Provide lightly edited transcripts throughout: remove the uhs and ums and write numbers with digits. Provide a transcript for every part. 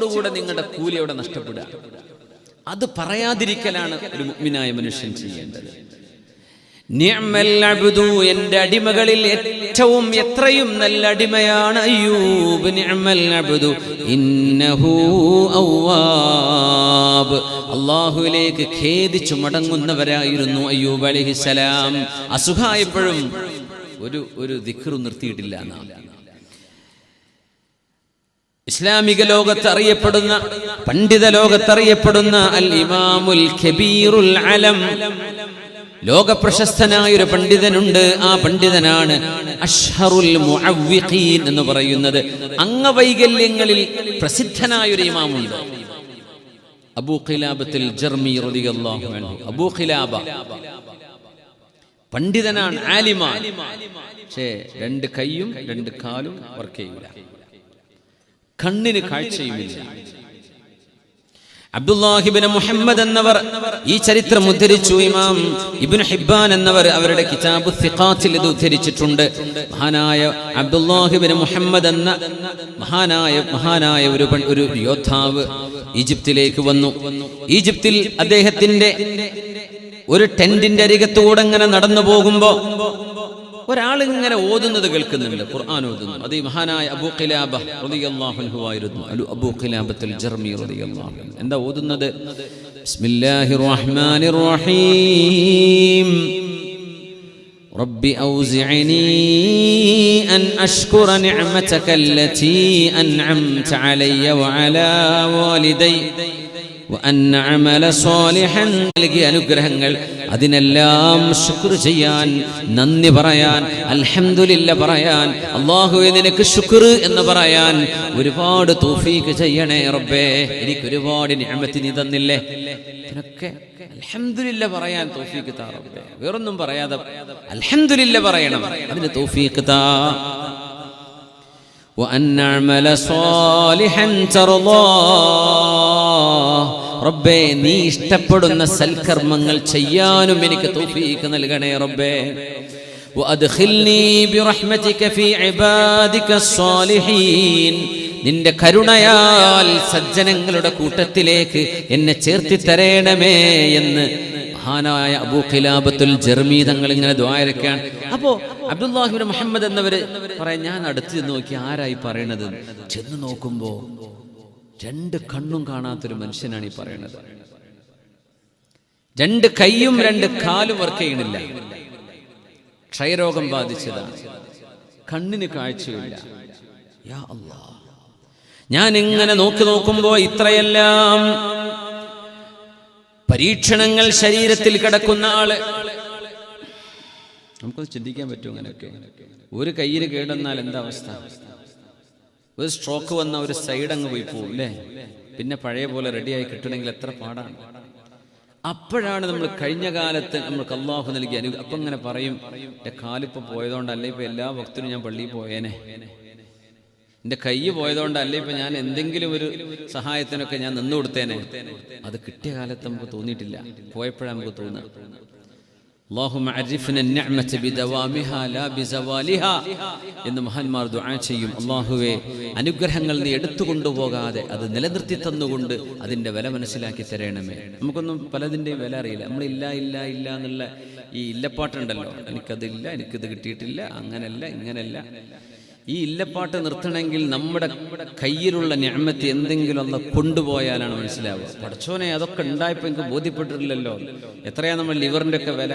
പച്ചയോടുകൂടെ നിങ്ങളുടെ കൂലി അവിടെ നഷ്ടപ്പെടുക. അത് പറയാതിരിക്കലാണ് ഒരു മുഅ്മിനായ മനുഷ്യൻ ചെയ്യേണ്ടത്. നിഅമൽ അബ്ദു, എൻ്റെ അടിമകളിൽ ഏറ്റവും എത്രയും നല്ല അടിമയാണ് അയ്യൂബ്. നിഅമൽ അബ്ദു ഇന്നഹു അവ്വാബ്, അല്ലാഹുവിലേക്ക് ഖേദിച്ചു മടങ്ങുന്നവരായിരുന്നു അയ്യൂബ് അലൈഹിസ്സലാം. അസുഖായപ്പോഴും ഒരു ദിക്ർ നിർത്തിയിട്ടില്ല എന്നാണ്. ഇസ്ലാമിക ലോകത്ത് അറിയപ്പെടുന്ന, പണ്ഡിത ലോകത്തറിയപ്പെടുന്ന അൽ ഇമാമുൽ കബീറുൽ അലം, ലോക പ്രശസ്തനായ ഒരു പണ്ഡിതനുണ്ട്. ആ പണ്ഡിതനാണ് അഷ്ഹറുൽ മുഅവ്വിഖീൻ എന്ന് പറയുന്നത്. അംഗവൈകല്യങ്ങളിൽ പ്രസിദ്ധനായ ഒരു ഇമാമുണ്ട്, അബൂ ഖിലാബത്തുൽ ജർമി റളിയല്ലാഹു അൻഹു. അബൂ ഖിലാബ പണ്ഡിതനാണ്, ആലിമാണ്. പക്ഷേ 2 കൈയും 2 കാലും വർക്ക് ചെയ്യില്ല, കണ്ണിന് കാഴ്ചയുമില്ല. അബ്ദുല്ലാഹിബ്നു മുഹമ്മദ് എന്നവർ ഈ ചരിത്രം ഉദ്ധരിച്ചു. ഇമാം ഇബ്നു ഹിബ്ബാൻ എന്നവർ അവരുടെ കിതാബു സിഖാത്തിൽ ഇത് ഉദ്ധരിച്ചിട്ടുണ്ട്. മഹാനായ അബ്ദുല്ലാഹിബ്നു മുഹമ്മദ് എന്ന മഹാനായ ഒരു യോദ്ധാവ് ഈജിപ്തിലേക്ക് വന്നു. ഈജിപ്തിൽ അദ്ദേഹത്തിന്റെ ഒരു ടെന്റിന്റെ അരികത്തൂടെ ഇങ്ങനെ നടന്നു പോകുമ്പോ ഒരാളിങ്ങനെ ഓതുന്നത് കേൾക്കുന്നുണ്ട്, ഖുർആൻ ഓതുന്നു. അത് ഈ മഹാനായ അബൂ ഖിലാബ റളിയല്ലാഹു അൻഹു ആയിരുന്നു, അബൂ ഖിലാബത്തുൽ ജർമി റളിയല്ലാഹു അൻഹു. എന്താ ഓതുന്നത്? ബിസ്മില്ലാഹിർ റഹ്മാനിർ റഹീം റബ്ബി ഔസിഅനി അൻ അഷ്കുറ നിഅമതക അല്ലതി അൻഅംത അലയ്യ വഅലാ വാലിദൈ വഅന്ന അമല സ്വാലിഹൻ, നൽകിയ അനുഗ്രഹങ്ങൾ അതിനെല്ലാം ശുക്ർ ചെയ്യാൻ, നന്ദി പറയാൻ, അൽഹംദുലില്ലാ പറയാൻ, അല്ലാഹുവേ നിനക്ക് ശുക്ർ എന്ന് പറയാൻ ഒരുപാട് തൗഫീഖ് ചെയ്യണേ റബ്ബേ. എനിക്ക് ഒരുപാട് നിഅമത്ത് നീ തന്നില്ലേ, ഇതിനൊക്കെ അൽഹംദുലില്ലാ പറയാൻ തൗഫീഖ് താ റബ്ബേ. വേറൊന്നും പറയാതെ അൽഹംദുലില്ലാ പറയണം, അതിന് തൗഫീഖ് താ. وأن أعمل صالحا ترضاه, റബ്ബേ നീ ഇഷ്ടപ്പെടുന്ന സൽക്കർമ്മങ്ങൾ ചെയ്യാനും എനിക്ക് തൗഫീഖ് നൽകണേ റബ്ബേ. وأدخلني برحمتك في عبادك الصالحين, നിന്റെ കരുണയാൽ സജ്ജനങ്ങളുടെ കൂട്ടത്തിലേക്ക് എന്നെ ചേർത്തി തരേണമേ എന്ന് മഹാനായ അബൂ ഖിലാബത്തുൽ ജർമി തങ്ങൾ ഇങ്ങനെ ദുആയിരക്കാണ്. അപ്പോ അബ്ദുല്ലാഹിബ്നു മുഹമ്മദ് എന്നവര് പറയാൻ, ഞാൻ അടുത്ത് നോക്കി ആരായി പറയണത്? ചെന്ന് നോക്കുമ്പോ 2 കണ്ണും കാണാത്തൊരു മനുഷ്യനാണ് ഈ പറയണത്. 2 കൈയും 2 കാലും വർക്ക് ചെയ്യണില്ല, ക്ഷയരോഗം ബാധിച്ചതാണ്, കണ്ണിന് കാഴ്ചയില്ല. യാ അല്ലാഹ്, ഞാൻ ഇങ്ങനെ നോക്കുമ്പോ ഇത്രയെല്ലാം പരീക്ഷണങ്ങൾ ശരീരത്തിൽ കിടക്കുന്ന ആള്, നമുക്കൊന്ന് ചിന്തിക്കാൻ പറ്റും അങ്ങനെയൊക്കെ. ഒരു കയ്യിൽ കേടുവന്നാൽ എന്താ അവസ്ഥ? ഒരു സ്ട്രോക്ക് വന്ന ഒരു സൈഡ് അങ്ങ് പോയി പോകും അല്ലേ? പിന്നെ പഴയ പോലെ റെഡിയായി കിട്ടണമെങ്കിൽ എത്ര പാടാണ്. അപ്പോഴാണ് നമ്മൾ കഴിഞ്ഞ കാലത്ത് നമ്മൾക്ക് അള്ളാഹു നൽകി അപ്പം ഇങ്ങനെ പറയും, എൻ്റെ കാലിപ്പോൾ പോയതുകൊണ്ടല്ല ഇപ്പം എല്ലാ ഭക്തനും ഞാൻ പള്ളിയിൽ പോയേനെ, എൻ്റെ കൈ പോയതുകൊണ്ടല്ല ഇപ്പം ഞാൻ എന്തെങ്കിലും ഒരു സഹായത്തിനൊക്കെ ഞാൻ നിന്നു കൊടുത്തേനെ. അത് കിട്ടിയ കാലത്ത് നമുക്ക് തോന്നിയിട്ടില്ല, പോയപ്പോഴാണ് നമുക്ക് തോന്നുക. അല്ലാഹുമ്മ അരിഫ്ന നിഅമത ബിദവാമിഹാ ലാ ബിസവാലിഹാ എന്ന് മഹാന്മാർ ദുആ ചെയ്യും. അല്ലാഹുവേ, അനുഗ്രഹങ്ങൾ നീ എടുത്തു കൊണ്ടുപോകാതെ അത് നിലനിർത്തി തന്നുകൊണ്ട് അതിൻ്റെ വില മനസ്സിലാക്കി തരണമേ. നമുക്കൊന്നും പലതിൻ്റെയും വില അറിയില്ല. നമ്മൾ ഇല്ല ഇല്ല ഇല്ല എന്നുള്ള ഈ ഇല്ലപ്പാട്ടുണ്ടല്ലോ, എനിക്കതില്ല, എനിക്കിത് കിട്ടിയിട്ടില്ല, അങ്ങനല്ല ഇങ്ങനല്ല. ഈ ഇല്ലപ്പാട്ട് നിർത്തണമെങ്കിൽ നമ്മുടെ കയ്യിലുള്ള നിഅമത്ത് എന്തെങ്കിലും ഒന്ന് കൊണ്ടുപോയാലാണ് മനസ്സിലാവുക. പടച്ചോനെ, അതൊക്കെ ഉണ്ടായപ്പോൾ എനിക്ക് ബോധ്യപ്പെട്ടിട്ടില്ലല്ലോ. എത്രയാ നമ്മൾ ലിവറിന്റെ ഒക്കെ വില?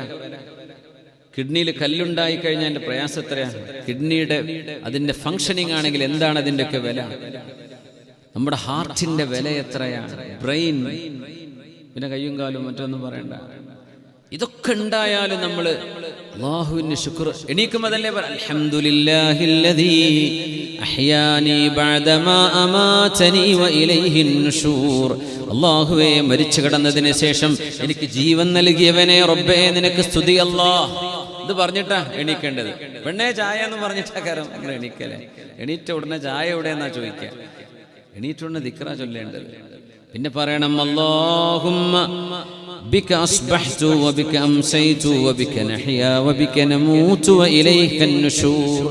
കിഡ്നിയിൽ കല്ലുണ്ടായി കഴിഞ്ഞാൽ അതിന്റെ പ്രയാസം എത്രയാണ്? കിഡ്നിയുടെ അതിന്റെ ഫങ്ഷനിങ് ആണെങ്കിൽ എന്താണ് അതിന്റെ ഒക്കെ വില? നമ്മുടെ ഹാർട്ടിന്റെ വില എത്രയാണ്? ബ്രെയിൻ, പിന്നെ കയ്യും കാലും മറ്റൊന്നും പറയണ്ട. ഇതൊക്കെ ഉണ്ടായാലും നമ്മൾ അല്ലാഹുവിന് ശുക്ർ. എണീക്കുമ്പോൾ അതല്ലേ അൽഹംദുലില്ലാഹില്ലദീ അഹ്യാനി ബഅദമാ അമാതനി വഇലൈഹിൻ നുശൂർ. അല്ലാഹുവേ, മരിച്ചു കിടന്നതിന് ശേഷം എനിക്ക് ജീവൻ നൽകിയവനെ റബ്ബേ നിനക്ക് സ്തുതി അല്ലാഹ്. ഇത് പറഞ്ഞിട്ടാ എണീക്കേണ്ടത്. പെണ്ണേ ചായ എന്ന് പറഞ്ഞിട്ടാ കാരണം അങ്ങനെ എണീക്കല്ലേ. എണീറ്റ ഉടനെ ചായ എവിടെയെന്നാ ചോദിക്കുക. എണീറ്റ ഉടനെ ദിക്റാ ചൊല്ലേണ്ടത്. പിന്നെ പറയണം അല്ലാഹുമ്മ ബിക അസ്ബഹ്തു വബിക അംസൈതു വബിക നഹ്യാ വബിക നമൂതു വഇലൈക നുശൂർ.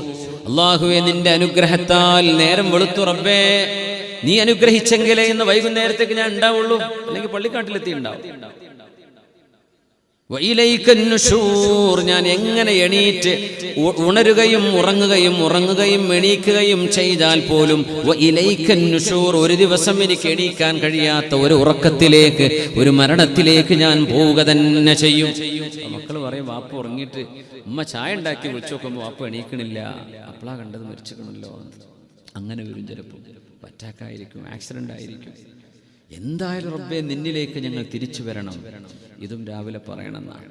അല്ലാഹുവേ, നിന്റെ അനുഗ്രഹത്താൽ നേരം വെളുത്തു റബ്ബേ, നീ അനുഗ്രഹിച്ചെങ്കിലേ ഇന്ന് വൈകുന്നേരത്തേക്ക് ഞാൻ ഉണ്ടാവുള്ളൂ, അല്ലെങ്കിൽ പള്ളിക്കാട്ടിലെത്തി ഉണ്ടാവും. ഞാൻ എങ്ങനെ എണീറ്റ് ഉണരുകയും ഉറങ്ങുകയും എണീക്കുകയും ചെയ്താൽ പോലും ഒരു ദിവസം എനിക്ക് എണീക്കാൻ കഴിയാത്ത ഒരു ഉറക്കത്തിലേക്ക്, ഒരു മരണത്തിലേക്ക് ഞാൻ പോവുക തന്നെ ചെയ്യും. മക്കൾ പറയും, വാപ്പ ഉറങ്ങിയിട്ട് ഉമ്മ ചായ ഉണ്ടാക്കി വിളിച്ചു നോക്കുമ്പോൾ വാപ്പ എണീക്കണില്ല, അപ്പളാ കണ്ടത് മരിച്ചിക്കണല്ലോ. അങ്ങനെ വരും, ചിലപ്പോൾ അറ്റാക്കായിരിക്കും, ആക്സിഡന്റ് ആയിരിക്കും. എന്തായാലും റബ്ബേ നിന്നിലേക്ക് ഞങ്ങൾ തിരിച്ചു വരണം. ഇതും രാവിലെ പറയണമെന്നാണ്.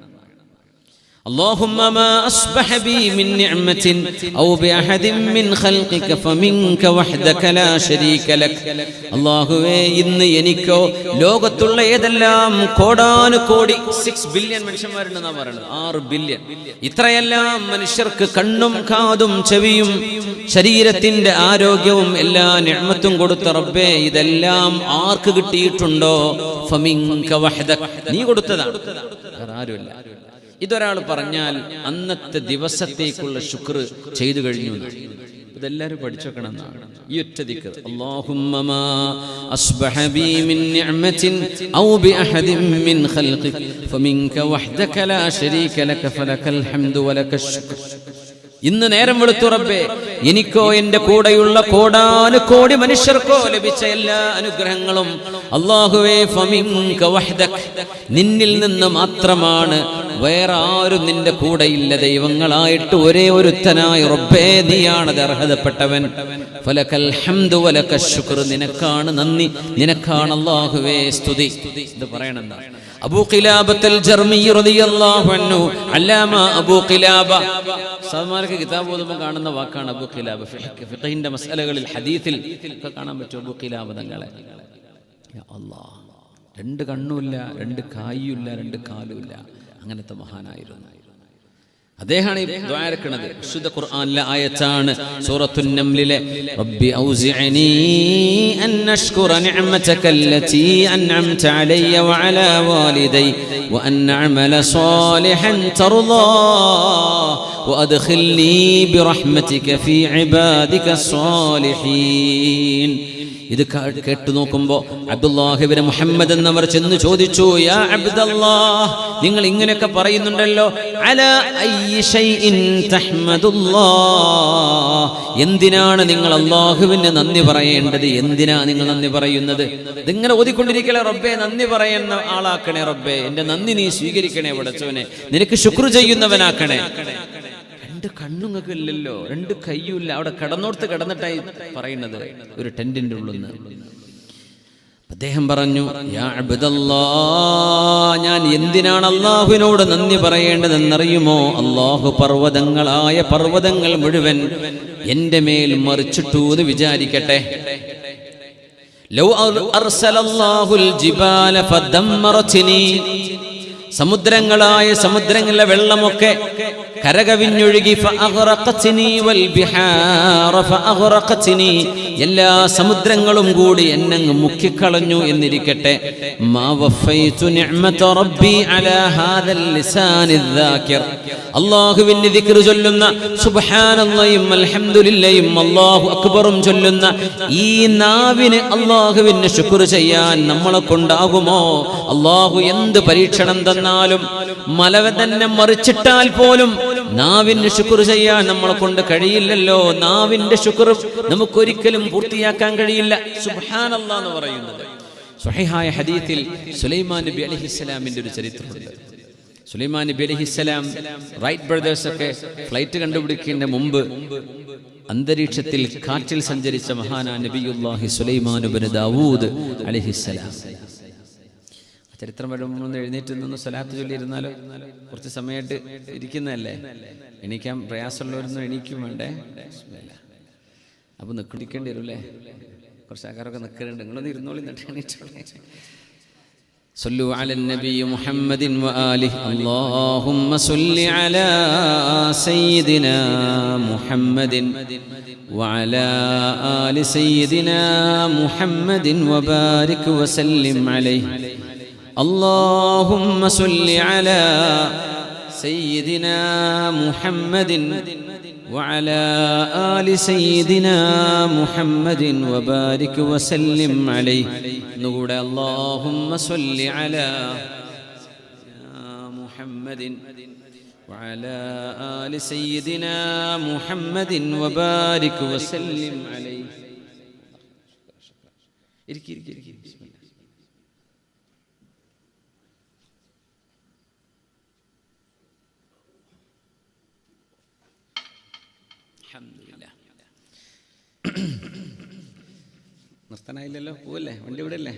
اللهم ما أصبح بي من نعمة أو بأحد من خلقك فمنك وحدك لا شريك لك. അല്ലാഹുവേ, ഇന്ന് എനിക്കോ ലോകത്തുള്ള ഏതെല്ലാം കോടാനുകോടി 6 ബില്യൺ മനുഷ്യന്മാരുണ്ടെന്നാ പറയുന്നത്, 6 ബില്യൺ, ഇത്രയെല്ലാം മനുഷ്യർക്ക് കണ്ണും കാതും ചെവിയും ശരീരത്തിന്റെ ആരോഗ്യവും എല്ലാ നിഅമത്തും കൊടുത്ത റബ്ബേ, ഇതെല്ലാം ആർക്ക് കിട്ടിയിട്ടുണ്ടോ? ഫമിൻക വഹദക്, നീ കൊടുത്തതാണ്, ആരുമില്ല. ഇതൊരാൾ പറഞ്ഞാൽ അന്നത്തെ ദിവസത്തേക്കുള്ള ശുക്ർ ചെയ്തു കഴിഞ്ഞു. ഇതെല്ലാവരും പഠിച്ചു വെക്കണം എന്നാണ് ഈ ഒറ്റ ദിക്ർ. അല്ലാഹുമ്മ മാ അസ്ബഹ ബി മിൻ നിഅമത്തിൻ ഔ ബി അഹദിൻ മിൻ ഖൽഖിക ഫമിൻക വഹ്ദക ലാ ശരീക ലക ഫലകൽ ഹംദു വലകശ് ശുക്ർ. ഇന്ന് നേരം വെളുത്തു റബ്ബേ, എനിക്കോ എന്റെ കൂടെയുള്ള കോടാനുകോടി മനുഷ്യർക്കോ ലഭിച്ച എല്ലാ അനുഗ്രഹങ്ങളും അല്ലാഹുവേ ഫമിൻക വഹ്ദക്, നിന്നിൽ നിന്ന് മാത്രമാണ്, വേറെ ആരും നിന്റെ കൂടെയില്ല. ദൈവങ്ങളായിട്ട് ഒരേ ഒരുത്തനായ റബ്ബേ, നീയാണത് അർഹതപ്പെട്ടവൻ. ഫലകൽ ഹംദു വലകശ് ശുക്ർ, നിനക്കാണ് നന്ദി, നിനക്കാണ് അല്ലാഹുവേ സ്തുതി. ഇത് പറയണം. അബൂ ഖിലാബത്തുൽ ജർമി റളിയല്ലാഹു അൻഹു, അല്ലാമ അബൂ ഖിലാബ, സൽമാനക്ക് കിതാബ് ഓതുമ്പോൾ കാണുന്ന വാക്കാണ് അബൂ ഖിലാബ. ഫിഖഹിന്റെ മസ്അലകളിൽ, ഹദീസിൽ ഒക്കെ കാണാൻ പറ്റും അബൂ ഖിലാബ തങ്ങളെ. യാ അല്ലാഹ്, 2 കണ്ണുമില്ല, 2 കായുമില്ല, 2 കാലുമില്ല, അങ്ങനത്തെ മഹാനായിരുന്നു. അദ്ദേഹമാണ് ഈ ദുആ ഇറക്കുന്നത്. വിശുദ്ധ ഖുർആനിലെ ആയത്താണ് സൂറത്തുൻ നംലിലെ, റബ്ബി ഔസിഅനി അൻ അഷ്കുറ നിഅമതകല്ലതി അൻഅംത അലയ്യ വഅലാ വാലിദൈ വഅൻ അഅമല സാലിഹൻ തർളാ വഅദ്ഖിൽനി ബിറഹ്മതിക ഫീ ഇബാദിക സ്വാലിഹീൻ. ഇത് കേട്ടു നോക്കുമ്പോൾ അബ്ദുല്ലാഹ് ഇബ്നു മുഹമ്മദ് എന്നവർ ചെന്ന് ചോദിച്ചു, യാ അബ്ദല്ലാഹ്, നിങ്ങൾ ഇങ്ങനെയൊക്കെ പറയുന്നുണ്ടല്ലോ, അലാ അയ്യി ശൈഇൻ തഹ്മദുല്ലാഹ്, എന്തിനാണ് നിങ്ങൾ അല്ലാഹുവിന് നന്ദി പറയേണ്ടത്? എന്തിനാ നിങ്ങൾ നന്ദി പറയുന്നത്? ഇതിങ്ങനെ ഓതിക്കൊണ്ടിരിക്കലേ റബ്ബേ, നന്ദി പറയുന്ന ആളാക്കണേ റബ്ബേ, എന്റെ നന്ദി നീ സ്വീകരിക്കണേ പടച്ചവനെ, നിനക്ക് ശുക്ർ ചെയ്യുന്നവനാക്കണേ. 2 കണ്ണുങ്ങൾക്ക് ഇല്ലല്ലോ, 2 കയ്യുമില്ല, അവിടെ കിടന്നോർത്ത് കിടന്നിട്ടായി പറയുന്നത്, ഒരു ടെന്റിന്റെ ഉള്ളിൽ നിന്ന്. അദ്ദേഹം പറഞ്ഞു, യാ അബ്ദല്ലാഹ്, ഞാൻ എന്തിനാണ് അല്ലാഹുവിനോട് നന്ദി പറയേണ്ടതെന്നറിയുമോ? അല്ലാഹു പർവ്വതങ്ങൾ മുഴുവൻ എന്റെ മേൽ മറിച്ചിട്ടു എന്ന് വിചാരിക്കട്ടെ. ലൗ അർസലല്ലാഹുൽ ജിബാല ഫദമ്മറത്നി, സമുദ്രങ്ങളിലെ വെള്ളമൊക്കെ കരകവിഞ്ഞൊഴുകി, ഫഅഗ്റഖത്നി വൽ ബിഹാറ ഫഅഗ്റഖത്നി, എല്ലാ സമുദ്രങ്ങളും കൂടി എന്നങ്ങ് മുക്കിക്കളഞ്ഞു എന്നിരിക്കട്ടെ. മാ വഫൈതു നിഅമത റബ്ബി അലാ ഹാദൽ ലിസാനിൽ ദാകിർ, അല്ലാഹുവിന്റെ ദിക്ർ ചൊല്ലുന്ന, സുബ്ഹാനല്ലാഹും അൽഹംദുലില്ലാഹും അല്ലാഹു അക്ബറും ചൊല്ലുന്ന ഈ നാവിന് അല്ലാഹുവിന് ശുക്ർ ചെയ്യാൻ നമ്മളെ കൊണ്ടാകുമോ? അല്ലാഹു എന്ത് പരീക്ഷണം തന്നാലും, മലവ തന്നെ മറിച്ചിട്ടാൽ പോലും നാവിന് ശുക്ർ ചെയ്യാൻ നമ്മളെ കൊണ്ട് കഴിയില്ലല്ലോ. നാവിന്റെ ശുക്ർ നമുക്കൊരിക്കലും പൂർത്തിയാക്കാൻ കഴിയില്ല. സുബ്ഹാനല്ലാഹ് എന്ന് പറയുന്നത് സ്വഹീഹായ ഹദീസിൽ സുലൈമാൻ നബി അലൈഹിസ്സലാമിന്റെ ഒരു ചരിത്രമുണ്ട്. സുലൈമാൻ നബി അലൈഹിസ്സലാം, റൈറ്റ് ബ്രദേഴ്സ് ഒക്കെ ഫ്ലൈറ്റ് കണ്ടുപിടിക്കുന്നതിന് മുമ്പ് അന്തരീക്ഷത്തിൽ കാറ്റിൽ സഞ്ചരിച്ച മഹാനാ നബിയുല്ലാഹി സുലൈമാൻ ഇബ്നു ദാവൂദ് അലൈഹിസ്സലാം. ചരിത്രം വരുമ്പോൾ എഴുന്നേറ്റ് നിന്ന് സ്വലാത്ത് ചൊല്ലിയിരുന്നാലോ? കുറച്ച് സമയമായിട്ട് ഇരിക്കുന്നതല്ലേ, എണീക്കാൻ പ്രയാസമുള്ളവരൊന്നും എണീക്കും വേണ്ടേ? അപ്പൊ നിൽക്കേണ്ടി വരും അല്ലേ? കുറച്ച് ആൾക്കാരൊക്കെ നിൽക്കുന്നുണ്ട്, നിങ്ങളൊന്ന് ഇരുന്നോളി, എന്നിട്ട് എണീറ്റോളെ. صلوا على النبي محمد وآله. اللهم صل على سيدنا محمد وعلى آل سيدنا محمد وبارك وسلم عليه. اللهم صل على سيدنا محمد وعلى آل سيدنا محمد وبارك وسلم عليه. نقول اللهم صل على محمد وعلى آل سيدنا محمد وبارك وسلم عليه. നിർത്താനായില്ലല്ലോ, പോവല്ലേ? വണ്ടി ഇവിടെ അല്ലേ?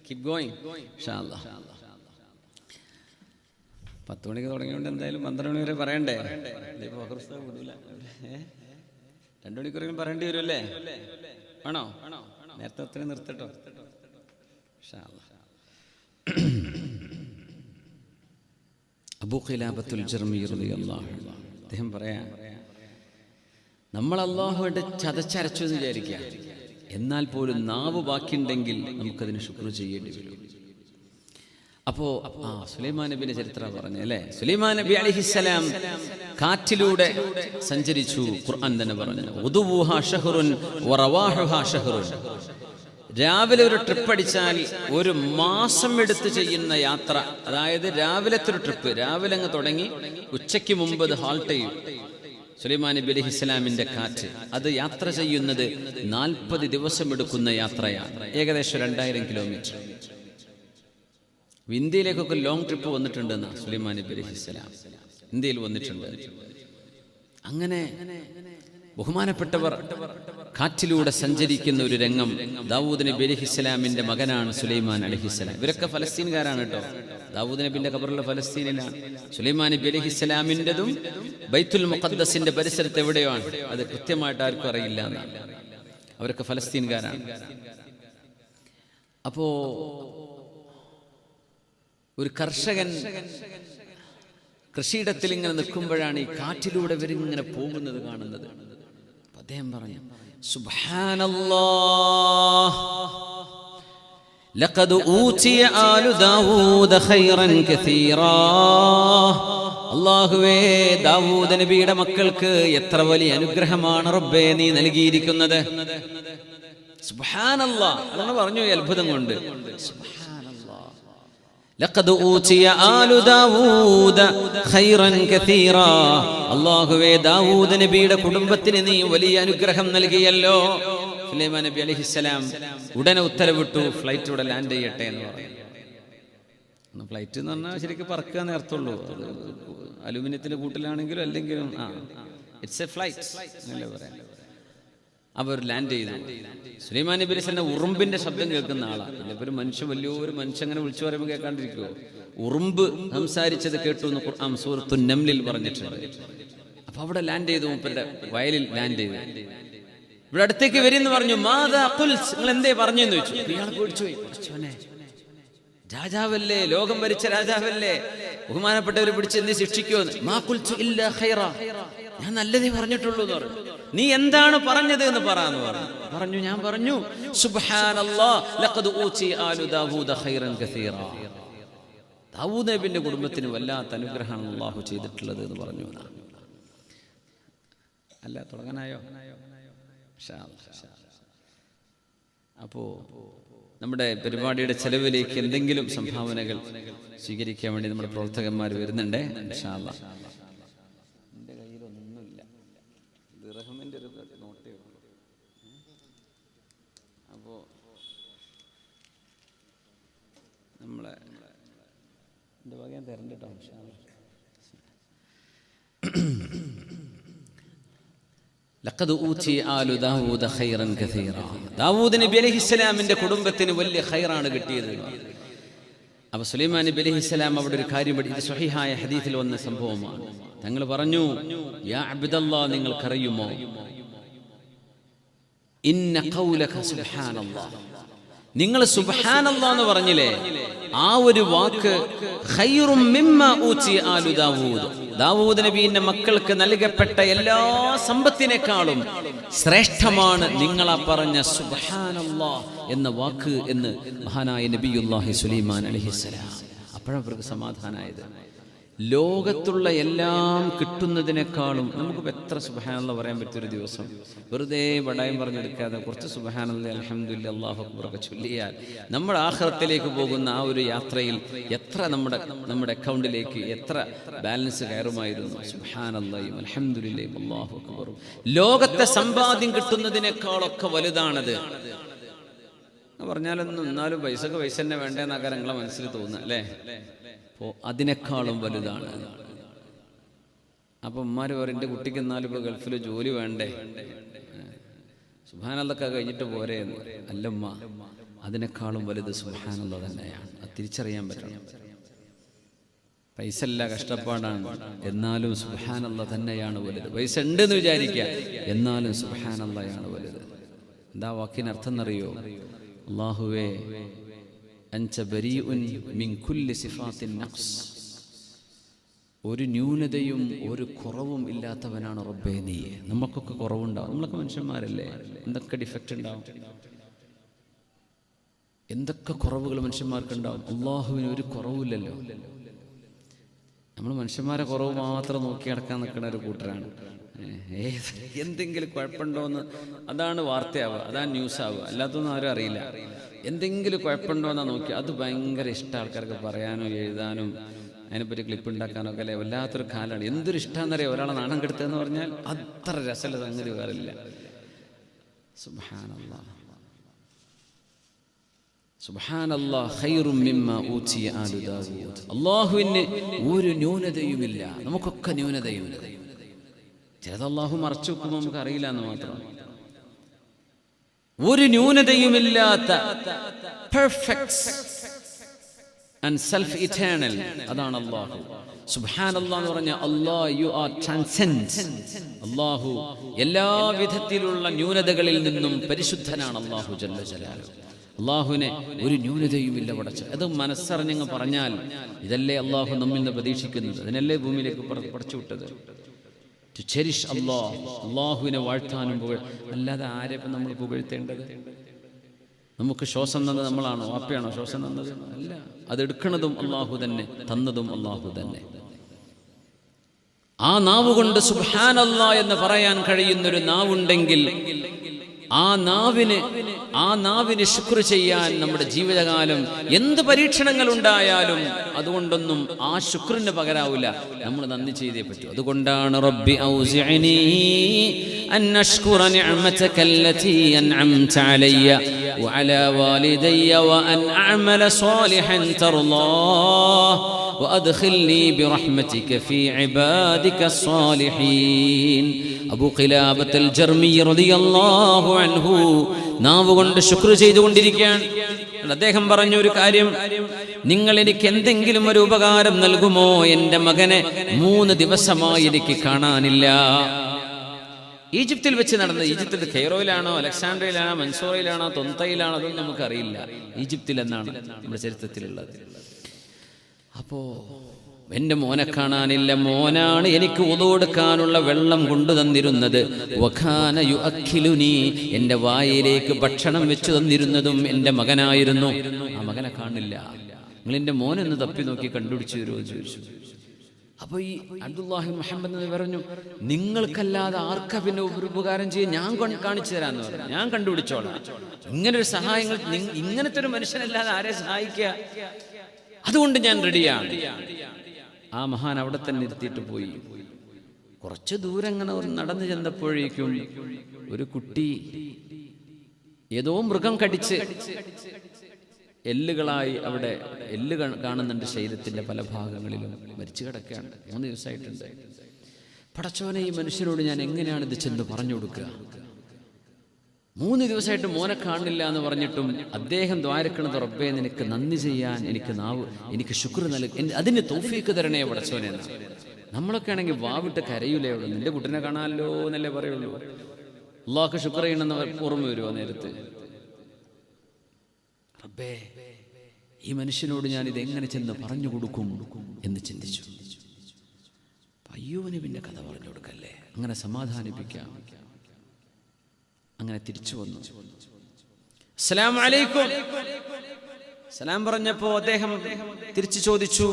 കീപ് ഗോയിങ് ഇൻഷാ അല്ലാഹ്. 10 മണിക്ക് തുടങ്ങിയോണ്ട് എന്തായാലും 12 മണി വരെ പറയണ്ടേ? ഇപ്പോൾ ഫഖറുസ്താദ് വിടൂല. 2 മണിക്കൂറെങ്കിലും പറയേണ്ടി വരുമല്ലേ? ആണോ? നേരത്തെ ഒത്തിരി നിർത്തട്ടോ ഇൻഷാ അല്ലാഹ്. അബൂ ഖിലാബത്തുൽ ജർമി റളിയല്ലാഹു അൻഹു അദ്ദേഹം പറയാ, നമ്മൾ അല്ലാഹുവിന്റെ ചതച്ചരച്ചു എന്ന് വിചാരിക്കുക, എന്നാൽ പോലും നാവ് ബാക്കിയുണ്ടെങ്കിൽ നമുക്കതിന് ശുക്ർ ചെയ്യേണ്ടി വരും. അപ്പോ സുലൈമാൻ നബിയുടെ ചരിത്രം പറഞ്ഞു അല്ലേ? സുലൈമാൻ നബി അലൈഹിസ്സലാം കാറ്റിലൂടെ സഞ്ചരിച്ചു. ഖുർആൻ തന്നെ പറഞ്ഞു, ഉദുവുഹാ ശഹ്റുൻ വറവാഹുഹാ ശഹ്റുൻ. രാവിലെ ഒരു ട്രിപ്പ് അടിച്ചാൽ 1 മാസം എടുത്ത് ചെയ്യുന്ന യാത്ര, അതായത് രാവിലത്തെ ഒരു ട്രിപ്പ്, രാവിലെ അങ്ങ് തുടങ്ങി ഉച്ചയ്ക്ക് മുമ്പ് അത് ഹാൾട്ട് ചെയ്യും. സുലൈമാൻ നബി അലൈഹിസ്സലാമിന്റെ കാറ്റ് അത് യാത്ര ചെയ്യുന്നത് 40 ദിവസം എടുക്കുന്ന യാത്രയാണ്, ഏകദേശം 2000 കിലോമീറ്റർ. ഇന്ത്യയിലേക്കൊക്കെ ലോങ് ട്രിപ്പ് വന്നിട്ടുണ്ടെന്ന് സുലൈമാൻ നബി അലൈഹിസ്സലാം ഇന്ത്യയിൽ വന്നിട്ടുണ്ട്. അങ്ങനെ ബഹുമാനപ്പെട്ടവർ കാറ്റിലൂടെ സഞ്ചരിക്കുന്ന ഒരു രംഗം. ദാവൂദ് നബി അലൈഹിസ്സലാമിന്റെ മകനാണ് സുലൈമാൻ അലൈഹിസ്സലാം. ഇവരൊക്കെ ഫലസ്തീൻകാരാണ് കേട്ടോ. ദാവൂദ് നബിന്റെ ഖബറുള്ള ഫലസ്തീനിലാണ്. സുലൈമാൻ നബി അലൈഹിസ്സലാമിൻ്റെതും ബൈത്തുൽ മുഖദ്ദസിന്റെ പരിസരത്ത് എവിടെയാണ് അത് കൃത്യമായിട്ട് ആർക്കും അറിയില്ല എന്നാണ്. അവരൊക്കെ ഫലസ്തീൻകാരാണ്. അപ്പോ ഒരു കർഷകൻ കൃഷിയിടത്തിൽ ഇങ്ങനെ നിൽക്കുമ്പോഴാണ് ഈ കാറ്റിലൂടെ ഇവരിങ്ങനെ പോകുന്നത് കാണുന്നത്. അദ്ദേഹം പറഞ്ഞു, സുബ്ഹാനല്ലാഹ് ലഖദ് ഊതിയ ആലു ദാവൂദ ഖൈറൻ കസീറാ. അല്ലാഹുവേ, ദാവൂദ് നബിയുടെ മക്കൾക്ക് എത്ര വലിയ അനുഗ്രഹമാണ് റബ്ബേ നീ നൽകിയിരിക്കുന്നത്. സുബ്ഹാനല്ലാഹ് അതാണ് പറഞ്ഞു അത്ഭുതം കൊണ്ട്. ലഖദ് ഊതിയ ആലു ദാവൂദ ഖൈറൻ കസീറാ. അല്ലാഹുവേ, ദാവൂദ് നബിയുടെ കുടുംബത്തിന് നീ വലിയ അനുഗ്രഹം നൽകിയല്ലോ. സുലൈമാൻ നബി അലൈഹിസ്സലാം ഉടനെ ഉത്തരവിട്ടു, ഫ്ലൈറ്റ് ഇവിടെ ലാൻഡ് ചെയ്യട്ടെ എന്ന് പറഞ്ഞു. ഫ്ലൈറ്റ് എന്ന് പറഞ്ഞാൽ ശരിക്കും പറക്കുക നേർത്തുള്ളൂ. അലുമിനിയത്തിന്റെ കൂട്ടിലാണെങ്കിലും അല്ലെങ്കിലും ഇറ്റ്സ് എ ഫ്ലൈറ്റ് എന്നല്ലേ പറയാം. അവർ ലാൻഡ് ചെയ്തു. സുലൈമാൻ നബി അലൈഹിസ്സലാം ഉറുമ്പിന്റെ ശബ്ദം കേൾക്കുന്ന ആളാണ്. ഒരു മനുഷ്യൻ, വലിയൊരു മനുഷ്യൻ അങ്ങനെ വിളിച്ചു പറയുമ്പോൾ കേൾക്കാണ്ടിരിക്കുമോ? ഉറുമ്പ് സംസാരിച്ചത് കേട്ടു എന്ന് ഖുർആൻ സൂറത്തുൻ നംലിൽ പറഞ്ഞിട്ടുണ്ട്. അപ്പൊ അവിടെ ലാൻഡ് ചെയ്തു, മൂപ്പരുടെ വയലിൽ ലാൻഡ് ചെയ്തു. ഇവിടെ അടുത്തേക്ക് വരിന്ന് പറഞ്ഞു. മാദാ ഖുൽസ്, നിങ്ങൾ എന്തേ പറഞ്ഞു എന്ന് ചോദിച്ചു. ഇയാൾ പേടിച്ചുപോയി. രാജാവല്ലേ, ലോകം ഭരിച്ച രാജാവല്ലേ, ബഹുമാനപ്പെട്ടവരെ പിടിച്ച് എന്ത് ശിക്ഷിക്കുമോ? മാ ഖുൽതു ഇല്ലാ ഖൈറാ, ഞാൻ നല്ലതേ പറഞ്ഞിട്ടുള്ളൂ എന്ന് പറഞ്ഞു. നീ എന്താണ് പറഞ്ഞത് എന്ന് പറയാന്ന് പറഞ്ഞു. ഞാൻ പറഞ്ഞു സുബ്ഹാനല്ലാഹ് ലഖദ് ഊതി ആലു ദാവൂദ ഖൈറൻ കസീറാ. ദാവൂദ് നബിയുടെ കുടുംബത്തിന് വല്ലാത്ത അനുഗ്രഹമാണ് അല്ലാഹു ചെയ്തിട്ടുള്ളത് എന്ന് പറഞ്ഞു. അല്ല, തുടങ്ങാനായോ? അപ്പോ നമ്മുടെ പരിപാടിയുടെ ചെലവിലേക്ക് എന്തെങ്കിലും സംഭാവനകൾ സ്വീകരിക്കാൻ വേണ്ടി നമ്മുടെ പ്രവർത്തകന്മാർ വരുന്നുണ്ട്. ഇൻഷാ അല്ലാഹ്. എൻ്റെ കയ്യിലൊന്നുമില്ല, ദിർഹമിൻ്റെ ഒരു നോട്ടേ ഉള്ളൂ. അപ്പോൾ നമ്മളെ എൻ്റെ വക ഞാൻ തരണ്ട കേട്ടോ. ഇൻഷാ അല്ലാഹ്. ലഖദ് ഊതി ആലു ദാവൂദ ഖൈറൻ കസീറാ. ദാവൂദ് നബി അലൈഹിസ്സലാമിന്റെ കുടുംബത്തിന് വലിയ ഖൈറാണ് കിട്ടിയത്. അപ്പോൾ സുലൈമാൻ നബി അലൈഹിസ്സലാം അവിടെ ഒരു കാര്യം പഠിച്ചു. ഇത് സ്വഹീഹായ ഹദീസിൽ വന്ന സംഭവമാണ്. തങ്ങൾ പറഞ്ഞു, യാ അബ്ദല്ലാഹ്, നിങ്ങൾക്കറിയുമോ, ഇന്ന ഖൗലക സുബ്ഹാനല്ലാഹ്, നിങ്ങൾ സുബ്ഹാനല്ലാഹ് എന്ന് പറഞ്ഞില്ലേ, ആ ഒരു വാക്ക് ഖൈറും മിമ്മാ ഊതി ആലു ദാവൂദ്, ദാവൂദ് നബിയുടെ മക്കൾക്ക് നൽകപ്പെട്ട എല്ലാ സമ്പത്തിനേക്കാളും ശ്രേഷ്ഠമാണ് നിങ്ങളാ പറഞ്ഞ സുബ്ഹാനല്ലാഹ് എന്ന വാക്ക് എന്ന് മഹാനായ നബിയുല്ലാഹി സുലൈമാൻ അലൈഹിസ്സലാം. അപ്പോഴവർക്ക് സമാധാനമായത്. ലോകത്തുള്ള എല്ലാം കിട്ടുന്നതിനേക്കാളും നമുക്കിപ്പോൾ എത്ര സുബ്ഹാനല്ലാഹ് പറയാൻ പറ്റിയൊരു ദിവസം വെറുതെ ബടായും പറഞ്ഞെടുക്കാതെ കുറച്ച് സുബ്ഹാനല്ലാഹ് അൽഹംദുലില്ലാഹ് അല്ലാഹു അക്ബർ ഒക്കെ ചൊല്ലിയാൽ നമ്മുടെ ആഖിറത്തിലേക്ക് പോകുന്ന ആ ഒരു യാത്രയിൽ എത്ര നമ്മുടെ അക്കൗണ്ടിലേക്ക് എത്ര ബാലൻസ് കയറുമായിരുന്നു. സുബ്ഹാനല്ലാഹി അൽഹംദുലില്ലാഹി അല്ലാഹു അക്ബർ. ലോകത്തെ സമ്പാദ്യം കിട്ടുന്നതിനേക്കാളൊക്കെ വലുതാണത് പറഞ്ഞാലൊന്നും. എന്നാലും പൈസക്ക് പൈസ തന്നെ വേണ്ടേന്നൊക്കെ നിങ്ങളെ മനസ്സിൽ തോന്നുക അല്ലേ? അപ്പോൾ അതിനേക്കാളും വലുതാണ്. അപ്പം ഉമ്മാര് പറയും എൻ്റെ കുട്ടിക്ക് എന്നാലും ഇപ്പോൾ ഗൾഫിൽ ജോലി വേണ്ടേ, സുബ്ഹാനല്ലാഹ് കഴിഞ്ഞിട്ട് പോരെ എന്ന്. അല്ലമ്മ, അതിനേക്കാളും വലുത് സുബ്ഹാനല്ലാഹ് തന്നെയാണ്. അത് തിരിച്ചറിയാൻ പറ്റണം. പൈസ അല്ല, കഷ്ടപ്പാടാണ്, എന്നാലും സുബ്ഹാനല്ലാഹ് തന്നെയാണ് വലുത്. പൈസ ഉണ്ടെന്ന് വിചാരിക്കുക, എന്നാലും സുബ്ഹാനല്ലാഹയാണ് വലുത്. എന്താ വാക്കിനർത്ഥം എന്നറിയോ? അല്ലാഹുവേ അൻത ബരീഉൻ മിൻ കുല്ലി സിഫാത്തിൻ നഖ്സ്, ഒരു ന്യൂനതയും ഒരു കുറവും ഇല്ലാത്തവനാണ് റബ്ബേ നീ. നമുക്കൊക്കെ കുറവുണ്ടാവും, നമ്മളൊക്കെ മനുഷ്യന്മാരല്ലേ, എന്തൊക്കെ ഡിഫക്റ്റ് ഉണ്ടാവും, എന്തൊക്കെ കുറവുകൾ മനുഷ്യന്മാർക്കുണ്ടാവും. അള്ളാഹുവിന് ഒരു കുറവില്ലല്ലോ. നമ്മൾ മനുഷ്യന്മാരെ കുറവ് മാത്രം നോക്കി നടക്കാൻ നിൽക്കുന്ന ഒരു കൂട്ടരാണ്. എന്തെങ്കിലും കുഴപ്പമുണ്ടോയെന്ന്, അതാണ് വാർത്തയാവുക, അതാണ് ന്യൂസ് ആവുക, അല്ലാത്തൊന്നും ആരും അറിയില്ല. എന്തെങ്കിലും കുഴപ്പമുണ്ടോയെന്നാണ് നോക്കി, അത് ഭയങ്കര ഇഷ്ടം ആൾക്കാർക്ക് പറയാനും എഴുതാനും അതിനെപ്പറ്റി ക്ലിപ്പ് ഉണ്ടാക്കാനൊക്കെ അല്ലേ. വല്ലാത്തൊരു കാലമാണ്. എന്തൊരു ഇഷ്ടമാണെന്നറിയാം ഒരാളെ നാണം കെടുത്തതെന്ന് പറഞ്ഞാൽ. അത്ര രസമുള്ള സംഗതി വേറില്ല. സുബ്ഹാനല്ലാഹ് സുബ്ഹാനല്ലാഹ് ഖൈറും മിമ്മാ ഊതിയ ആലു ദാവൂദ്. അല്ലാഹുവിന് ഒരു ന്യൂനതയുമില്ല, നമുക്കൊക്കെ ന്യൂനതയുണ്ട്. ചിലത് അല്ലാഹു മറച്ചു വെക്കുമ്പോൾ നമുക്ക് അറിയില്ല എന്ന് മാത്രം. ഒരു ന്യൂനതയുമില്ലാത്ത പെർഫെക്റ്റ് ആൻഡ് സെൽഫ് ഇറ്റേണൽ, അതാണ് അല്ലാഹു. സുബ്ഹാനല്ലാഹ് എന്ന് പറഞ്ഞാൽ അല്ലാഹ് യു ആർ ട്രാൻസെൻഡ്. അല്ലാഹു എല്ലാ വിധത്തിലുള്ള ന്യൂനതകളിൽ നിന്നും പരിശുദ്ധനാണ് അല്ലാഹു ജല്ല ജലാലുഹു. അള്ളാഹുവിനെ ഒരു ന്യൂനതയുമില്ല പടച്ച. അത് മനസ്സറിഞ്ഞങ്ങ് പറഞ്ഞാൽ ഇതല്ലേ അള്ളാഹു നമ്മിൽ നിന്ന് പ്രതീക്ഷിക്കുന്നത്. അതിനല്ലേ ഭൂമിയിലേക്ക് പടച്ചു വിട്ടത്. ടു ചെരിഷ് അല്ലാഹ്, അള്ളാഹുവിനെ വാഴ്ത്താനും അല്ലാതെ ആരെപ്പം നമ്മൾ പുകഴ്ത്തേണ്ടത്? നമുക്ക് ശ്വാസം തന്നത് നമ്മളാണോ? വാപ്പയാണോ ശ്വാസം തന്നത്? അല്ല, അതെടുക്കുന്നതും അള്ളാഹു തന്നെ, തന്നതും അള്ളാഹു തന്നെ. ആ നാവ് കൊണ്ട് സുബ്ഹാനല്ലാഹ് എന്ന് പറയാൻ കഴിയുന്നൊരു നാവുണ്ടെങ്കിൽ ആ നാവിന് ശുക്ർ ചെയ്യാൻ നമ്മുടെ ജീവിതകാലം എന്ത് പരീക്ഷണങ്ങൾ ഉണ്ടായാലും അതുകൊണ്ടൊന്നും ആ ശുക്രിന് പകരാവില്ല. നമ്മൾ നന്ദി ചെയ്തേ പറ്റൂ. അതുകൊണ്ടാണ് റബ്ബി ഔസിഅനി അൻ അഷ്കുറ നിഅമതക അല്ലതി അൻഅംത അലയ്യ വഅലാ വാലിദയ്യ വഅൻ അഅമല സ്വാലിഹൻ തർളാഹ് വഅദ്ഖിൽനി ബിറഹ്മതിക ഫീ ഇബാദിക സ്വാലിഹീൻ. അബൂ ഖിലാബത്തുൽ ജർമി റളിയല്ലാഹു അൻഹു നാവ് കൊണ്ട് ശുക്ർ ചെയ്തുകൊണ്ടിരിക്കുകയാണ്. അദ്ദേഹം പറഞ്ഞ ഒരു കാര്യം, നിങ്ങൾ എനിക്ക് എന്തെങ്കിലും ഒരു ഉപകാരം നൽകുമോ? എൻ്റെ മകനെ 3 ദിവസമായി എനിക്ക് കാണാനില്ല. ഈജിപ്തിൽ വെച്ച് നടന്നത്, ഈജിപ്തിൽ കെയ്റോയിലാണോ അലക്സാണ്ട്രിയയിലാണോ മൻസൂറയിലാണോ തൊന്തയിലാണോ അതൊന്നും നമുക്കറിയില്ല. ഈജിപ്തിൽ എന്നാണ് നമ്മുടെ ചരിത്രത്തിലുള്ളത്. അപ്പോ എൻ്റെ മോനെ കാണാനില്ല. മോനാണ് എനിക്ക് wudu എടുക്കാനുള്ള വെള്ളം കൊണ്ടുതന്നിരുന്നത്. വഖാന യുഅഖിലുനി, എൻ്റെ വായിലേക്ക് ഭക്ഷണം വെച്ചു തന്നിരുന്നതും എൻ്റെ മകനായിരുന്നു. ആ മകനെ കാണില്ല. നിങ്ങൾ എൻ്റെ മോനെന്ന് തപ്പി നോക്കി കണ്ടുപിടിച്ചു തരുമോ ചോദിച്ചു. അപ്പോൾ ഈ അബ്ദുല്ലാഹി മുഹമ്മദ് പറഞ്ഞു, നിങ്ങൾക്കല്ലാതെ ആർക്കാ പിന്നെ ഒരു ഉപകാരം ചെയ്യാൻ? ഞാൻ കാണിച്ചു തരാമെന്ന് പറഞ്ഞു. ഞാൻ കണ്ടുപിടിച്ചോളാം. ഇങ്ങനൊരു സഹായങ്ങൾ, ഇങ്ങനത്തെ ഒരു മനുഷ്യനല്ലാതെ ആരെ സഹായിക്കുക? അതുകൊണ്ട് ഞാൻ റെഡിയാണ്. ആ മഹാൻ അവിടെ തന്നെ ഇരുത്തിയിട്ട് പോയി. കുറച്ച് ദൂരം അങ്ങനെ നടന്നു ചെന്നപ്പോഴേക്കും ഒരു കുട്ടി ഏതോ മൃഗം കടിച്ച് എല്ലുകളായി അവിടെ എല്ല് കാണുന്നുണ്ട്. ശരീരത്തിന്റെ പല ഭാഗങ്ങളിലും മരിച്ചു കിടക്കുകയാണ്. 3 ദിവസമായിട്ടുണ്ട്. പടച്ചോനെ, ഈ മനുഷ്യനോട് ഞാൻ എങ്ങനെയാണ് ഇത് ചെന്ന് പറഞ്ഞു കൊടുക്കുക? 3 ദിവസമായിട്ട് മോനെ കാണില്ല എന്ന് പറഞ്ഞിട്ടും അദ്ദേഹം ദ്വാരക്കണത്, റബ്ബേ നിനക്ക് നന്ദി ചെയ്യാൻ എനിക്ക് ശുക്ർ നൽകി, അതിന് തൗഫീക്ക് തരണേ പടച്ചോനെ. നമ്മളൊക്കെ ആണെങ്കിൽ വാവിട്ട് കരയൂലേ? ഉള്ളൂ, നിന്റെ കുട്ടിനെ കാണാമല്ലോ എന്നല്ലേ പറയുള്ളൂ. അള്ളാഹ്ക്ക് ശുക്ർ ചെയ്യണമെന്ന് ഓർമ്മ വരുമോ നേരത്ത്? റബ്ബേ, ഈ മനുഷ്യനോട് ഞാൻ ഇത് എങ്ങനെ ചെന്ന് പറഞ്ഞു കൊടുക്കും എന്ന് ചിന്തിച്ചു. അയ്യോന് പിന്നെ കഥ പറഞ്ഞു കൊടുക്കല്ലേ, അങ്ങനെ സമാധാനിപ്പിക്കാം. അങ്ങനെ തിരിച്ചു വന്നു. അസ്സലാമു അലൈക്കും. സലാം പറഞ്ഞപ്പോ അദ്ദേഹം തിരിച്ചു ചോദിച്ചു,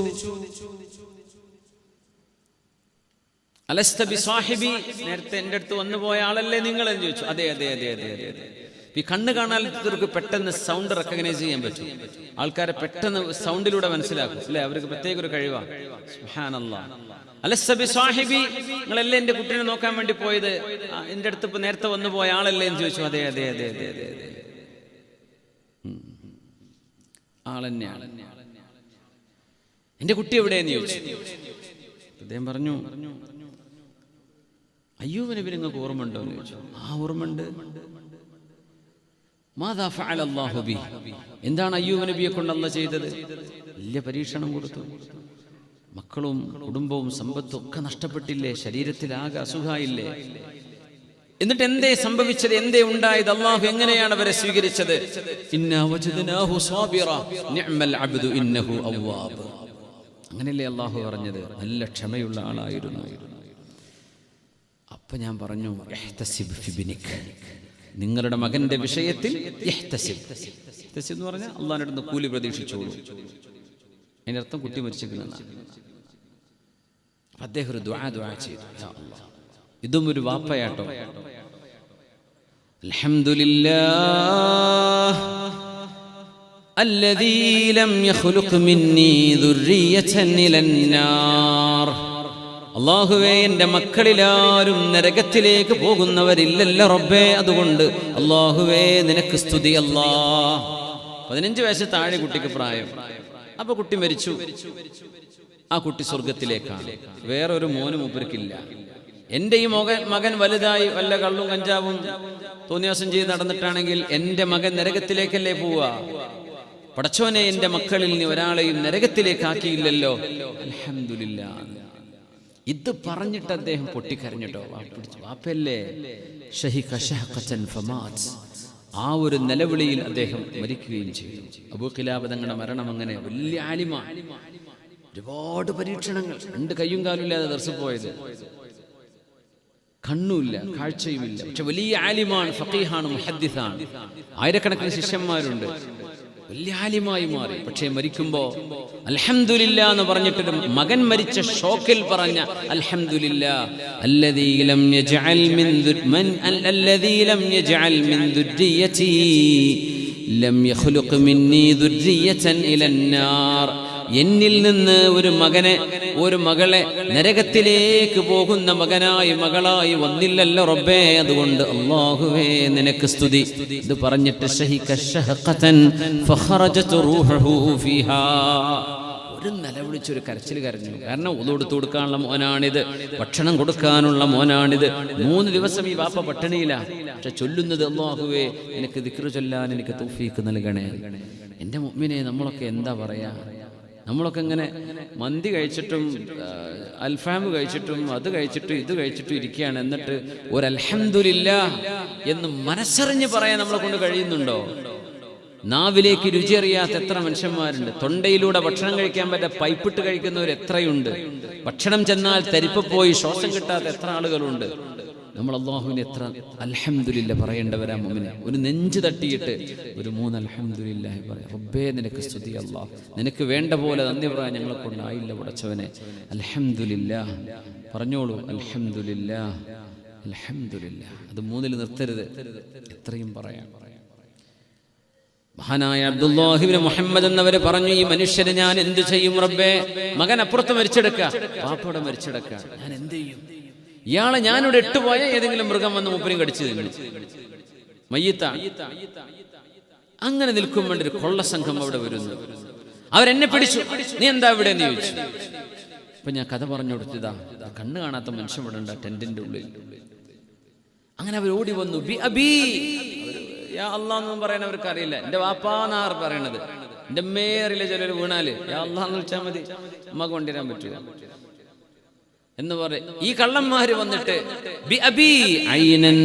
അലസ്ത ബിസാഹിബി, നേരത്തെ എൻ്റെ അടുത്ത് വന്നു പോയ ആളല്ലേ നിങ്ങൾ എന്ന് ചോദിച്ചു. അതെ അതെ അതെ അതെ അതെ അതെ. ഈ കണ്ണ് കാണാത്തവർക്ക് പെട്ടെന്ന് സൗണ്ട് റെക്കഗ്നൈസ് ചെയ്യാൻ പറ്റും. ആൾക്കാരെ പെട്ടെന്ന് സൗണ്ടിലൂടെ മനസ്സിലാക്കും അല്ലേ, അവർക്ക് പ്രത്യേക ഒരു കഴിവാണ്. സുബ്ഹാനല്ലാഹ്. അലസ്ത ബിസാഹിബി, നിങ്ങളല്ലേ എൻ്റെ കുട്ടീനെ നോക്കാൻ വേണ്ടി പോയത്, എൻ്റെ അടുത്ത് ഇപ്പൊ നേരത്തെ വന്നു പോയ ആളല്ലേ എന്ന് ചോദിച്ചു. അതെ അതെ അതെ അതെ അതെ അതെ, ആളെന്നെയാണ്. എൻ്റെ കുട്ടി എവിടെയെന്ന് ചോദിച്ചു. അദ്ദേഹം പറഞ്ഞു, അയ്യൂബ് നബി നിങ്ങൾക്ക് ഓർമ്മയുണ്ടോ എന്ന് ചോദിച്ചു. ആ ഓർമ്മയുണ്ട്. മാദാ ഫഅല അല്ലാഹു ബി, എന്താണ് അയ്യൂബ് നബിയെ കൊണ്ട് അല്ലാഹ് ചെയ്തത്? വലിയ പരീക്ഷണം കൊടുത്തു. മക്കളും കുടുംബവും സമ്പത്തും ഒക്കെ നഷ്ടപ്പെട്ടില്ലേ, ശരീരത്തിലാകെ അസുഖായില്ലേ. എന്നിട്ട് എന്തേ സംഭവിച്ചത്, എന്തേ ഉണ്ടായത്, അല്ലാഹു എങ്ങനെയാണ് അവരെ സ്വീകരിച്ചത്? ഇന്നാ വജദ്നാഹു സാബിറ നിഅമൽ അബ്ദു ഇന്നഹു അവ്വാബ്. അങ്ങനെയല്ലേ അല്ലാഹു പറഞ്ഞത്, നല്ല ക്ഷമയുള്ള ആളായിരുന്നു. അപ്പൊ ഞാൻ പറഞ്ഞു, ഇഹ്തസിബ് ഫി ബിനിക്, നിങ്ങളുടെ മകന്റെ വിഷയത്തിൽ ഇഹ്തസിബ്. ഇഹ്തസിബ് എന്ന് പറഞ്ഞാൽ അല്ലാഹുവിന്റെ അടുത്ത് കൂലി പ്രതീക്ഷിച്ചോളൂ. അതിന്റെ അർത്ഥം കുട്ടി മരിച്ചിരിക്കുന്നതാണ്. അദ്ദേഹം ഒരു ദുആ ചെയ്തു. യാ അല്ലാഹ്, ഇതും ഒരു വാപ്പയാട്ടോ. അൽഹംദുലില്ലാഹ് അല്ലദീ ലം യഖ്ലുഖ് മിന്നീ ദുർരിയതൻ ഇലന്നാർ. അല്ലാഹുവേ, എൻ്റെ മക്കളിലാരും നരകത്തിലേക്ക് പോകുന്നവരില്ലല്ലോ റബ്ബേ, അതുകൊണ്ട് അല്ലാഹുവേ നിനക്ക് സ്തുതി. അല്ലാഹ് 15 വയസ്സ് താഴെ കുട്ടിക്ക് പ്രായം. അപ്പൊ കുട്ടി മരിച്ചു. ആ കുട്ടി സ്വർഗത്തിലേക്കാണ്. വേറൊരു മോനും മൂപ്പർക്കില്ല. എൻ്റെ ഈ മകൻ വലുതായി വല്ല കള്ളും കഞ്ചാവും തോന്നിയാസം ചെയ്ത് നടന്നിട്ടാണെങ്കിൽ എൻ്റെ മകൻ നരകത്തിലേക്കല്ലേ പോവുക? പടച്ചോനെ, എൻ്റെ മക്കളിൽ നീ ഒരാളെയും നരകത്തിലേക്കാക്കിയില്ലല്ലോ, അൽഹംദുലില്ലാഹ്. ഇത് പറഞ്ഞിട്ട് അദ്ദേഹം പൊട്ടിക്കരഞ്ഞിട്ടോ. വാപ്പല്ലേ, ആ ഒരു നിലവിളിയിൽ അദ്ദേഹം മരിക്കുകയും ചെയ്തു. അബൂ ഖിലാബ തങ്ങളുടെ മരണം അങ്ങനെ വലിയ ആലിമാണ്. ഒരുപാട് പരീക്ഷണങ്ങൾ, 2 കയ്യും കാലും ഇല്ലാതെ ദർസിൽ പോയത്, കണ്ണുമില്ല കാഴ്ചയുമില്ല, പക്ഷെ വലിയ ആലിമാണ്, ഫഖീഹാണ്, മുഹദ്ദിസാണ്. ആയിരക്കണക്കിന് ശിഷ്യന്മാരുണ്ട്. വലിയ ആലിമായി മാറി. പക്ഷേ മരിക്കുമ്പോ അൽഹംദുലില്ലാ എന്ന് പറഞ്ഞിട്ട് മകൻ മരിച്ച ഷോക്കിൽ പറഞ്ഞ അൽഹംദുലില്ലാ അല്ലദീ ലം യജ്അൽ മിൻ ദുർരിയതി ലം യഖ്ലുഖ് മിന്നീ ദുർരിയതൻ ഇലന്നാർ. എന്നിൽ നിന്ന് ഒരു മകളെ നരകത്തിലേക്ക് പോകുന്ന മകളായി വന്നില്ലല്ലോ റബ്ബേ, അതുകൊണ്ട് അല്ലാഹുവേ നിനക്ക് സ്തുതി. ഇത് പറഞ്ഞിട്ട് ഒരു നിലവിളിച്ചൊരു കരച്ചിൽ കരഞ്ഞു. കാരണം ഉളൂടുത്ത് കൊടുക്കാനുള്ള മോനാണിത്, ഭക്ഷണം കൊടുക്കാനുള്ള മോനാണിത്. 3 ദിവസം ഈ വാപ്പ പട്ടിണിയില്ല. പക്ഷെ ചൊല്ലുന്നത്, അല്ലാഹുവേ എനിക്ക് ദിക്ർ ചൊല്ലാൻ എനിക്ക് തൗഫീഖ് നൽകണേ. എൻ്റെ മുഅ്മിനെ, നമ്മളൊക്കെ എന്താ പറയാ? നമ്മളൊക്കെ ഇങ്ങനെ മന്തി കഴിച്ചിട്ടും അൽഫാം കഴിച്ചിട്ടും അത് കഴിച്ചിട്ടും ഇത് കഴിച്ചിട്ടും ഇരിക്കുകയാണ്. എന്നിട്ട് ഒരു അൽഹംദുലില്ലാഹ് എന്ന് മനസ്സറിഞ്ഞ് പറയാൻ നമ്മളെ കൊണ്ട് കഴിയുന്നുണ്ടോ? നാവിലേക്ക് രുചി അറിയാത്ത എത്ര മനുഷ്യന്മാരുണ്ട്. തൊണ്ടയിലൂടെ ഭക്ഷണം കഴിക്കാൻ പറ്റാ പൈപ്പിട്ട് കഴിക്കുന്നവർ എത്രയുണ്ട്. ഭക്ഷണം ചെന്നാൽ തരിപ്പ് പോയി ശ്വാസം കിട്ടാത്ത എത്ര ആളുകളുണ്ട്. നമ്മൾ അല്ലാഹുവിനെ എത്ര അൽഹംദുലില്ലാഹ് പറയേണ്ടവരാ മുഅ്മിനെ. ഒരു നെഞ്ച് തട്ടിയിട്ട് ഒരു 3 അൽഹംദുലില്ലാഹ് പറയാം. റബ്ബേ നിനക്ക് സ്തുതി. അല്ലാഹ് നിനക്ക് വേണ്ട പോലെ നന്ദി പറയാൻ ഞങ്ങളെ കൊണ്ടായില്ല പടച്ചവനെ. അൽഹംദുലില്ലാഹ് പറഞ്ഞോളൂ. അൽഹംദുലില്ലാഹ് അൽഹംദുലില്ലാഹ്. അത് 3-ൽ നിർത്തരുത്, എത്രയും പറയാം. മഹാനായ അബ്ദുല്ലാഹി ഇബ്നു മുഹമ്മദ് എന്നവര് പറഞ്ഞു, ഈ മനുഷ്യരെ ഞാൻ എന്ത് ചെയ്യും റബ്ബേ? മകൻ അപ്പുറത്ത് മരിച്ചെടുക്കുക, വാപ്പയുടെ മരിച്ചെടുക്കുക, ഞാൻ എന്ത് ചെയ്യും? ഇയാളെ ഞാനിവിടെ ഇട്ടുപോയ ഏതെങ്കിലും മൃഗം വന്ന് മൂപ്പരും കടിച്ചു തിന്നു, മയ്യിത്ത. അങ്ങനെ നിൽക്കുമ്പോൾ ഒരു കൊള്ള സംഘം അവിടെ വരുന്നു. അവരെന്നെ പിടിച്ചു. നീ എന്താ ഇവിടെ എന്ന് ചോദിച്ചു. അപ്പൊ ഞാൻ കഥ പറഞ്ഞു കൊടുത്തതാ, കണ്ണ് കാണാത്ത മനുഷ്യൻ ഇവിടെ ഉണ്ട് ടെന്റിന്റെ ഉള്ളിൽ. അങ്ങനെ അവർ ഓടി വന്നു. ബി അബീ, യാ അല്ലാഹ് എന്നൊന്നും പറയാൻ അവർക്ക് അറിയില്ല. എന്റെ വാപ്പാന്നാർ പറയണത്. എന്റെ മേറിയില്ല. ചിലർ വീണാല് യാ അല്ലാഹ് എന്ന് വിളിച്ചാൽ മതി, അമ്മക്ക് കൊണ്ടുവരാൻ പറ്റുക എന്ന് പറയും. ഈ കള്ളന്മാര് വന്നിട്ട് ബി അബീ ഐനൻ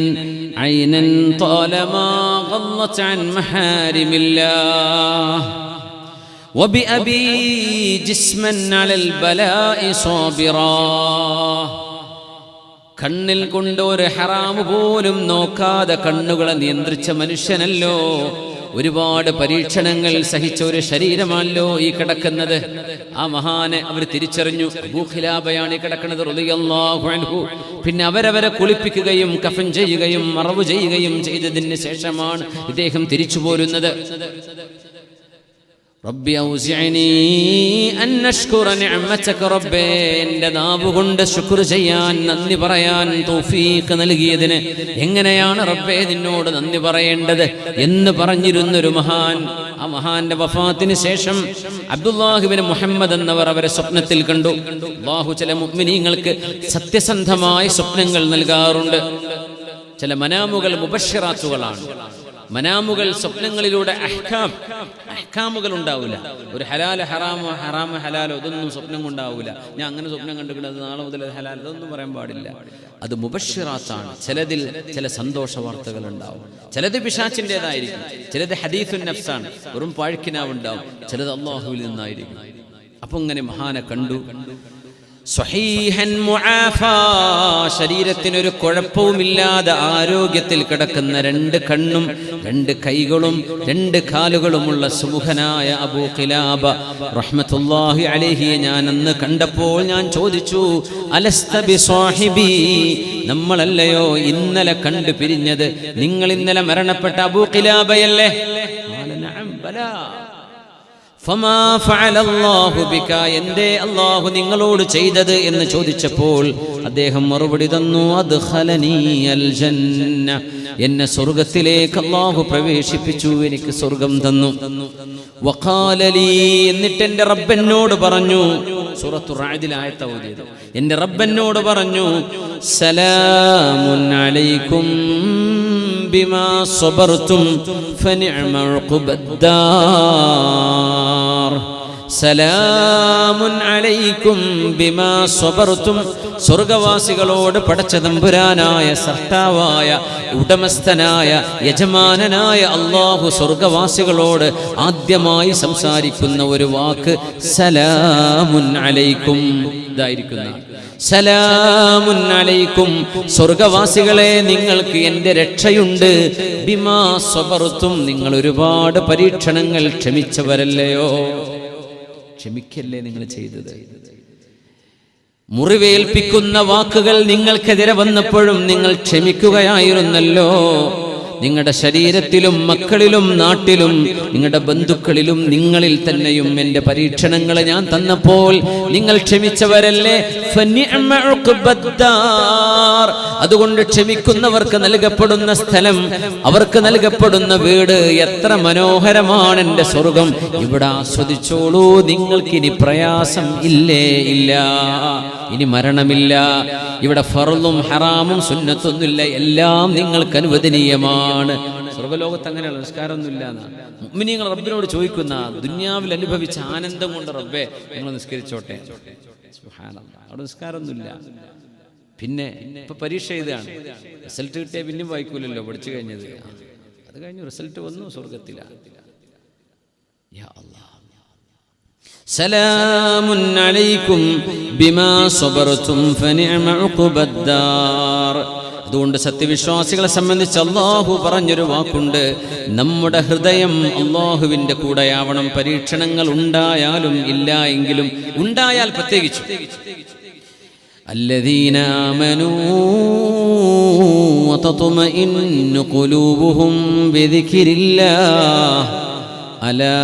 ഐനൻ ത്വാലമാ ഗല്ലത അൻ മഹാരിമില്ലാഹ് വബി അബീ ജിസ്മൻ അലൽ ബലാഇ സാബിറാ. കണ്ണിൽ കൊണ്ട് ഒരു ഹറാമ് പോലും നോക്കാതെ കണ്ണുകളെ നിയന്ത്രിച്ച മനുഷ്യനല്ലോ. ഒരുപാട് പരീക്ഷണങ്ങൾ സഹിച്ച ഒരു ശരീരമാണല്ലോ ഈ കിടക്കുന്നത്. ആ മഹാനെ അവർ തിരിച്ചറിഞ്ഞു. അബൂ ഖിലാബയാണ് ഈ കിടക്കുന്നത് റളിയല്ലാഹു അൻഹു. പിന്നെ അവരവരെ കുളിപ്പിക്കുകയും കഫൻ ചെയ്യുകയും മറവ് ചെയ്യുകയും ചെയ്തതിന് ശേഷമാണ് ഇദ്ദേഹം തിരിച്ചു പോരുന്നത്. റബ്ബി ഔസിഅനി അൻ അഷ്കുറ നിഅമതക റബ്ബേ, എൻ്റെ നാവുകൊണ്ട് ശുക്ർ ചെയ്യാൻ, നന്ദി പറയാൻ തൗഫീഖ് നൽകിയതിന് എങ്ങനെയാണ് റബ്ബേ നിന്നോട് നന്ദി പറയേണ്ടത് എന്ന് പറഞ്ഞിരുന്നൊരു മഹാൻ. ആ മഹാന്റെ വഫാത്തിന് ശേഷം അബ്ദുല്ലാഹ് ഇബ്നു മുഹമ്മദ് എന്നവർ അവരെ സ്വപ്നത്തിൽ കണ്ടു. അല്ലാഹു ചില മുഅ്മിനീങ്ങൾക്ക് സത്യസന്ധമായ സ്വപ്നങ്ങൾ നൽകാറുണ്ട്. ചില മനാമുകൾ മുബശ്ശിറാത്തുകളാണ്. മനാമുകൾ സ്വപ്നങ്ങളിലൂടെ അഹ്കാമുകൾ ഉണ്ടാവില്ല. ഒരു ഹലാൽ ഹറാമോ ഹറാമ ഹലാലോ ഇതൊന്നും സ്വപ്നം കൊണ്ടാവില്ല. ഞാൻ അങ്ങനെ സ്വപ്നം കണ്ടിരിക്കുന്നത് നാളെ മുതൽ ഹലാൽ, ഇതൊന്നും പറയാൻ പാടില്ല. അത് മുബശ്ശിറാത്താണ്. ചിലതിൽ ചില സന്തോഷ വാർത്തകൾ ഉണ്ടാവും, ചിലത് പിശാചിൻ്റെതായിരിക്കും, ചിലത് ഹദീസുൻ നഫ്സാണ്, വെറും പാഴ്ക്കിനാവുണ്ടാവും, ചിലത് അല്ലാഹുവിൽ നിന്നായിരിക്കും. അപ്പൊ ഇങ്ങനെ മഹാനെ കണ്ടു. സ്വഹീഹൻ മുആഫാ, ശരീരത്തിനൊരു കുഴപ്പവുമില്ലാതെ ആരോഗ്യത്തിൽ കിടക്കുന്ന 2 കണ്ണും 2 കൈകളും 2 കാലുകളുമുള്ള സുമുഖനായ അബൂ ഖിലാബ റഹ്മത്തുള്ളാഹി അലൈഹി ഞാൻ അന്ന് കണ്ടപ്പോൾ ഞാൻ ചോദിച്ചു, അലസ്ത ബിസ്വാഹിബി, നമ്മളല്ലയോ ഇന്നലെ കണ്ടു പിരിഞ്ഞത്? നിങ്ങൾ ഇന്നലെ മരണപ്പെട്ട അബൂ ഖിലാബയല്ലേ? ഖാല നഅം ബലാ. ഫമാ ഫഅലല്ലാഹു ബിക, എന്തേ അല്ലാഹു നിങ്ങളോട് ചെയ്തത് എന്ന് ചോദിച്ചപ്പോൾ അദ്ദേഹം മറുപടി തന്നു, അദ്ഖലനീൽ ജന്ന, എന്നെ സ്വർഗ്ഗത്തിലേക്ക് അല്ലാഹു പ്രവേശിപ്പിച്ചു, എനിക്ക് സ്വർഗ്ഗം തന്നു. വഖാല ലീ, എന്നിട്ട് എൻ്റെ റബ്ബ് എന്നോട് പറഞ്ഞു, സൂറത്തുർ റഅദിൽ ആയത്ത് ഓതിയത്, എൻ്റെ റബ്ബ് എന്നോട് പറഞ്ഞു, സലാമുൻ അലൈക്കും ബിമാ സബർതും ഫനിഅമ ഉഖ്ബദ്ദാർ. സലാമുൻ അലൈക്കും ബിമാ സബർതും, സ്വർഗവാസികളോട് പടച്ച തമ്പുരാനായ സൃഷ്ടാവായ ഉടമസ്ഥനായ യജമാനനായ അല്ലാഹു സ്വർഗവാസികളോട് ആദ്യമായി സംസാരിക്കുന്ന ഒരു വാക്ക് സലാമുൻ അലൈക്കും ഇതായിരിക്കുന്ന. സലാമുൻ അലൈക്കും, സ്വർഗവാസികളെ നിങ്ങൾക്ക് എൻ്റെ രക്ഷയുണ്ട്. ബിമാ സബർതും, നിങ്ങൾ ഒരുപാട് പരീക്ഷണങ്ങൾ ക്ഷമിച്ചവരല്ലയോ? ക്ഷമിക്കല്ലേ നിങ്ങൾ ചെയ്തത്? മുറിവേൽപ്പിക്കുന്ന വാക്കുകൾ നിങ്ങൾക്കെതിരെ വന്നപ്പോഴും നിങ്ങൾ ക്ഷമിക്കുകയായിരുന്നല്ലോ. നിങ്ങളുടെ ശരീരത്തിലും മക്കളിലും നാട്ടിലും നിങ്ങളുടെ ബന്ധുക്കളിലും നിങ്ങളിൽ തന്നെയും എൻ്റെ പരീക്ഷണങ്ങൾ ഞാൻ തന്നപ്പോൾ നിങ്ങൾ ക്ഷമിച്ചവരല്ലേ? ഫനിഅമ ഉഖ്ബദ്ദാർ, അതുകൊണ്ട് ക്ഷമിക്കുന്നവർക്ക് നൽകപ്പെടുന്ന സ്ഥലം, അവർക്ക് നൽകപ്പെടുന്ന വീട് എത്ര മനോഹരമാണ് എൻ്റെ സ്വർഗം. ഇവിടെ ആസ്വദിച്ചോളൂ, നിങ്ങൾക്കിനി പ്രയാസം ഇല്ലേ? ഇല്ല, ഇനി മരണമില്ല. ഇവിടെ ഫർളും ഹറാമും സുന്നത്തൊന്നുമില്ല, എല്ലാം നിങ്ങൾക്ക് അനുവദനീയമാണ്. സ്വർഗ്ഗലോകത്ത് അങ്ങനെയുള്ള നിസ്കാരമൊന്നുമില്ല എന്നാണ് മുഅ്മിനീങ്ങൾ റബ്ബിനോട് ചോദിക്കുന്ന. ദുനിയാവിൽ അനുഭവിച്ച ആനന്ദം കൊണ്ട് റബ്ബേ ഞങ്ങൾ നിസ്കരിച്ചോട്ടെ. സുബ്ഹാനല്ലാഹ്, അവിടെ നിസ്കാരമൊന്നുമില്ല. പിന്നെ ഇപ്പൊ പരീക്ഷ എഴുതുകയാണ്, റിസൾട്ട് കിട്ടിയാൽ പിന്നെയും വായിക്കൂലല്ലോ, പഠിച്ചു കഴിഞ്ഞത്. അത് കഴിഞ്ഞു, റിസൾട്ട് വന്നു, സ്വർഗത്തിലാണ്. യാ അല്ലാഹ്, സലാമുൻ അലൈക്കും ബിമാ സബർതും ഫനിഅമ ഉഖ്ബദ്ദാർ. അതുകൊണ്ട് സത്യവിശ്വാസികളെ സംബന്ധിച്ച് അല്ലാഹു പറഞ്ഞൊരു വാക്കുണ്ട്, നമ്മുടെ ഹൃദയം അല്ലാഹുവിൻ്റെ കൂടെയാവണം. പരീക്ഷണങ്ങൾ ഉണ്ടായാലും ഇല്ല എങ്കിലും, ഉണ്ടായാൽ പ്രത്യേകിച്ചു الذين آمنوا وتطمئن قلوبهم بذكر الله ألا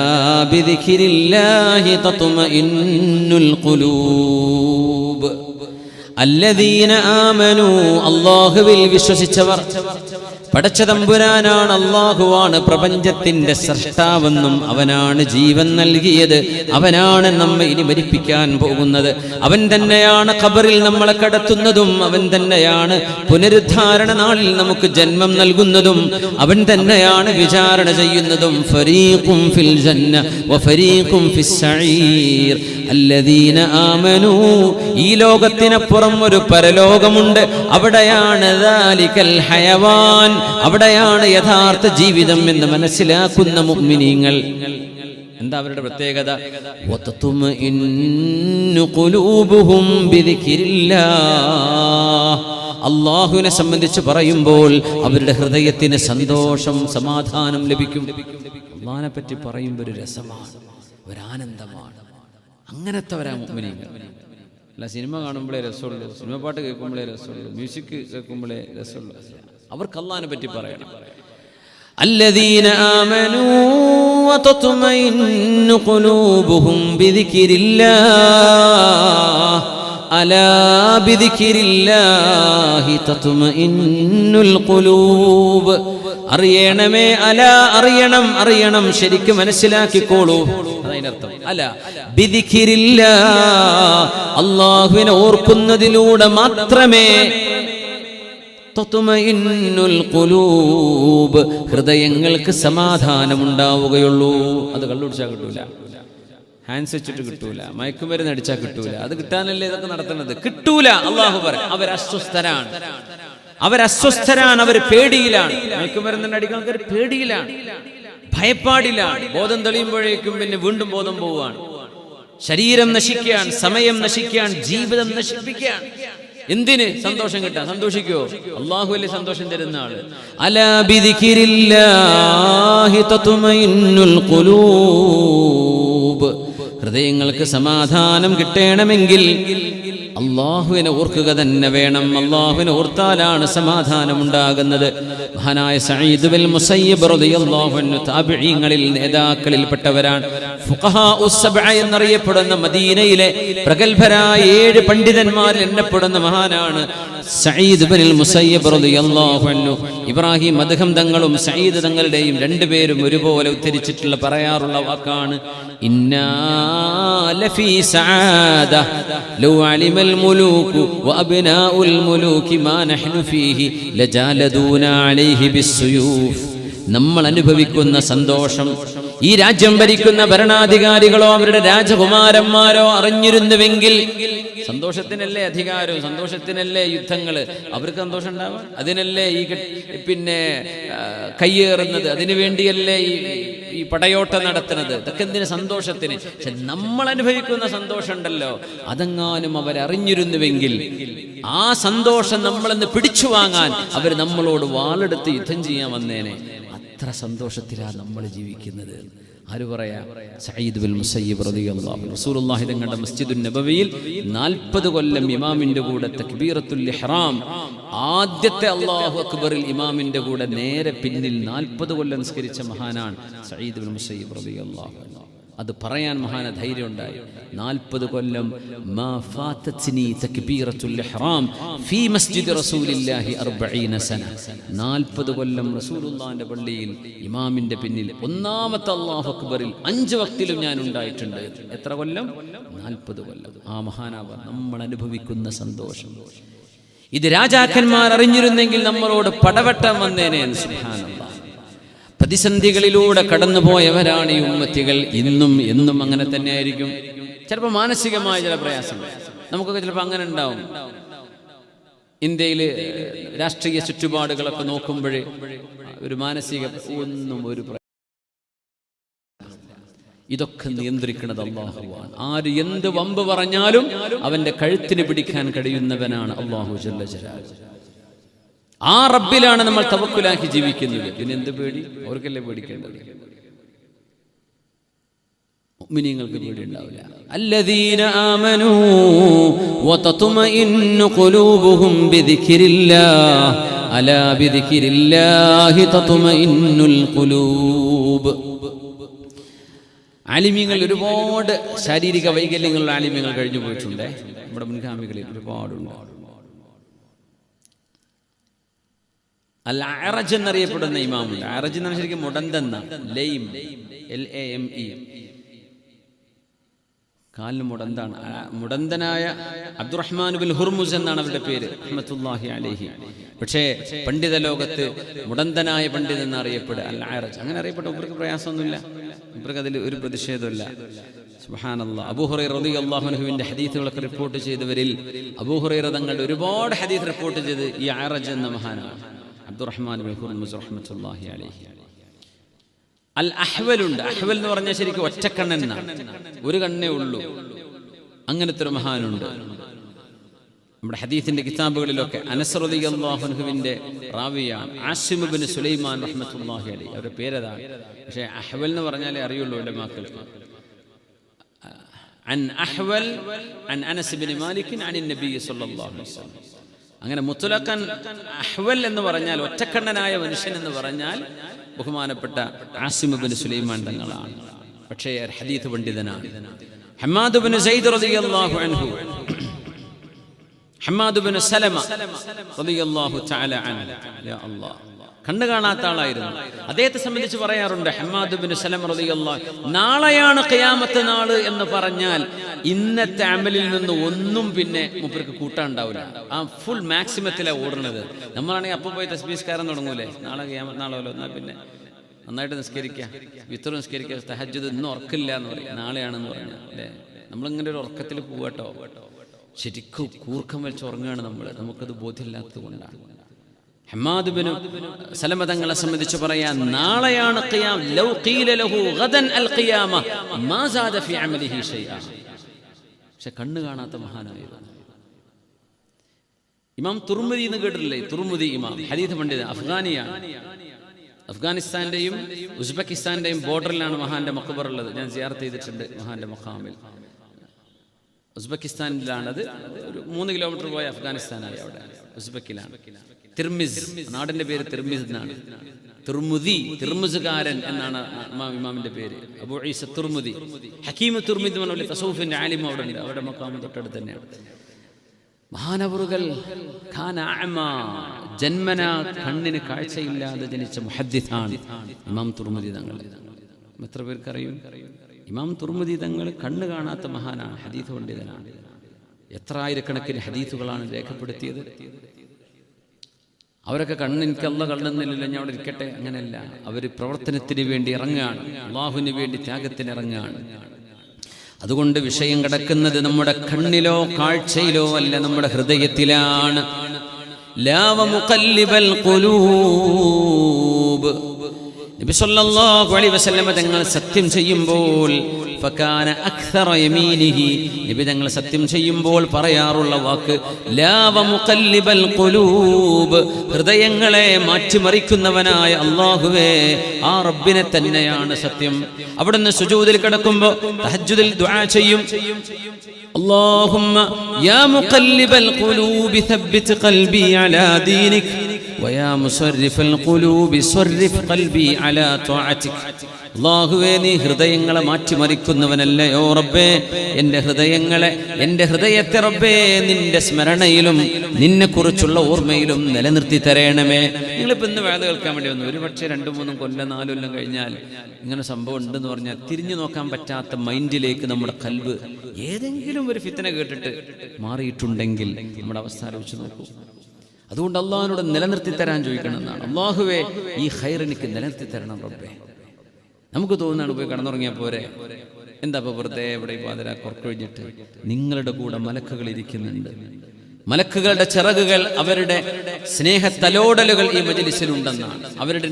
بذكر الله تطمئن القلوب. الذين آمنوا, അല്ലാഹുവിൽ വിശ്വസിച്ചവർ. പടച്ച തമ്പുരാനാണ്, അല്ലാഹുവാണ് പ്രപഞ്ചത്തിന്റെ സൃഷ്ടാവെന്നും അവനാണ് ജീവൻ നൽകിയത്, അവനാണ് നമ്മെ ഇനി മരിപ്പിക്കാൻ പോകുന്നത്, അവൻ തന്നെയാണ് ഖബറിൽ നമ്മളെ കടത്തുന്നതും, അവൻ തന്നെയാണ് പുനരുദ്ധാരണ നാളിൽ നമുക്ക് ജന്മം നൽകുന്നതും, അവൻ തന്നെയാണ് വിചാരണ ചെയ്യുന്നതും. ഫരീഖും ഫിൽ ജന്ന വഫരീഖും ഫിസ് സഈർ. അല്ലദീന ആമനൂ, ഈ ലോകത്തിനപ്പുറം ഒരു പരലോകമുണ്ട്, അവിടെയാണ് ദാലികൽ ഹയവാൻ, അവിടെയാണ് യഥാർത്ഥ ജീവിതം എന്ന് മനസ്സിലാക്കുന്ന മുഅ്മിനീങ്ങൾ. എന്താ അവരുടെ പ്രത്യേകത? വതത്മഇന്നു ഖുലൂബുഹും ബിദിക്രില്ലാഹ്, അള്ളാഹുവിനെ സംബന്ധിച്ച് പറയുമ്പോൾ അവരുടെ ഹൃദയത്തിന് സന്തോഷം, സമാധാനം ലഭിക്കും. അള്ളാഹിനെ പറ്റി പറയുമ്പോൾ ഒരു രസമാണ്, ഒരാനന്ദമാണ്. അങ്ങനത്തെവരാ മുഅ്മിനീങ്ങൾ. അല്ല സിനിമ കാണുമ്പോഴേ രസമുള്ളൂ, സിനിമ പാട്ട് കേൾക്കുമ്പോഴേ രസമുള്ളൂ, മ്യൂസിക് കേൾക്കുമ്പോഴേ രസമുള്ളൂ. അവർക്ക് അള്ളാഹിനെ പറ്റി പറയണം. الذين آمنوا وتطمئن قلوبهم بذكر الله ألا بذكر الله تطمئن القلوب. അറിയണമേ, അല അറിയണം, അറിയണം, ശരിക്കും മനസ്സിലാക്കിക്കോളൂ. അതിനർത്ഥം അല ബിദിക്രില്ലാഹ്, അല്ലാഹുവിനെ ഓർക്കുന്നതിലൂടെ മാത്രമേ തത്മഇന്നുൽ ഖുലൂബ്, ഹൃദയങ്ങൾക്ക് സമാധാനം ഉണ്ടാവുകയുള്ളൂ. അത് കള്ളുടിച്ചാൽ കിട്ടൂല, ഹാൻഡ്സ് വെച്ചിട്ട് കിട്ടൂല, മയക്കുമരുന്ന് അടിച്ചാൽ കിട്ടൂല. അത് കിട്ടാനല്ലേ ഇതൊക്കെ നടത്തുന്നത്? കിട്ടൂല. അള്ളാഹു പറയും അവരസ്വസ്ഥരാണ്, അവരസ്വസ്ഥരാണ്, അവർ പേടിയിലാണ്. മയക്കുമരുന്ന് അടിക്കുന്നവർ പേടിയിലാണ്, ഭയപ്പാടിലാണ്. ബോധം തെളിയുമ്പോഴേക്കും പിന്നെ വീണ്ടും ബോധം പോവുകയാണ്. ശരീരം നശിക്കാൻ, സമയം നശിക്കാൻ, ജീവിതം നശിപ്പിക്കാൻ. എന്തിന്? സന്തോഷം കിട്ടാൻ. സന്തോഷിക്കോ? അല്ലാഹു അല്ലേ സന്തോഷം തരുന്ന ആള്. അലാ ബിദിക്രില്ലാഹി തത്മഇന്നുൽ ഖുലൂബ്, ഹൃദയങ്ങൾക്ക് സമാധാനം കിട്ടണമെങ്കിൽ അള്ളാഹുവിനെ ഓർക്കുക തന്നെ വേണം. അള്ളാഹുവിനെ ഓർത്താലാണ് സമാധാനം ഉണ്ടാകുന്നത്. മഹാനായ സഈദ് ബിൻ മുസയ്യിബ് റളിയല്ലാഹു അൻഹു താബിഈങ്ങളിൽ നേതാക്കളിൽപ്പെട്ടവരാണ്. ഫുഖഹാഉസ് സബ്അ എന്നറിയപ്പെടുന്ന മദീനയിലെ പ്രഗൽഭരായ 7 പണ്ഡിതന്മാരിൽ എണ്ണപ്പെടുന്ന മഹാനാണ് സഈദ് ബിൻ മുസയ്യിബ് റളിയല്ലാഹു അൻഹു. ഇബ്രാഹിം അദ്ഹം തങ്ങളും സഈദ് തങ്ങളുടെയും രണ്ടുപേരും ഒരുപോലെ ഉദ്ധരിച്ചിട്ടുള്ള പറയാറുള്ള വാക്കാണ് ഇന്നാ ലഫീ സആദ ലൗ അലിമൽ മുലൂകു വഅബ്നാഉൽ മുലൂകി മാ നഹ്നു ഫീഹി ലജാലദൂനാ അലൈഹി ബിസ്സുയൂഫ്. നമ്മൾ അനുഭവിക്കുന്ന സന്തോഷം ഈ രാജ്യം ഭരിക്കുന്ന ഭരണാധികാരികളോ അവരുടെ രാജകുമാരന്മാരോ അറിഞ്ഞിരുന്നുവെങ്കിൽ, സന്തോഷത്തിനല്ലേ അധികാരവും, സന്തോഷത്തിനല്ലേ യുദ്ധങ്ങള്, അവർക്ക് സന്തോഷം ഉണ്ടാവുക. അതിനല്ലേ ഈ പിന്നെ കയ്യേറുന്നത്, അതിനു വേണ്ടിയല്ലേ ഈ പടയോട്ടം നടത്തുന്നത്. ഇതൊക്കെ എന്തിന്? സന്തോഷത്തിന്. പക്ഷെ നമ്മൾ അനുഭവിക്കുന്ന സന്തോഷം ഉണ്ടല്ലോ, അതെങ്ങാനും അവരറിഞ്ഞിരുന്നുവെങ്കിൽ ആ സന്തോഷം നമ്മളെന്ന് പിടിച്ചു വാങ്ങാൻ അവർ നമ്മളോട് വാളെടുത്ത് യുദ്ധം ചെയ്യാൻ വന്നേനെ. അത്ര സന്തോഷത്തിലാണ് നമ്മൾ ജീവിക്കുന്നത്. ആര് പറയാ? സഈദ് ബിൻ മുസയ്യിബ് റളിയല്ലാഹു അൻഹു. റസൂലുള്ളാഹി തങ്ങളുടെ മസ്ജിദുൻ നബവിയിൽ 40 കൊല്ലം ഇമാമിന്റെ കൂടെ തക്ബീറത്തുൽ ഇഹ്റാം, ആദ്യത്തെ അല്ലാഹു അക്ബറിൽ ഇമാമിന്റെ കൂടെ നേരെ പിന്നിൽ 40 കൊല്ലം നിസ്കരിച്ച മഹാനാണ് സഈദ് ബിൻ മുസയ്യിബ് റളിയല്ലാഹു അൻഹു. അത് പറയാൻ മഹാന ധൈര്യം ഉണ്ടായി. 40 കൊല്ലം മാ ഫാതത്നി തക്ബീറത്തുൽ ഇഹ്റാം ഫീ മസ്ജിദി റസൂലില്ലാഹി 40 സന. 40 കൊല്ലം റസൂലുള്ളാഹിന്റെ പള്ളിയിൽ ഇമാമിന്റെ പിന്നിൽ ഒന്നാമത്തെ അല്ലാഹു അക്ബറിൽ 5 വക്തിലും ഞാൻ ഉണ്ടായിട്ടുണ്ട്. എത്ര കൊല്ലം? 40 കൊല്ലം. ആ മഹാനാവ നമ്മൾ അനുഭവിക്കുന്ന സന്തോഷം ഇത് രാജാക്കന്മാർ അറിഞ്ഞിരുന്നെങ്കിൽ നമ്മളോട് പടവട്ടം വന്നേനെ. സുബ്ഹാനല്ലാഹ്. പ്രതിസന്ധികളിലൂടെ കടന്നുപോയവരാണ് ഈ ഉമ്മത്തികൾ. ഇന്നും എന്നും അങ്ങനെ തന്നെ ആയിരിക്കും. ചിലപ്പോൾ മാനസികമായ ചില പ്രയാസങ്ങൾ നമുക്കൊക്കെ ചിലപ്പോൾ അങ്ങനെ ഉണ്ടാവും. ഇന്ത്യയിൽ രാഷ്ട്രീയ ചുറ്റുപാടുകളൊക്കെ നോക്കുമ്പോഴേ ഒരു മാനസിക ഒന്നും ഒരു ഇതൊക്കെ നിയന്ത്രിക്കുന്നത് അല്ലാഹുവാണ്. ആര് എന്ത് വമ്പ് പറഞ്ഞാലും അവന്റെ കഴുത്തിന് പിടിക്കാൻ കഴിയുന്നവനാണ് അല്ലാഹു ജല്ല ജലാലുഹു. ആ റബ്ബിലാണ് നമ്മൾ തവക്കുലാക്കി ജീവിക്കുന്നത്. പിന്നെ എന്ത് പേടി? അവർക്കല്ലേ പേടിക്കേണ്ടത്. മുഅ്മിനീങ്ങൾക്ക് പേടി ഉണ്ടാവില്ല. അല്ലദീന ആമനൂ വതത്മഇന്നു ഖുലൂബുഹും ബിദിക്രില്ലാഹ് അലാ ബിദിക്രില്ലാഹി തത്മഇന്നുൽ ഖുലൂബ്. ആലിമീങ്ങൾ ഒരുപാട് ശാരീരിക വൈകല്യങ്ങളുള്ള ആലിമീങ്ങൾ കഴിഞ്ഞു പോയിട്ടുണ്ട്. നമ്മുടെ മുൻഗാമികളിൽ ഒരുപാടുണ്ട്. അൽ അറജ് എന്നറിയപ്പെടുന്ന ഇമാമുണ്ട്. അറജ് എന്നാണ് ശരിക്കും മുടന്തെന്ന, ലൈം, LAME, കാലിന് മുടന്താണ്. മുടന്തനായ അബ്ദുറഹ്മാൻ ബിൻ ഹുർമുസ് എന്നാണ് അവരുടെ പേര്, റഹ്മത്തുള്ളാഹി അലൈഹി. പക്ഷേ പണ്ഡിത ലോകത്ത് മുടന്തനായ പണ്ഡിതൻ എന്നറിയപ്പെടുക അൽ അറജ്. അങ്ങനെ അറിയപ്പെട്ട ഇവർക്ക് പ്രയാസമൊന്നുമില്ല, ഇവർക്ക് അതിൽ ഒരു പ്രതിഷേധമില്ല. സുബ്ഹാനല്ലാഹ്. അബൂ ഹുറൈറ റളിയല്ലാഹു അൻഹുവിന്റെ ഹദീസുകളൊക്കെ റിപ്പോർട്ട് ചെയ്തവരിൽ അബൂ ഹുറൈറ തങ്ങളുടെ ഒരുപാട് ഹദീസ് റിപ്പോർട്ട് ചെയ്ത് ഈ അറജ് എന്ന മഹാനാണ് അബ്ദുറഹ്മാൻ ബിൻ ഹുർമുസ് റഹ്മത്തുള്ളാഹി അലൈഹി. അൽ അഹ്വലുണ്ട്. അഹ്വൽ എന്ന് പറഞ്ഞാൽ ശരിക്കും ഒറ്റക്കണ്ണെന്നാണ്, ഒരു കണ്ണേ ഉള്ളൂ. അങ്ങനത്തെ ഒരു മഹാനുണ്ട്. നമ്മുടെ ഹദീസിന്റെ കിതാബുകളിലൊക്കെ അനസ് റളിയല്ലാഹു അൻഹുവിന്റെ റാവിയാണ് ആസിം ഇബ്നു സുലൈമാൻ റഹ്മത്തുള്ളാഹി അലൈഹി. അവരുടെ പേരതാണ്. പക്ഷേ അഹ്വൽ എന്ന് പറഞ്ഞാലേ അറിയുള്ളൂ ഉലമാക്കൾക്ക്. അൻ അഹ്വൽ അൻ അനസ് ഇബ്നു മാലിക് അൻ നബി സല്ലല്ലാഹു അലൈഹി വസല്ലം. അങ്ങനെ മുത്ലഖൻ അഹ്വൽ എന്ന് പറഞ്ഞാൽ ഒറ്റക്കണ്ണനായ മനുഷ്യൻ എന്ന് പറഞ്ഞാൽ ബഹുമാനപ്പെട്ട ആസിം ഇബ്നു സുലൈമാൻ തങ്ങളാണ്. പക്ഷേ ഹദീസ് പണ്ഡിതനാണ്. ഹമ്മാദ് ഇബ്നു സൈദ് റളിയല്ലാഹു അൻഹു, ഹമ്മാദ് ഇബ്നു സലമ റളിയല്ലാഹു തആല അൻഹു, യാ അല്ലാഹ്, കണ്ണു കാണാത്ത ആളായിരുന്നു. അദ്ദേഹത്തെ സംബന്ധിച്ച് പറയാറുണ്ട്, ഹമ്മാദ് ഇബ്നു സലമ റളിയല്ലാഹു, നാളെയാണ് ഖിയാമത്ത് നാള് എന്ന് പറഞ്ഞാൽ ഇന്നത്തെ അമലിൽ നിന്ന് ഒന്നും പിന്നെ മൂപ്പർക്ക് കൂട്ടാണ്ടാവില്ല. ആ ഫുൾ മാക്സിമത്തിലാണ് ഓടുന്നത്. നമ്മളാണെങ്കിൽ അപ്പോൾ പോയി തസ്ബീഹ്കാരം തുടങ്ങൂലേ, നാളെ ഖിയാമത്ത് നാളെ എന്നാൽ പിന്നെ നന്നായിട്ട് നിസ്കരിക്കുക, വിത്തർ നിസ്കരിക്കുക, തഹജ്ജുദ് ഇന്ന് ഉറക്കില്ല എന്ന് പറയും, നാളെയാണെന്ന് പറഞ്ഞാൽ അല്ലേ. നമ്മളിങ്ങനെ ഒരു ഉറക്കത്തിൽ പോകട്ടോ, ശരിക്കും കൂർക്കം വെച്ച് ഉറങ്ങുകയാണ് നമ്മൾ. നമുക്കത് ബോധ്യമില്ലാത്തത് കൊണ്ടാണ്. ഹമ്മാദ് ഇബ്നു സലമ തങ്ങളെ സംബന്ധിച്ച് പറയാൻ, നാളെയാണ് ഖിയാം, ലൗ ഖീല ലഹു ഗദൻ അൽ ഖിയാമ മാ സാദ ഫി അമലിഹി ഷൈഅ. പക്ഷെ കണ്ണ് കാണാത്ത മഹാനായിരുന്നു. ഇമാം തുർമുദി എന്ന് കേട്ടിട്ടില്ലേ? തുർമുദി ഇമാം ഹദീസ് പണ്ഡിതൻ, അഫ്ഗാനിയാണ്. അഫ്ഗാനിസ്ഥാന്റെയും ഉസ്ബെക്കിസ്ഥാന്റെയും ബോർഡറിലാണ് മഹാന്റെ മഖ്ബർ ഉള്ളത്. ഞാൻ സിയാറത്ത് ചെയ്തിട്ടുണ്ട് മഹാന്റെ മഖാമിൽ. ഉസ്ബെക്കിസ്ഥാനിലാണത്. ഒരു 3 കിലോമീറ്റർ പോയ അഫ്ഗാനിസ്ഥാനായി, അവിടെ ഉസ്ബെക്കിലാണ്. തിർമിസ്, നാടിന്റെ പേര് തിർമിസ് എന്നാണ്. തുർമുദി, തിർമുസുകാരൻ എന്നാണ് ഇമാമിന്റെ പേര്. അബൂ ഈസ തുർമുദി, ഹക്കീം തുർമുദി എന്ന് പറഞ്ഞ തസൗഫിന്റെ ആലിം അവിടെ ഉണ്ട്. അവിടെ മഖാം തൊട്ടടുത്ത് തന്നെയാണ്. മഹാനവറുകൾ ജന്മന കണ്ണിന് കാഴ്ചയില്ലാതെ ജനിച്ച മുഹദ്ദിസാണ് ഇമാം തുർമുദി തങ്ങൾ. എത്ര പേർക്ക് അറിയും? ഇമാം തുർമുദി തങ്ങൾ കണ്ണ് കാണാത്ത മഹാനാണ്, ഹദീസ് പണ്ഡിതനാണ്. എത്ര ആയിരക്കണക്കിന് ഹദീസുകളാണ് രേഖപ്പെടുത്തിയത്. അവരൊക്കെ കണ്ണെനിക്ക് അല്ലാഹ് കണ്ടെന്നില്ലല്ലോ, ഞാൻ അവിടെ ഇരിക്കട്ടെ, അങ്ങനെയല്ല. അവർ പ്രവർത്തനത്തിന് വേണ്ടി ഇറങ്ങുകയാണ്, അല്ലാഹുവിന് വേണ്ടി ത്യാഗത്തിന് ഇറങ്ങുകയാണ്. അതുകൊണ്ട് വിഷയം കിടക്കുന്നത് നമ്മുടെ കണ്ണിലോ കാഴ്ചയിലോ അല്ല, നമ്മുടെ ഹൃദയത്തിലാണ്. ലാവ മുഖല്ലിബൽ ഖുലൂബ്. നബി സല്ലല്ലാഹു അലൈഹി വസല്ലം തങ്ങൾ സത്യം ചെയ്യുമ്പോൾ ഫകാന അക്സറ യമീനിഹി, നബി തങ്ങൾ സത്യം ചെയ്യുമ്പോൾ പറയാറുള്ള വാക്ക് ലാവ മുഖല്ലിബൽ ഖുലൂബ്, ഹൃദയങ്ങളെ മാറ്റിമറിക്കുന്നവനായ അല്ലാഹുവേ, ആ റബ്ബിനെ തന്നെയാണ് സത്യം. അവിടുന്ന് സുജൂദിൽ കിടക്കുമ്പോൾ തഹജ്ജുദിൽ ദുആ ചെയ്യും, അല്ലാഹുമ്മ യാ മുഖല്ലിബൽ ഖുലൂബി സബ്ബിത് ഖൽബി അലാ ദീനിക് വയാ മുസർരിഫൽ ഖുലൂബി സർരിഫ് ഖൽബി അലാ ത്വാഅതിക്. അല്ലാഹുവേ, നീ ഹൃദയങ്ങളെ മാറ്റിമറിക്കുന്നവനല്ലയോ റബ്ബേ, എൻ്റെ ഹൃദയങ്ങളെ, എൻ്റെ ഹൃദയത്തെ റബ്ബേ നിന്റെ സ്മരണയിലും നിന്നെ കുറിച്ചുള്ള ഓർമ്മയിലും നിലനിർത്തി തരണമേ. നിങ്ങളിപ്പോൾ ഇന്ന് വേദ കേൾക്കാൻ വേണ്ടി വന്നു. ഒരു പക്ഷേ 2-3 കൊല്ലം 4 കൊല്ലം കഴിഞ്ഞാൽ ഇങ്ങനെ സംഭവം ഉണ്ടെന്ന് പറഞ്ഞാൽ തിരിഞ്ഞു നോക്കാൻ പറ്റാത്ത മൈൻഡിലേക്ക് നമ്മുടെ കൽബ് ഏതെങ്കിലും ഒരു ഫിത്ന കേട്ടിട്ട് മാറിയിട്ടുണ്ടെങ്കിൽ നമ്മുടെ അവസ്ഥ ആലോചിച്ച് നോക്കൂ. അതുകൊണ്ട് അള്ളാഹിനോട് നിലനിർത്തി തരാൻ ചോദിക്കണം എന്നാണ്. അള്ളാഹുവേ, ഈ ഖൈർ എനിക്ക് നിലനിർത്തി തരണം റബ്ബേ. നമുക്ക് തോന്നുന്നതാണ് പോയി കടന്നുറങ്ങിയാൽ പോരെ, എന്താ ഇപ്പോൾ വെറുതെ ഇവിടെ പാതിര കുറക്കൊഴിഞ്ഞിട്ട്. നിങ്ങളുടെ കൂടെ മലക്കുകൾ ഇരിക്കുന്നുണ്ട്. മലക്കുകളുടെ ചിറകുകൾ, അവരുടെ സ്നേഹത്തലോടലുകൾ ഈ മജ്ലിസിലുണ്ടെന്നാണ്. അവരുടെ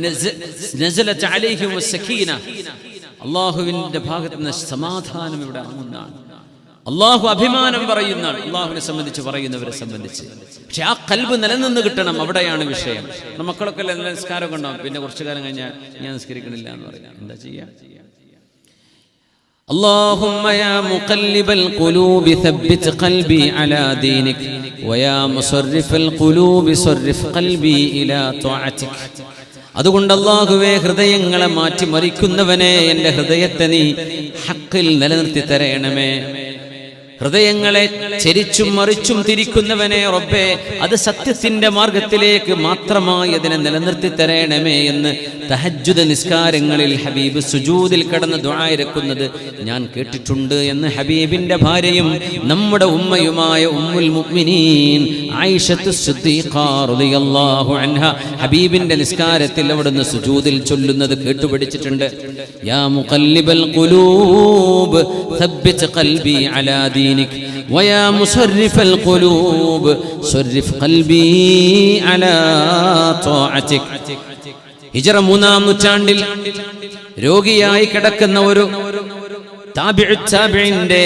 നസലത്ത് അലൈഹിം വസ്സകീന, അള്ളാഹുവിന്റെ ഭാഗത്ത് നിന്ന് സമാധാനം ഇവിടെ ഇറങ്ങുന്നതാണ്. അള്ളാഹു അഭിമാനം പറയുന്നതാണ് അള്ളാഹുവിനെ സംബന്ധിച്ച്, പറയുന്നവരെ സംബന്ധിച്ച്. പക്ഷെ ആ കൽബ് നിലനിന്ന് കിട്ടണം, അവിടെയാണ് വിഷയം. മക്കളൊക്കെ നിസ്കാരമൊക്കെ ഉണ്ടാവും, പിന്നെ കുറച്ചു കാലം കഴിഞ്ഞാൽ ഞാൻ നിസ്കരിക്കണില്ല എന്ന് പറയാം. എന്താ ചെയ്യാ? اللهم يا مقلب القلوب ثبت قلبي على دينك ويا مصرف القلوب صرف قلبي إلى طاعتك. അതുകൊണ്ട് അല്ലാഹുവേ, ഹൃദയങ്ങളെ മാറ്റി മറിക്കുന്നവനെ, എൻ്റെ ഹൃദയത്തെ നീ ഹഖിൽ നിലനിർത്തി തരണമേ. ഹൃദയങ്ങളെ ചെരിച്ചും മറിച്ചും തിരിക്കുന്നവനെ റബ്ബേ, അത് സത്യത്തിന്റെ മാർഗത്തിലേക്ക് മാത്രമായി അതിനെ നിലനിർത്തി തരണമേ എന്ന് തഹജ്ജുദ് നിസ്കാരങ്ങളിൽ ഹബീബ് സുജൂദിൽ കടന്ന് ദുആ ഇരക്കുന്നത് ഞാൻ കേട്ടിട്ടുണ്ട് എന്ന് ഹബീബിന്റെ ഭാര്യയും നമ്മുടെ ഉമ്മയുമായ ഉമ്മുൽ മുഅ്മിനീൻ ആയിഷത്തു സിദ്ദീഖ റളിയല്ലാഹു അൻഹ ഹബീബിന്റെ നിസ്കാരത്തിൽ അവിടുന്ന് സുജൂദിൽ ചൊല്ലുന്നത് കേട്ടുപഠിച്ചിട്ടുണ്ട്. യാ മുഖല്ലിബൽ ഖുലൂബ് സബ്ബിത് ഖൽബി അലാ ദീനിക് വയാ മുസർരിഫൽ ഖുലൂബ് സർരിഫ് ഖൽബി അലാ ത്വാഅതിക്. ഹിജ്റ 3-ാം നൂറ്റാണ്ടിൽ രോഗിയായി കിടക്കുന്ന ഒരു താബിഈന്റെ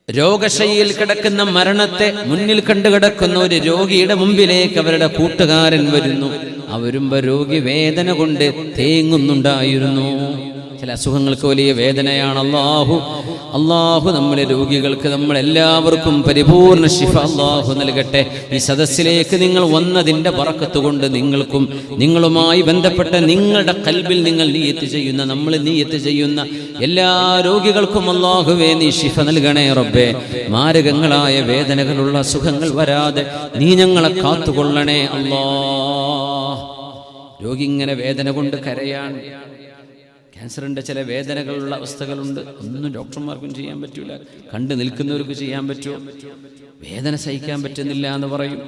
രോഗശയ്യയിൽ കിടക്കുന്ന മരണത്തെ മുന്നിൽ കണ്ടു കിടക്കുന്ന ഒരു രോഗിയുടെ മുമ്പിലേക്ക് അവരുടെ കൂട്ടുകാരൻ വരുന്നു. അവരുമ്പോ രോഗി വേദന കൊണ്ട് തേങ്ങുന്നുണ്ടായിരുന്നു. ചില അസുഖങ്ങൾക്ക് വലിയ വേദനയാണ്. അള്ളാഹു നമ്മളെ രോഗികൾക്ക്, നമ്മളെല്ലാവർക്കും പരിപൂർണ്ണ ശിഫ അള്ളാഹു നൽകട്ടെ. ഈ സദസ്സിലേക്ക് നിങ്ങൾ വന്നതിൻ്റെ ബറക്കത്ത് കൊണ്ട് നിങ്ങൾക്കും നിങ്ങളുമായി ബന്ധപ്പെട്ട നിങ്ങളുടെ ഖൽബിൽ നിങ്ങൾ നിയ്യത്ത് ചെയ്യുന്ന, നമ്മൾ നിയ്യത്ത് ചെയ്യുന്ന എല്ലാ രോഗികൾക്കും അള്ളാഹുവേ നീ ശിഫ നൽകണേ റബ്ബേ. മാരകങ്ങളായ വേദനകളുള്ള അസുഖങ്ങൾ വരാതെ നീ ഞങ്ങളെ കാത്തുകൊള്ളണേ അല്ലാഹ്. രോഗി ഇങ്ങനെ വേദന കൊണ്ട് കരയാണ്. ക്യാൻസറിൻ്റെ ചില വേദനകളുള്ള അവസ്ഥകളുണ്ട്. ഒന്നും ഡോക്ടർമാർക്കും ചെയ്യാൻ പറ്റൂല, കണ്ടു നിൽക്കുന്നവർക്ക് ചെയ്യാൻ പറ്റുമോ? വേദന സഹിക്കാൻ പറ്റുന്നില്ല എന്ന് പറയും.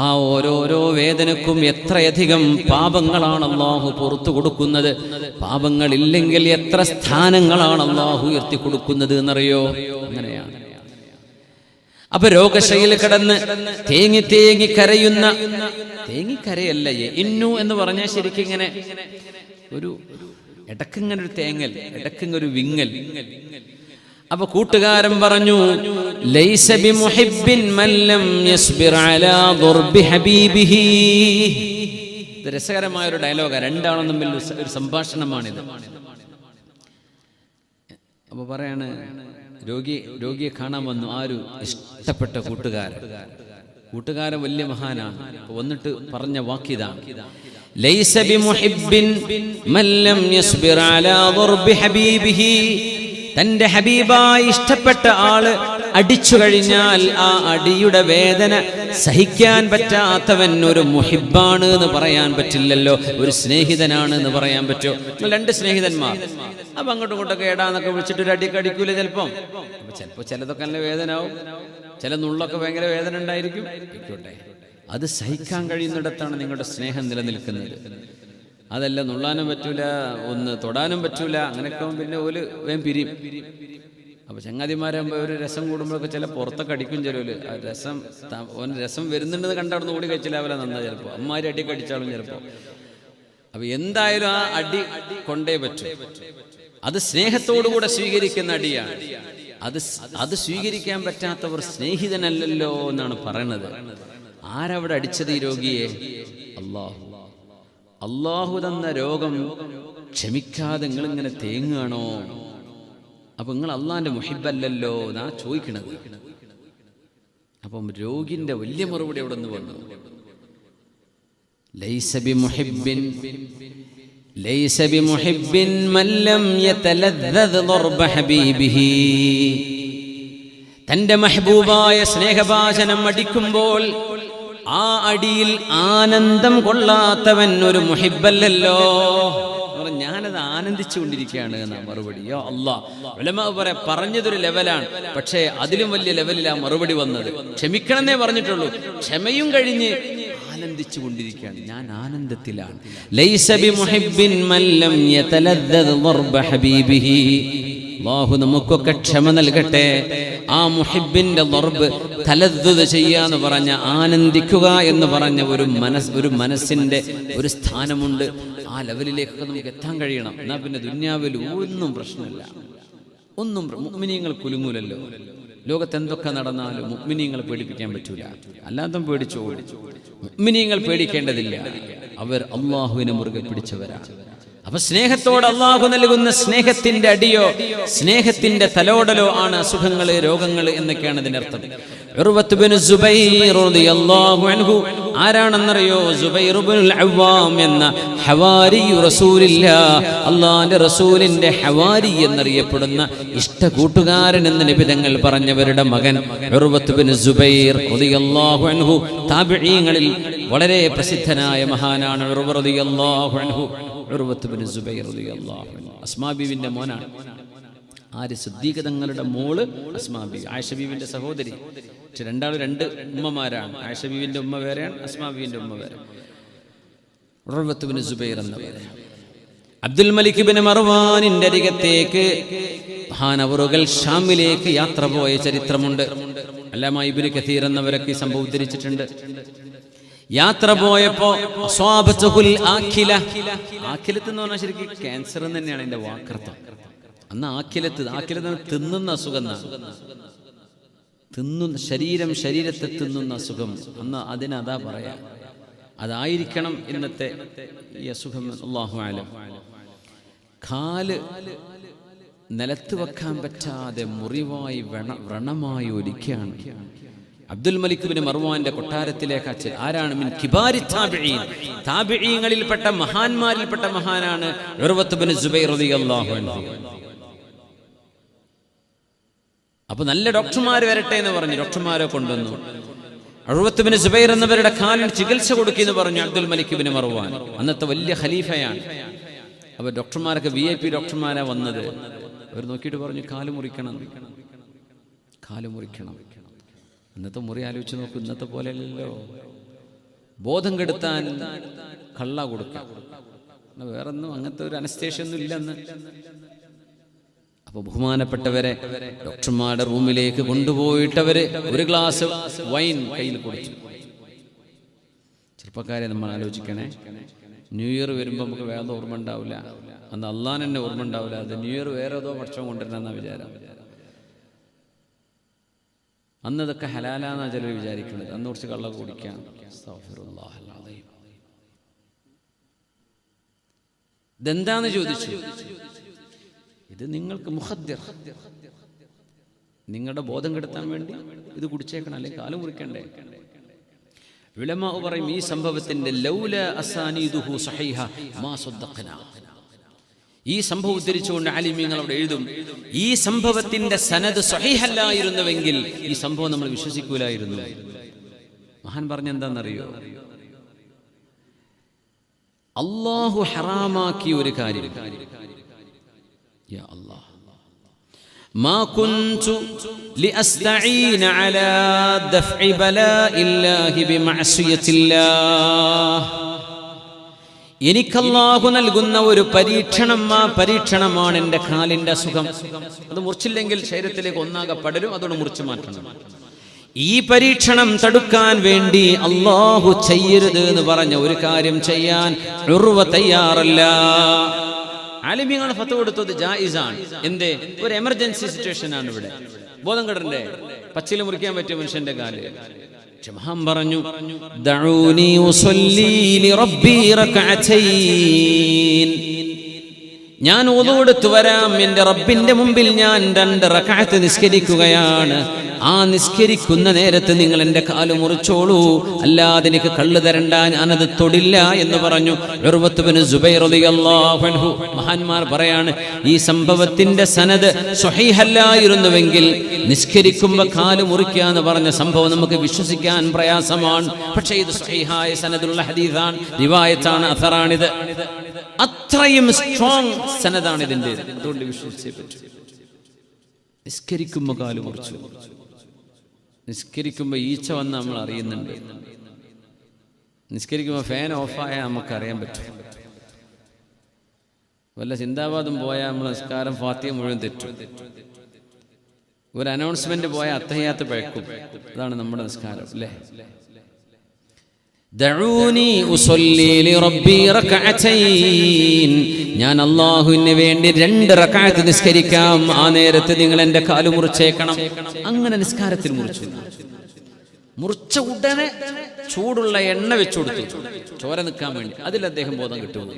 ആ ഓരോരോ വേദനക്കും എത്രയധികം പാപങ്ങളാണ് അല്ലാഹു പുറത്തു കൊടുക്കുന്നത്. പാപങ്ങളില്ലെങ്കിൽ എത്ര സ്ഥാനങ്ങളാണ് അല്ലാഹു ഉയർത്തി കൊടുക്കുന്നത് എന്നറിയോ? അങ്ങനെയാണ്. അപ്പൊ രോഗശൈലി കിടന്ന് തേങ്ങി തേങ്ങി കരയുന്ന, തേങ്ങിക്കരയല്ല ഇന്നു എന്ന് പറഞ്ഞാൽ ശരിക്കും ഇങ്ങനെ ഒരു ഇടക്കിങ്ങനെ ഒരു തേങ്ങൽ, ഇടക്കിങ്ങൊരു വിങ്ങൽ. അപ്പൊ കൂട്ടുകാരൻ പറഞ്ഞു, ലൈസ ബിമുഹിബ്ബിൻ മൻ ലം യസ്ബിർ അലാ ദർബി ഹബീബിഹി. ഇത് രസകരമായ ഒരു ഡയലോഗാണ്, രണ്ടാളും തമ്മിൽ ഒരു സംഭാഷണമാണിത്. അപ്പൊ പറയാണ്, രോഗിയെ കാണാൻ വന്നു ആരു ഇഷ്ടപ്പെട്ട കൂട്ടുകാരൻ വലിയ മഹാനാണ്. വന്നിട്ട് പറഞ്ഞ വാക്കിതാണ്, ലൈസ ബിമുഹിബ്ബിൻ മൻ ലം യസ്ബിർ അലാ ദർബി ഹബീബിഹി. തന്റെ ഹബീബായി ഇഷ്ടപ്പെട്ട ആള് അടിച്ചു കഴിഞ്ഞാൽ ആ അടിയുടെ വേദന സഹിക്കാൻ പറ്റാത്തവൻ ഒരു മുഹിബ്ബാണ് എന്ന് പറയാൻ പറ്റില്ലല്ലോ. ഒരു സ്നേഹിതനാണ് എന്ന് പറയാൻ പറ്റുമോ? രണ്ട് സ്നേഹിതന്മാർ, അപ്പൊ അങ്ങോട്ടും ഇങ്ങോട്ടൊക്കെ ഏടാന്നൊക്കെ വിളിച്ചിട്ട് ഒരു അടിയൊക്കെ അടിക്കൂല. ചിലപ്പോ ചിലതൊക്കെ നല്ല വേദനയാവും, ചില നുള്ളൊക്കെ ഭയങ്കര വേദന ഉണ്ടായിരിക്കും. അത് സഹിക്കാൻ കഴിയുന്നിടത്താണ് നിങ്ങളുടെ സ്നേഹം നിലനിൽക്കുന്നത്. അതല്ല നുള്ളാനും പറ്റൂല, ഒന്ന് തൊടാനും പറ്റൂല, അങ്ങനെയൊക്കെ പിന്നെ ഒരു വേഗം പിരിയും. അപ്പൊ ചങ്ങാതിമാരാകുമ്പോൾ ഒരു രസം കൂടുമ്പോഴൊക്കെ ചില പുറത്തൊക്കെ അടിക്കും. ചിലവര് ആ രസം വരുന്നുണ്ടെന്ന് കണ്ടവിടുന്ന് ഓടി കഴിച്ചില്ല അവരെ നന്നാ. ചിലപ്പോ അമ്മാരി അടിയൊക്കെ അടിച്ചാലും ചിലപ്പോ. അപ്പൊ എന്തായാലും ആ അടി കൊണ്ടേ പറ്റും. അത് സ്നേഹത്തോടുകൂടെ സ്വീകരിക്കുന്ന അടിയാണ്. അത് സ്വീകരിക്കാൻ പറ്റാത്തവർ സ്നേഹിതനല്ലല്ലോ എന്നാണ് പറയണത്. ആരവിടെ അടിച്ചത് ഈ രോഗിയെ? അള്ളാഹു തന്ന രോഗം ക്ഷമിക്കാതെ നിങ്ങൾ ഇങ്ങനെ തേങ്ങുകയാണോ? അപ്പൊ നിങ്ങൾ അള്ളാന്റെ മുഹിബ്ബല്ലല്ലോ എന്നാ ചോദിക്കണത്. അപ്പം രോഗിന്റെ വലിയ മറുപടി അവിടെ നിന്ന് വന്നു, ലൈസ ബിമുഹിബ്ബിൻ മൻ ലം യതലദ്ദദ് ദർബ ഹബീബിഹി. തന്റെ മെഹബൂബായ സ്നേഹഭാചനം അടിക്കുമ്പോൾ ആ അടിയിൽ ആനന്ദം കൊള്ളാത്തവൻ ഒരു മുഹിബ്ബല്ലല്ലോ. ഞാനത് ആനന്ദിച്ചുകൊണ്ടിരിക്കുകയാണ് എന്നാ മറുപടി. യോ അല്ലാഹ്, ഉലമാ പറഞ്ഞതൊരു ലെവലാണ്, പക്ഷേ അതിലും വലിയ ലെവലിലാ മറുപടി വന്നത്. ക്ഷമിക്കണമെന്നേ പറഞ്ഞിട്ടുള്ളൂ, ക്ഷമയും കഴിഞ്ഞ് ആനന്ദിച്ചു കൊണ്ടിരിക്കുകയാണ്. ഞാൻ ആനന്ദത്തിലാണ്. ലൈസ ബിമുഹിബ്ബിൻ മൻ ലം യതലദ്ദദ് ദർബ ഹബീബിഹി. അല്ലാഹു നമുക്കൊക്കെ ക്ഷമ നൽകട്ടെ. ആ മുഹിബ്ബിന്റെ ദർബ് തലദ്ദുദ് ചെയ്യാന്ന് പറഞ്ഞ, ആനന്ദിക്കുക എന്ന് പറഞ്ഞ ഒരു മനസ്സിന്റെ ഒരു സ്ഥാനമുണ്ട്. ആ ലെവലിലേക്കൊക്കെ നമുക്ക് എത്താൻ കഴിയണം. എന്നാ പിന്നെ ദുന്യാവിൽ ഒന്നും പ്രശ്നമില്ല, ഒന്നും മുഅ്മിനീങ്ങൾ കുലുങ്ങൂലല്ലോ. ലോകത്ത് എന്തൊക്കെ നടന്നാലും മുഅ്മിനീങ്ങളെ പേടിപ്പിക്കാൻ പറ്റൂല. അല്ലാതെ പേടിച്ചോ? മുഅ്മിനീങ്ങൾ പേടിക്കേണ്ടതില്ല, അവർ അല്ലാഹുവിനെ മുറുകെ പിടിച്ചവരാണ്. അപ്പൊ സ്നേഹത്തോട് അള്ളാഹു നൽകുന്ന സ്നേഹത്തിന്റെ അടിയോ സ്നേഹത്തിന്റെ തലോടലോ ആണ് അസുഖങ്ങള്, രോഗങ്ങള് എന്നൊക്കെയാണ് ഇതിന്റെ അർത്ഥം. ഉർവത്ത് ബിൻ സുബൈർ റളിയല്ലാഹു അൻഹു ആരാണെന്നറിയോ? സുബൈർ ഇബ്നുൽ അവ്വാം എന്ന ഹവാരി റസൂലില്ലാഹ്, അല്ലാഹുവിന്റെ റസൂലിന്റെ ഹവാരി എന്നറിയപ്പെടുന്ന ഇഷ്ട കൂട്ടുകാരൻ എന്ന് നബി തങ്ങൾ പറഞ്ഞവരുടെ മകൻ ഉർവത്ത് ബിൻ സുബൈർ റളിയല്ലാഹു അൻഹു. താബിഈങ്ങളിൽ വളരെ പ്രസിദ്ധനായ മഹാനാണ് ഉർവ റളിയല്ലാഹു അൻഹു. ഉർവത്ത് ബിൻ സുബൈർ റളിയല്ലാഹു അൻഹു അസ്മാ ബീവിന്റെ മോനാണ്. ആര്? സിദ്ദീഖ് തങ്ങളുടെ മോള് അസ്മാ ബീവി, ആയിഷ ബീവിന്റെ സഹോദരി. പക്ഷെ രണ്ടാളും രണ്ട് ഉമ്മമാരാണ്. ആയിഷ ബീവിന്റെ ഉമ്മ വേറെയാണ്, അസ്മാ ബീവിന്റെ ഉമ്മ വേറെ. ഉർവത്ത് ബിൻ സുബൈർ എന്ന പേര്. അബ്ദുൽ മലിക് ബിൻ മർവാനിന്റെ അരികത്തേക്ക് മഹാനവറുകൾ ഷാമിലേക്ക് യാത്ര പോയ ചരിത്രമുണ്ട്. അല്ലാമ ഇബ്നു കസീർ എന്നവരൊക്കെ സംഭവം ഉദ്ധരിച്ചിട്ടുണ്ട്. യാത്ര പോയപ്പോ ആഖിലത്ത് എന്ന് പറഞ്ഞാൽ ശരിക്കും ക്യാൻസർ തന്നെയാണ് എന്റെ വാക്കർത്ഥം. അന്ന് ആഖിലത്ത് തിന്നുന്ന അസുഖം. ശരീരത്തെ തിന്നുന്ന അസുഖം, അന്ന് അതിനതാ പറയാ. അതായിരിക്കണം ഇന്നത്തെ ഈ അസുഖം. അല്ലാഹു അലം. കാല് നിലത്ത് വെക്കാൻ പറ്റാതെ മുറിവായി വ്രണമായി ഒലിക്കുകയാണ്. അബ്ദുൽ മലിക് ബിൻ മർവാന്റെ കൊട്ടാരത്തിലേക്ക് അച്ഛൻ ആരാണ്? മിൻ കിബാരി താബിഈൻ, താബിഈങ്ങളിൽപ്പെട്ട മഹാന്മാരിൽപ്പെട്ട മഹാനാണ് ഉർവത്ത് ബിൻ സുബൈർ റളിയല്ലാഹു അൻഹു. അപ്പൊ നല്ല ഡോക്ടർമാർ വരട്ടെ എന്ന് പറഞ്ഞു. ഡോക്ടർമാരെ കൊണ്ടുവന്നു. ഉർവത്ത് ബിൻ സുബൈർ എന്നവരുടെ കാലിന് ചികിത്സ കൊടുക്കുമെന്ന് പറഞ്ഞു അബ്ദുൽ മലിക് ബിൻ മർവാൻ. അന്നത്തെ വലിയ ഖലീഫയാണ്. അപ്പൊ ഡോക്ടർമാരൊക്കെ VIP ഡോക്ടർമാരാ വന്നത്. അവർ നോക്കിയിട്ട് പറഞ്ഞു, കാല് മുറിക്കണം. ഇന്നത്തെ മുറി ആലോചിച്ച് നോക്കൂ. ഇന്നത്തെ പോലെ അല്ലല്ലോ. ബോധം കെടുത്താൻ കള്ള കൊടുക്കാം, വേറൊന്നും അങ്ങനത്തെ ഒരു അനസ്തേഷ്യ ഒന്നും ഇല്ലെന്ന്. അപ്പൊ ബഹുമാനപ്പെട്ടവരെ ഡോക്ടർമാരുടെ റൂമിലേക്ക് കൊണ്ടുപോയിട്ടവര് ഒരു ഗ്ലാസ് വൈൻ കയ്യിൽ കൊടുത്തു. ചെറുപ്പക്കാരെ നമ്മൾ ആലോചിക്കണേ. ന്യൂ ഇയർ വരുമ്പോൾ നമുക്ക് വേറെ ഓർമ്മ ഉണ്ടാവില്ല. അന്ന് അള്ളാഹ് തന്നെ ഓർമ്മ ഉണ്ടാവില്ല. അത് ന്യൂ ഇയർ വേറെ ഏതോ ഭക്ഷണം കൊണ്ടുവരണമെന്നാ വിചാരം. അന്ന് ഇതൊക്കെ ഹലാലാന്നാ ചിലർ വിചാരിക്കുന്നത്. അന്ന് കുറച്ച് കള്ള കുടിക്കാം. ഇതെന്താന്ന് ചോദിച്ചു. ഇത് നിങ്ങൾക്ക് മുഖദ്ദിർ, നിങ്ങളുടെ ബോധം കെടുത്താൻ വേണ്ടി ഇത് കുടിച്ചേക്കണം, അല്ലെങ്കിൽ കാല് മുറിക്കണ്ടേ. ഉലമാ പറയും ഈ സംഭവത്തിന്റെ ലൗല അസാനീദുഹു സഹീഹ മാ സദ്ദഖനാ. ഈ സംഭവം ഉദ്ധരിച്ചുകൊണ്ട് ആലിമീങ്ങൾ അവിടെ എഴുതും, ഈ സംഭവത്തിന്റെ സനദ് സ്വഹീഹല്ലായിരുന്നുവെങ്കിൽ ഈ സംഭവം നമ്മൾ വിശ്വസിക്കൂലായിരുന്നു. മഹാൻ പറഞ്ഞെന്താണെന്നറിയോ? അല്ലാഹു ഹറാമാക്കിയ ഒരു കാര്യം, യാ അല്ലാഹ് മാ കുൻതു ലിഅസ്തഈന അലാ ദഫഇ ബലാഇല്ലാഹി ബിമഅസിയത്തില്ലാഹ്. എനിക്ക് അല്ലാഹു നൽകുന്ന ഒരു പരീക്ഷണം, ആ പരീക്ഷണമാണ് എൻ്റെ കാലിൻ്റെ അസുഖം. അത് മുറിച്ചില്ലെങ്കിൽ ശരീരത്തിലേക്ക് ഒന്നാകെ പടരും, അതോട് മുറിച്ചു മാറ്റണം. ഈ പരീക്ഷണം തടുക്കാൻ വേണ്ടി അല്ലാഹു ചെയ്യരുത് എന്ന് പറഞ്ഞ ഒരു കാര്യം ചെയ്യാൻ ഉർവ തയ്യാറല്ല. ആലിമീങ്ങൾ ഫത്വ കൊടുത്തത് ജായിസാണ്. എന്തേ? ഒരു എമർജൻസി സിറ്റുവേഷൻ ആണ്. ഇവിടെ ബോധം കെടണ്ടേ, പച്ചില മുറിക്കാൻ പറ്റിയ മനുഷ്യന്റെ കാല്. മഹാൻ പറഞ്ഞു, ദഊനി ഉസല്ലി ലിറബ്ബി റകഅതൈൻ. ഞാൻ wudu എടുത്തു വരാം, എൻ്റെ റബ്ബിന്റെ മുമ്പിൽ ഞാൻ 2 റക്അത്ത് നിസ്കരിക്കുകയാണ്. ആ നിസ്കരിക്കുന്ന നേരത്ത് നിങ്ങൾ എൻ്റെ കാല് മുറിച്ചോളൂ, അല്ലാതെ എനിക്ക് കള്ള് തരണ്ട, ഞാനത് തൊടില്ല എന്ന് പറഞ്ഞു ഉർവത്ത് ബിൻ സുബൈർ റളിയല്ലാഹു അൻഹു. മഹാന്മാർ പറയാണ്, ഈ സംഭവത്തിന്റെ സനദ് സ്വഹീഹല്ലായിരുന്നുവെങ്കിൽ നിസ്കരിക്കുമ്പോൾ കാല് മുറിക്കുക എന്ന് പറഞ്ഞ സംഭവം നമുക്ക് വിശ്വസിക്കാൻ പ്രയാസമാണ്. പക്ഷേ ഇത് സ്വഹീഹായ സനദുള്ള ഹദീസാണ്, റിവായത്താണ്, അഥറാണിത്. അത്രയും സ്ട്രോങ് സനദാണ് ഇതിൻ്റെ. അതുകൊണ്ട് വിശ്വസിച്ചേ പറ്റൂ. നിസ്കരിക്കുമ്പോൾ കാല് മുറിച്ചു. നിസ്കരിക്കുമ്പോൾ ഈച്ച വന്ന് നമ്മൾ അറിയുന്നുണ്ട്. നിസ്കരിക്കുമ്പോൾ ഫാൻ ഓഫായാൽ നമുക്കറിയാൻ പറ്റും. വല്ല ചിന്താവാദം പോയാൽ നമ്മൾ നിസ്കാരം ഫാത്തിഹ മുഴുവൻ തെറ്റും. ഒരു അനൗൺസ്മെന്റ് പോയാൽ അത്തഹിയ്യാത്ത് പഴക്കും. അതാണ് നമ്മുടെ നിസ്കാരം, അല്ലേ? ദഊനി ഉസല്ലി ലിറബ്ബി റകഅതൈൻ. ഞാൻ അല്ലാഹുവിന് വേണ്ടി 2 റക്അത്ത് നിസ്കരിക്കാം, ആ നേരത്ത് നിങ്ങൾ എൻ്റെ കാല് മുറിച്ചേക്കണം. അങ്ങനെ നിസ്കാരത്തിൽ മുറിച്ചു. മുറിച്ച ഉടനെ ചൂടുള്ള എണ്ണ വെച്ചു കൊടുത്തു, ചോര നിൽക്കാൻ വേണ്ടി. അതിൽ അദ്ദേഹം ബോധം കിട്ടുന്നു.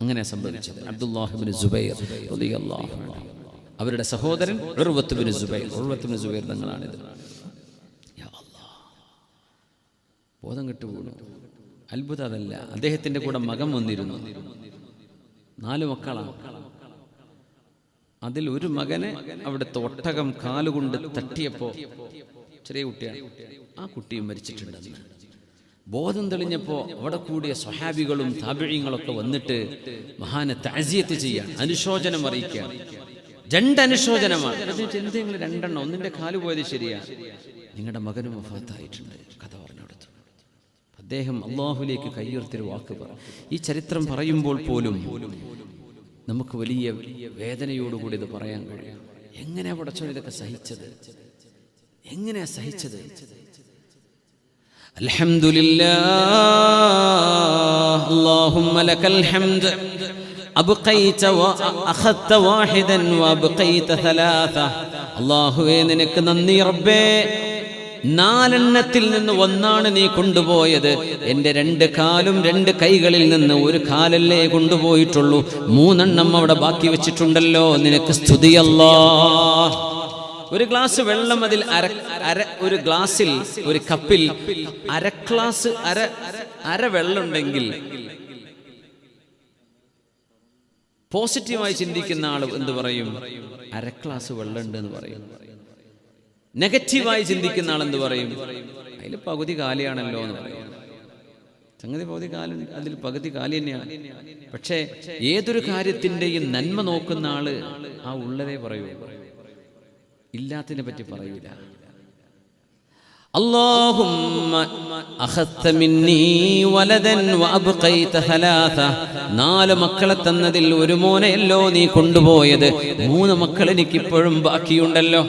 അങ്ങനെ സംഭവിച്ചത്. അബ്ദുല്ലാഹ് ഇബ്നു സുബൈർ റളിയല്ലാഹു അൻഹു, അവരുടെ സഹോദരൻ ഉർവത്ത് ബിൻ സുബൈർ തങ്ങളാണിത്. ബോധം കെട്ടുപോകുന്നു. അത്ഭുതം അതല്ല, അദ്ദേഹത്തിന്റെ കൂടെ മകൻ വന്നിരുന്നു. 4 മക്കളാണ്. അതിൽ ഒരു മകനെ അവിടുത്തെ ഒട്ടകം കാലുകൊണ്ട് തട്ടിയപ്പോ, ചെറിയ കുട്ടിയാണ്, ആ കുട്ടിയും മരിച്ചിട്ടുണ്ടെന്ന്. ബോധം തെളിഞ്ഞപ്പോ അവിടെ കൂടിയ സ്വഹാബികളും താബിഈങ്ങളൊക്കെ വന്നിട്ട് മഹാനെ തഅസിയത്ത് ചെയ്യാൻ, അനുശോചനം അറിയിക്കാൻ. 2 അനുശോചനമാണ്. എന്തെങ്കിലും 2 എണ്ണം, ഒന്നിന്റെ കാല് പോയത് ശരിയാ, നിങ്ങളുടെ മകനും വഫാത്തായിട്ടുണ്ട്. കഥ പറഞ്ഞു കൊടുത്തു. അദ്ദേഹം അല്ലാഹുവിലേക്ക് കയ്യുയർത്തിയൊരു വാക്ക് പറ. ഈ ചരിത്രം പറയുമ്പോൾ പോലും നമുക്ക് വലിയ വേദനയോടുകൂടി ഇത് പറയാൻ കഴിയും. എങ്ങനെയാ പടച്ചോൻ ഇതൊക്കെ സഹിച്ചത്? എങ്ങനെയാ സഹിച്ചത്? അൽഹംദുലില്ലാഹ് അല്ലാഹുമ്മ ലകൽ ഹംദ് അബ്ഖൈത വഅഖദ്ത വാഹിദൻ വഅബ്ഖൈത 3. അല്ലാഹുവേ നിനക്ക് നന്ദി റബ്ബേ, 4 എണ്ണത്തിൽ നിന്ന് 1 നീ കൊണ്ടുപോയത്. എൻ്റെ 2 കാലും 2 കൈകളിൽ നിന്ന് 1 കാലല്ലേ കൊണ്ടുപോയിട്ടുള്ളൂ. 3 എണ്ണം അവിടെ ബാക്കി വെച്ചിട്ടുണ്ടല്ലോ. നിനക്ക് സ്തുതി അല്ലാഹ്. ഒരു ഗ്ലാസ് വെള്ളം, അതിൽ ഒരു ഗ്ലാസ്സിൽ, ഒരു കപ്പിൽ അര വെള്ളമുണ്ടെങ്കിൽ പോസിറ്റീവായി ചിന്തിക്കുന്ന ആൾ എന്ത് പറയും? 1/2 ഗ്ലാസ് വെള്ളമുണ്ട് എന്ന് പറയും. നെഗറ്റീവായി ചിന്തിക്കുന്ന ആൾ എന്ത് പറയും? അതിൽ പകുതി കാലിയാണല്ലോ എന്ന് പറയും. സംഗതി അതിൽ പകുതി കാലി തന്നെയാണ്. പക്ഷേ ഏതൊരു കാര്യത്തിൻ്റെയും നന്മ നോക്കുന്ന ആള് ആ ഉള്ളതേ പറയൂ, ഇല്ലാത്തതിനെ പറ്റി പറയൂല. اللهم أخذت مني ولدا وأبقيت 3. 4 മക്കളെ തന്നതിൽ 1 മോനെയല്ലോ നീ കൊണ്ടുപോയത്. 3 മക്കൾ എനിക്കിപ്പോഴും ബാക്കിയുണ്ടല്ലോ.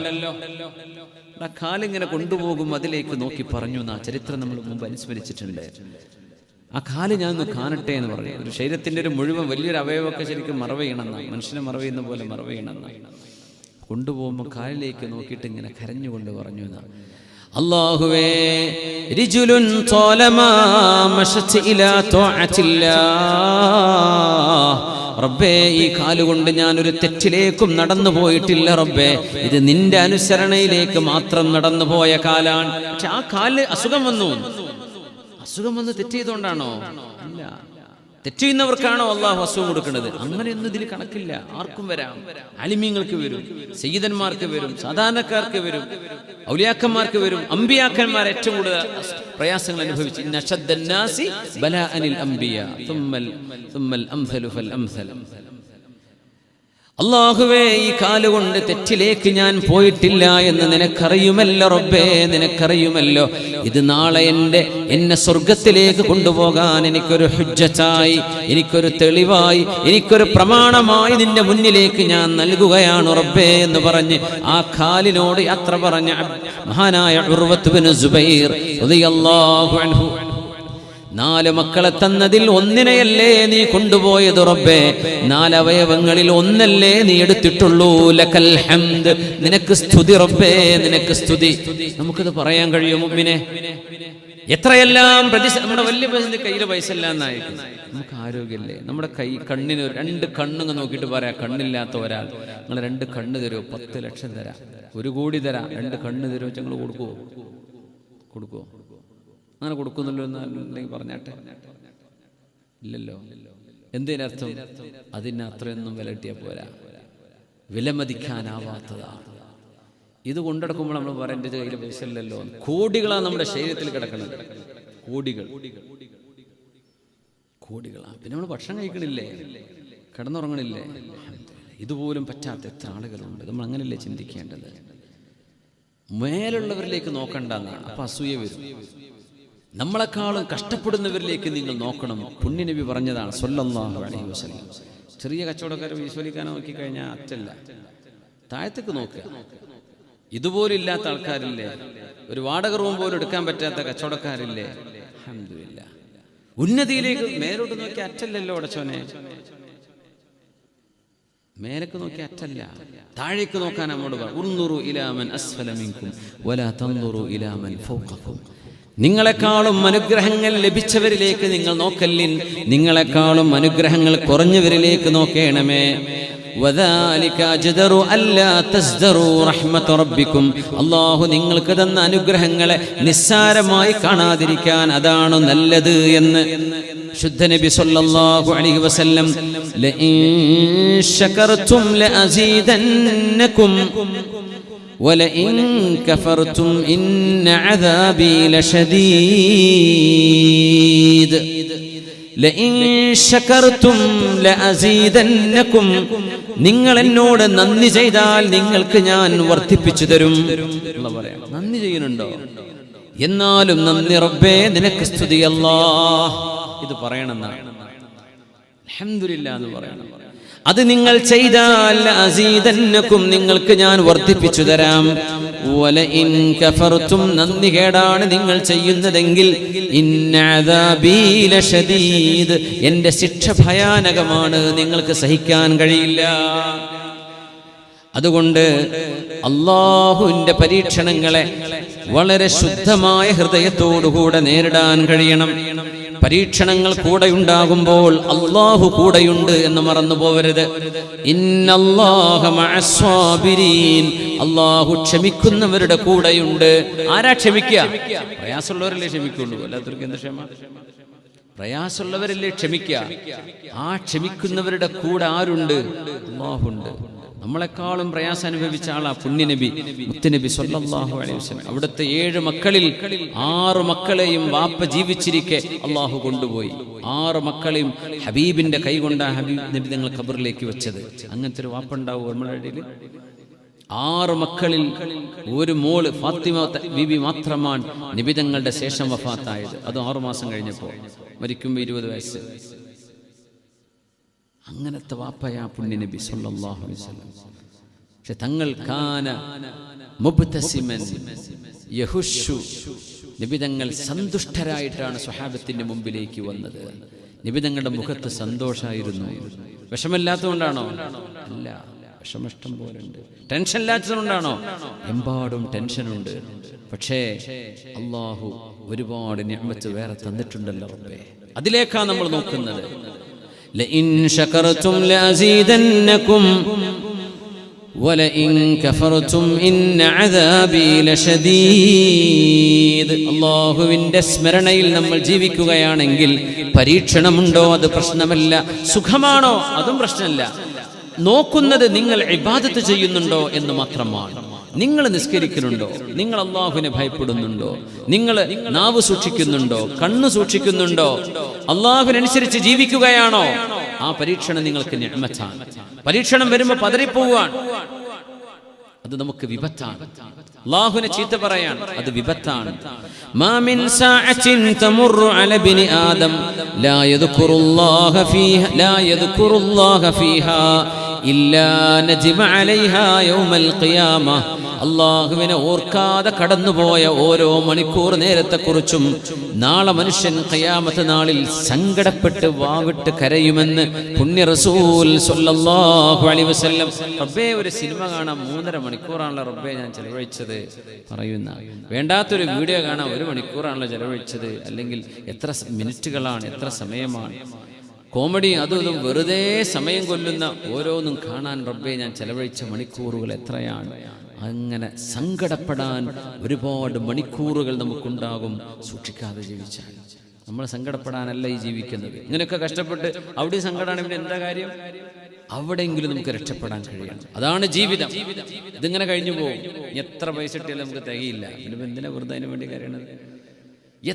ആ കാലിങ്ങനെ കൊണ്ടുപോകും, അതിലേക്ക് നോക്കി പറഞ്ഞു എന്നാ ചരിത്രം നമ്മൾ മുമ്പ് അനുസ്മരിച്ചിട്ടുണ്ട്. ആ കാല് ഞാൻ ഒന്ന് കാണട്ടെ എന്ന് പറയും. ഒരു ശരീരത്തിൻ്റെ ഒരു മുഴുവൻ വലിയൊരു അവയവമൊക്കെ ശരിക്കും മറവ് ചെയ്യണമെന്നാണ്, മനുഷ്യനെ മറവ് ചെയ്യുന്ന പോലെ മറവ് ചെയ്യണമെന്നാണ്. കൊണ്ടുപോകുമ്പോൾ കാലിലേക്ക് നോക്കിയിട്ട് ഇങ്ങനെ കരഞ്ഞുകൊണ്ട് പറഞ്ഞു എന്നാ, അല്ലാഹുവേ റിജുലുൻ ത്വാലമാ മശത് ഇലാ ത്വാഅത്തില്ലാഹ്. റബ്ബേ, ഈ കാലുകൊണ്ട് ഞാനൊരു തെറ്റിലേക്കും നടന്നു പോയിട്ടില്ല റബ്ബേ. ഇത് നിന്റെ അനുസരണയിലേക്ക് മാത്രം നടന്നു പോയ കാലാണ്. പക്ഷെ ആ കാല് അസുഖം വന്നു തെറ്റ് ചെയ്തുകൊണ്ടാണോ? അല്ല. തെറ്റ് ചെയ്യുന്നവർക്കാണോ അള്ളാഹു അസുഖം കൊടുക്കുന്നത്? അങ്ങനെയൊന്നും ഇതിൽ കണക്കില്ല. ആർക്കും വരാം. ആലിമീങ്ങൾക്ക് വരും, സയ്യിദന്മാർക്ക് വരും, സാധാരണക്കാർക്ക് വരും, ഔലിയാക്കന്മാർക്ക് വരും. അമ്പിയാക്കന്മാർ ഏറ്റവും കൂടുതൽ പ്രയാസങ്ങൾ അനുഭവിച്ചു. ഇന്ന അശദ്ദന്നാസി ബലാഅനിൽ അംബിയാ തുമ്മൽ അംസലു ഫൽ അംസൽ. അല്ലാഹുവേ, ഈ കാലുകൊണ്ട് തെറ്റിലേക്ക് ഞാൻ പോയിട്ടില്ല എന്ന് നിനക്കറിയുമല്ലോ റബ്ബേ, നിനക്കറിയുമല്ലോ. ഇത് നാളെ എന്നെ സ്വർഗത്തിലേക്ക് കൊണ്ടുപോകാൻ എനിക്കൊരു ഹുജ്ജത്തായി, എനിക്കൊരു തെളിവായി, എനിക്കൊരു പ്രമാണമായി നിന്റെ മുന്നിലേക്ക് ഞാൻ നൽകുകയാണ് റബ്ബേ എന്ന് പറഞ്ഞ് ആ കാലിനോട് യാത്ര പറഞ്ഞ മഹാനായ ഉർവത്ത് ബിൻ സുബൈർ റളിയല്ലാഹു അൻഹു, 4 മക്കളെ തന്നതിൽ 1നെയല്ലേ നീ കൊണ്ടുപോയത് റബ്ബേ? 4 അവയവങ്ങളിൽ 1 നീ എടുത്തിട്ടുള്ളൂ. ലക്കൽ ഹംദ്, നിനക്ക് സ്തുതി റബ്ബേ, നിനക്ക് സ്തുതി. നമുക്കത് പറയാൻ കഴിയുമോ മുഅ്മിനെ? എത്രയെല്ലാം നമ്മുടെ വലിയ കയ്യിലെ പൈസ എല്ലാം എന്നായിരിക്കും. നമുക്ക് ആരോഗ്യമല്ലേ? നമ്മുടെ കണ്ണിന് 2 കണ്ണുങ്ങ് നോക്കിയിട്ട് പറയാം, കണ്ണില്ലാത്ത ഒരാൾ നിങ്ങൾ 2 കണ്ണ് തരുമോ? 10 ലക്ഷം തരാം, 1 കോടി തരാം. 2 കണ്ണ് തരുമോ? ഞങ്ങൾ കൊടുക്കുവോ? അങ്ങനെ കൊടുക്കുന്നുള്ളൂ എന്നല്ലെങ്കിൽ പറഞ്ഞാട്ടെ. ഇല്ലല്ലോ. എന്തിനർത്ഥം? അതിന് അത്രയൊന്നും വില കിട്ടിയാൽ പോരാ, വിലമതിക്കാനാവാത്തതാണ്. ഇത് കൊണ്ടെടുക്കുമ്പോൾ നമ്മൾ പറയാം എൻ്റെ കയ്യിൽ പൈസ ഇല്ലല്ലോ. കോടികളാണ് നമ്മുടെ ശരീരത്തിൽ കിടക്കുന്നത്, കോടികളാണ്. പിന്നെ നമ്മൾ ഭക്ഷണം കഴിക്കണില്ലേ, കിടന്നുറങ്ങണില്ലേ? ഇതുപോലും പറ്റാത്ത എത്ര ആളുകളുണ്ട്. നമ്മൾ അങ്ങനെയല്ലേ ചിന്തിക്കേണ്ടത്? മേലുള്ളവരിലേക്ക് നോക്കണ്ടെന്നാണ്. അപ്പൊ അസൂയ വരും. നമ്മളെക്കാളും കഷ്ടപ്പെടുന്നവരിലേക്ക് നിങ്ങൾ നോക്കണം. പുണ്യനബി പറഞ്ഞതാണ് സ്വല്ലല്ലാഹു അലൈഹി വസല്ലം. ചെറിയ കച്ചവടക്കാരെ വിശ്വസിക്കാൻ നോക്കിക്കഴിഞ്ഞാൽ അറ്റല്ല, താഴത്തേക്ക് നോക്കുക. ഇതുപോലും ഇല്ലാത്ത ആൾക്കാരില്ലേ? ഒരു വാടക റൂം പോലും എടുക്കാൻ പറ്റാത്ത കച്ചവടക്കാരില്ലേ? അൽഹംദുലില്ലാ. ഉന്നതിയിലേക്ക് മേലോട്ട് നോക്കി അറ്റല്ലല്ലോ അടച്ചോനെ. മേലേക്ക് നോക്കി അറ്റല്ല, താഴേക്ക് നോക്കാൻ നമ്മോട് ഉൻദുറു ഇലാ മൻ അസ്ഫല മിൻകും വലാ തൻദുറു ഇലാ മൻ ഫൗഖകും. നിങ്ങളെക്കാളും അനുഗ്രഹങ്ങൾ ലഭിച്ചവരിലേക്ക് നിങ്ങൾ നോക്കല്ലിൻ, നിങ്ങളെക്കാളും അനുഗ്രഹങ്ങൾ കുറഞ്ഞവരിലേക്ക് നോക്കേണമേ. അല്ലാഹു നിങ്ങൾക്ക് തന്ന അനുഗ്രഹങ്ങളെ നിസ്സാരമായി കാണാതിരിക്കാൻ അതാണ് നല്ലത് എന്ന് ശുദ്ധനബി സല്ലല്ലാഹു അലൈഹി വസല്ലം ലഇൻ ശകർതും ലഅസീദന്നകും വലഇൻ കഫർതും ഇന്ന അദാബി ലശദീദ്. ലഇൻ ശകർതും ലഅസീദന്നകും, നിങ്ങൾ എന്നോട് നന്ദി ചെയ്താൽ നിങ്ങൾക്ക് ഞാൻ വർദ്ധിപ്പിച്ചു തരും. നന്ദി ചെയ്യുന്നുണ്ടോ? എന്നാലും നന്ദി റബ്ബേ, നിനക്ക് സ്തുതി അല്ലാഹ്. ഇത് പറയണമെന്നാണ്. അൽഹംദുലില്ലാ എന്ന് പറയണം. അത് നിങ്ങൾ ചെയ്താൽ അസീദന്നകും, നിങ്ങൾക്ക് ഞാൻ വർദ്ധിപ്പിച്ചു തരാം. വലഇൻ കഫർതും, നന്ദി കേടാണ് നിങ്ങൾ ചെയ്യുന്നതെങ്കിൽ ഇന്ന അദാബി ലശദീദ്, എൻ്റെ ശിക്ഷ ഭയാനകമാണ്, നിങ്ങൾക്ക് സഹിക്കാൻ കഴിയില്ല. അതുകൊണ്ട് അല്ലാഹുവിന്റെ പരീക്ഷണങ്ങളെ വളരെ ശുദ്ധമായ ഹൃദയത്തോടുകൂടെ നേരിടാൻ കഴിയണം. പരീക്ഷണങ്ങൾ കൂടെയുണ്ടാകുമ്പോൾ അല്ലാഹു കൂടെയുണ്ട് എന്ന് മറന്നു പോവരുത്. ഇന്നല്ലാഹ മഅസ്സാബിരീൻ, അല്ലാഹു ക്ഷമിക്കുന്നവരുടെ കൂടെയുണ്ട്. ആരാ ക്ഷമിക്കുക? പ്രയാസമുള്ളവരല്ലേ ക്ഷമിക്കുള്ളൂ, അല്ലാത്തവർക്ക് എന്ത് ക്ഷമ? പ്രയാസമുള്ളവരല്ലേ ക്ഷമിക്കുക. ആ ക്ഷമിക്കുന്നവരുടെ കൂടെ ആരുണ്ട്? അല്ലാഹുണ്ട്. നമ്മളെക്കാളും പ്രയാസം അനുഭവിച്ച ആളാ പുണ്യനബി മുത്തുനബി സ്വല്ലല്ലാഹു അലൈഹി വസല്ലം. അവിടുത്തെ 7 മക്കളിൽ 6 മക്കളെയും വാപ്പ ജീവിച്ചിരിക്കെ അള്ളാഹു കൊണ്ടുപോയി. 6 മക്കളെയും ഹബീബിന്റെ കൈ കൊണ്ടാ ഹബീബ് നബി തങ്ങൾ ഖബറിലേക്ക് വെച്ചത്. അങ്ങനത്തെ ഒരു വാപ്പ ഉണ്ടാവും നമ്മുടെ ഇടയിൽ? 6 മക്കളിൽ ഒരു മോള് ഫാത്തിമ ബീബി മാത്രമാണ് നബി തങ്ങളുടെ ശേഷം വഫാത്തായത്. അത് 6 മാസം കഴിഞ്ഞപ്പോൾ, മരിക്കുമ്പോൾ 20 വയസ്സ്. അങ്ങനത്തെ വാപ്പയാ പുണ്യനബി സ്വല്ലല്ലാഹു അലൈഹി വസല്ലം. പക്ഷെ തങ്ങൾ കാന മുബ്തസിമൻ യഹുഷു, നബി തങ്ങൾ സന്തുഷ്ടരായിട്ടാണ് സ്വഹാബത്തിന്റെ മുമ്പിലേക്ക് വന്നത്. നബി തങ്ങളുടെ മുഖത്ത് സന്തോഷമായിരുന്നു. വിഷമമില്ലാത്തതുകൊണ്ടാണോ? അല്ല, വിഷമിഷ്ടം പോലുണ്ട്. ടെൻഷൻ ഇല്ലാത്തതുകൊണ്ടാണോ? എമ്പാടും ടെൻഷനുണ്ട്. പക്ഷേ അല്ലാഹു ഒരുപാട് നിഅമത്ത് വേറെ തന്നിട്ടുണ്ടല്ലോ റബ്ബേ. അതിലേക്കാണ് നമ്മൾ നോക്കുന്നത്. ലഇൻ ശകർതും ലഅസീദന്നകും വലഇൻ കഫർതും ഇന്ന അദാബി ലശദീദ്. അല്ലാഹുവിന്റെ സ്മരണയിൽ നമ്മൾ ജീവിക്കുകയാണെങ്കിൽ പരീക്ഷണമുണ്ടോ? അത് പ്രശ്നമല്ല. സുഖമാണോ? അതും പ്രശ്നമല്ല. നോക്കുന്നത് നിങ്ങൾ ഇബാദത്ത് ചെയ്യുന്നുണ്ടോ എന്ന് മാത്രമാണ്. നിങ്ങൾ നിസ്കരിക്കുന്നുണ്ടോ? നിങ്ങൾ അല്ലാഹുവിനെ ഭയപ്പെടുന്നുണ്ടോ? നിങ്ങൾ നാവ് സൂക്ഷിക്കുന്നുണ്ടോ? കണ്ണു സൂക്ഷിക്കുന്നുണ്ടോ? അല്ലാഹുവിനനുസരിച്ച് ജീവിക്കുകയാണോ? ആ പരീക്ഷണം നിങ്ങൾക്ക് നിഅമത്താണ്. പരീക്ഷണം വരുമ്പോൾ പതറിപ്പോവാൻ, അത് നമുക്ക് വിപത്താണ്. അല്ലാഹുവിനെ ചീത്ത പറയാൻ അത് വിപത്താണ്. മാ മിൻ സഅത്തിൻ തമുറു അല ബിനി ആദം ലാ യദ്കുറുല്ലാഹ ഫീഹാ ഇല്ലാ നജിമ അലൈഹാ യൗമൽ ഖിയാമ. അല്ലാഹുവിനെ ഓർക്കാതെ കടന്നുപോയ ഓരോ മണിക്കൂർ നേരത്തെക്കുറിച്ചും നാളെ മനുഷ്യൻ ഖിയാമത്ത് നാളിൽ സങ്കടപ്പെട്ട് വാവിട്ട് കരയുമെന്ന് പുണ്യ റസൂൽ സ്വല്ലല്ലാഹു അലൈഹി വസല്ലം. റബ്ബേ, ഒരു സിനിമ കാണാൻ 3.5 മണിക്കൂറാണല്ലോ റബ്ബേ ഞാൻ ചെലവഴിച്ചത് പറയുന്ന. വേണ്ടാത്തൊരു വീഡിയോ കാണാൻ 1 മണിക്കൂറാണല്ലോ ചെലവഴിച്ചത്. അല്ലെങ്കിൽ എത്ര മിനിറ്റുകളാണ്, എത്ര സമയമാണ്. കോമഡി അതും ഇതും വെറുതെ സമയം കൊല്ലുന്ന ഓരോന്നും കാണാൻ റബ്ബേ ഞാൻ ചെലവഴിച്ച മണിക്കൂറുകൾ എത്രയാണ്. അങ്ങനെ സങ്കടപ്പെടാൻ ഒരുപാട് മണിക്കൂറുകൾ നമുക്കുണ്ടാകും സൂക്ഷിക്കാതെ ജീവിച്ചാൽ. നമ്മൾ സങ്കടപ്പെടാനല്ല ഈ ജീവിക്കുന്നത്. ഇങ്ങനെയൊക്കെ കഷ്ടപ്പെട്ട് അവിടെ സങ്കടമാണ്. ഇവിടെ എന്താ കാര്യം? അവിടെയെങ്കിലും നമുക്ക് രക്ഷപ്പെടാൻ കഴിയണം. അതാണ് ജീവിതം. ഇതിങ്ങനെ കഴിഞ്ഞു പോകും. എത്ര പൈസ കിട്ടിയാലും നമുക്ക് തികയില്ല. പിന്നെ എന്തിനാ വെറുതെ അതിനു വേണ്ടി കരയണത്?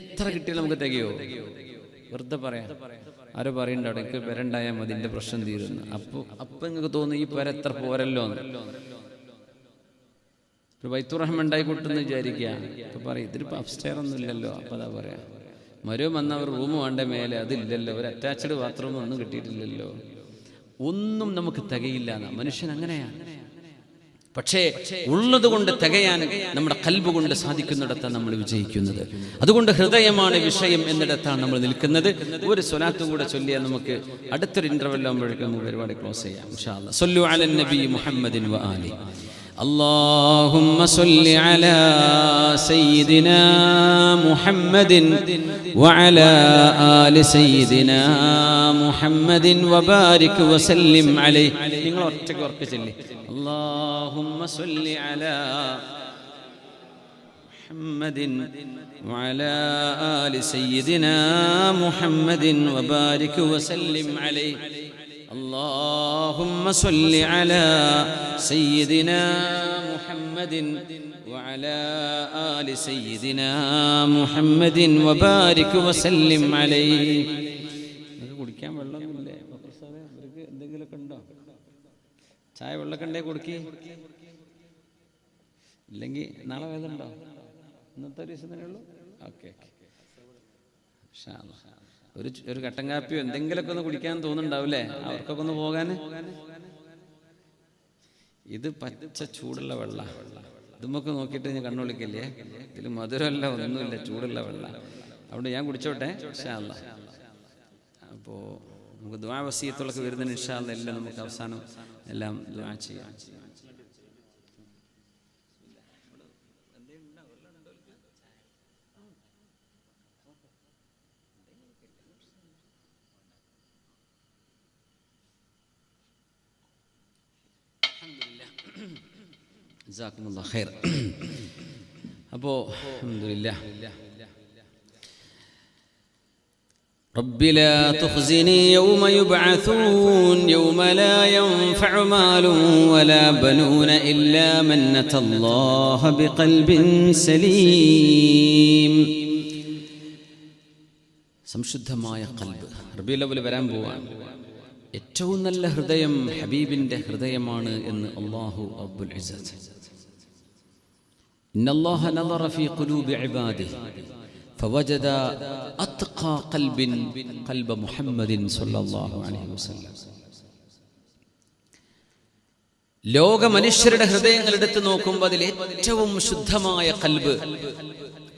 എത്ര കിട്ടിയാലും നമുക്ക് തികയോ? വെറുതെ പറയാം. ആരോ പറയുന്നുണ്ട് അവിടെ എനിക്ക് പെരണ്ടായാൽ മതി, എൻ്റെ പ്രശ്നം തീരുന്നു. അപ്പൊ നിങ്ങൾക്ക് തോന്നുന്നു ഈ പെര എത്ര പോരല്ലോ എന്ന്. ഒരു ബൈത്തുറഹ്മാൻ ഉണ്ടായി കൂട്ടെന്ന് വിചാരിക്കുക. അപ്പൊ പറയും ഇതിലിപ്പോൾ അപ്സ്റ്റെയർ ഒന്നും ഇല്ലല്ലോ. അപ്പൊ അതാ പറയാ മരോ വന്ന അവർ റൂം വേണ്ട മേലെ അതില്ലല്ലോ, ഒരു അറ്റാച്ച്ഡ് ബാത്റൂം ഒന്നും കിട്ടിയിട്ടില്ലല്ലോ. ഒന്നും നമുക്ക് തികയില്ല. മനുഷ്യൻ അങ്ങനെയാണ്. പക്ഷേ ഉള്ളത് കൊണ്ട് തികയാൻ നമ്മുടെ ഖൽബ് കൊണ്ട് സാധിക്കുന്നിടത്താണ് നമ്മൾ വിജയിക്കുന്നത്. അതുകൊണ്ട് ഹൃദയമാണ് വിഷയം എന്നിടത്താണ് നമ്മൾ നിൽക്കുന്നത്. ഒരു സ്വലാത്തും കൂടെ ചൊല്ലിയാൽ നമുക്ക് അടുത്തൊരു ഇന്റർവെൽ ആകുമ്പോഴേക്കും നമുക്ക് പരിപാടി ക്ലോസ് ചെയ്യാം ഇൻഷാ അല്ലാഹ്. സ്വല്ലു അലൻ നബി മുഹമ്മദിൻ വ ആലി. اللهم صل على سيدنا محمد وعلى آل سيدنا محمد وبارك وسلم عليه. നിങ്ങൾ ഒറ്റയ്ക്ക് ഉറക്കെ ചൊല്ലി اللهم صل على محمد وعلى آل سيدنا محمد وبارك وسلم عليه. اللهم صل على سيدنا محمد وعلى آل سيدنا محمد وبارك وسلم عليه. കുടിക്കാൻ വെള്ളമൊന്നുമില്ലേ? എന്തെങ്കിലുമൊക്കെ ഉണ്ടോ? ചായ വെള്ളമൊക്കെ ഉണ്ടേ കൊടുക്കി. ഇല്ലെങ്കിൽ നാളെ വേദന ഉണ്ടോ? ഇന്നത്തെ ഒരു ദിവസം തന്നെ ഉള്ളൂ. ഓക്കെ, ഒരു കട്ടൻ കാപ്പിയോ എന്തെങ്കിലുമൊക്കെ ഒന്ന് കുടിക്കാൻ തോന്നുന്നുണ്ടാവില്ലേ അവർക്കൊക്കെ ഒന്ന് പോകാൻ. ഇത് പച്ച ചൂടുള്ള വെള്ള. ഇതുമൊക്കെ നോക്കിയിട്ട് ഞാൻ കണ്ണൊളിക്കല്ലേ, ഇതിൽ മധുരമല്ല ഒന്നുമില്ല, ചൂടുള്ള വെള്ള. അതുകൊണ്ട് ഞാൻ കുടിച്ചോട്ടെ ഇൻഷാ അല്ലാഹ്. അപ്പോൾ നമുക്ക് ദുആ വസിയത്തുകളൊക്കെ വരുന്നതിന് ഇൻഷാ അല്ലാഹ് എല്ലാം നമുക്ക് അവസാനം എല്ലാം ദുആ ചെയ്യാം. ജസാക്കുമുല്ലാഹ് ഖൈർ. അപ്പോ അൽഹംദുലില്ലാഹ്. رب لا تخزني يوم يبعثون يوم لا ينفع مال ولا بنون إلا من أتى الله بقلب سليم. സംശുദ്ധമായ ഖൽബ് റബീഉൽ അവ്വൽ വരാൻ പോവാണ്. ഏറ്റവും നല്ല ഹൃദയം ഹബീബിന്റെ ഹൃദയമാണ് എന്ന് അല്ലാഹു റബ്ബുൽ ഇസ്സത്ത്. ഇന്നല്ലാഹ നദറ ഫീ ഖുലൂബി ഇബാദിഹി ഫവജദ അത്ഖാ ഖൽബിൻ ഖൽബ മുഹമ്മദിൻ സ്വല്ലല്ലാഹു അലൈഹി വസല്ലം. ലോക മനുഷ്യരുടെ ഹൃദയങ്ങൾ എടുത്തു നോക്കുമ്പോൾ അതിൽ ഏറ്റവും ശുദ്ധമായ ഖൽബ്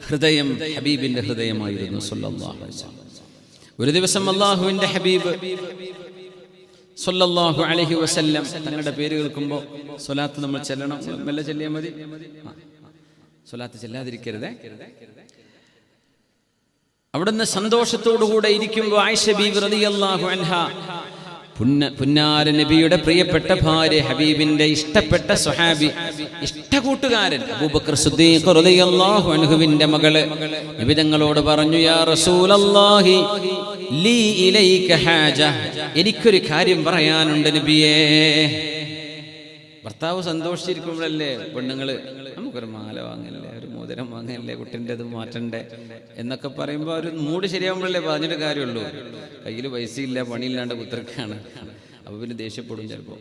ഹൃദയം ഹബീബിന്റെ ഹൃദയമായിരുന്നു സ്വല്ലല്ലാഹു അലൈഹി വസല്ലം. ഒരു ദിവസം അല്ലാഹുവിന്റെ ഹബീബ് സ്വല്ലല്ലാഹു അലൈഹി വസല്ലം തങ്ങളുടെ പേര് കേൾക്കുമ്പോൾ സ്വലാത്ത് നമ്മൾ ചെല്ലണം. മെല്ലെ ചെല്ലിയാൽ മതി, സ്വലാത്ത് ചെല്ലാതിരിക്കരുതേ. അവിടുന്ന് സന്തോഷത്തോടുകൂടെ ഇരിക്കുമ്പോൾ ആയിഷ ബീവി റളിയല്ലാഹു അൻഹ, പുന്നാര നബിയുടെ പ്രിയപ്പെട്ട ഭാര്യ, ഹബീബിന്റെ ഇഷ്ടപ്പെട്ട സ്വഹാബി, ഇഷ്ടകൂട്ടുകാരൻ അബൂബക്കർ സിദ്ദീഖ് റളിയല്ലാഹു അൻഹുവിന്റെ മകള് നബി തങ്ങളോട് പറഞ്ഞു, യാ റസൂലല്ലാഹി ലീ ഇലൈക ഹാജ, എനിക്കൊരു കാര്യം പറയാനുണ്ട് നബിയേ. ഭർത്താവ് സന്തോഷിച്ചിരിക്കുമ്പോഴല്ലേ പെണ്ണുങ്ങള് നമുക്കൊരു മാല വാങ്ങല്ലേ, ഒരു മോതിരം വാങ്ങല്ലേ, കുട്ടിൻ്റെത് മാറ്റണ്ടേ എന്നൊക്കെ പറയുമ്പോൾ ഒരു മൂഡ് ശരിയാകുമ്പോഴല്ലേ പറഞ്ഞിട്ട് കാര്യമുള്ളൂ. കയ്യിൽ പൈസയില്ല, പണിയില്ലാണ്ട് കുത്തിരക്കാണ്, അപ്പൊ പിന്നെ ദേഷ്യപ്പെടും ചിലപ്പോൾ.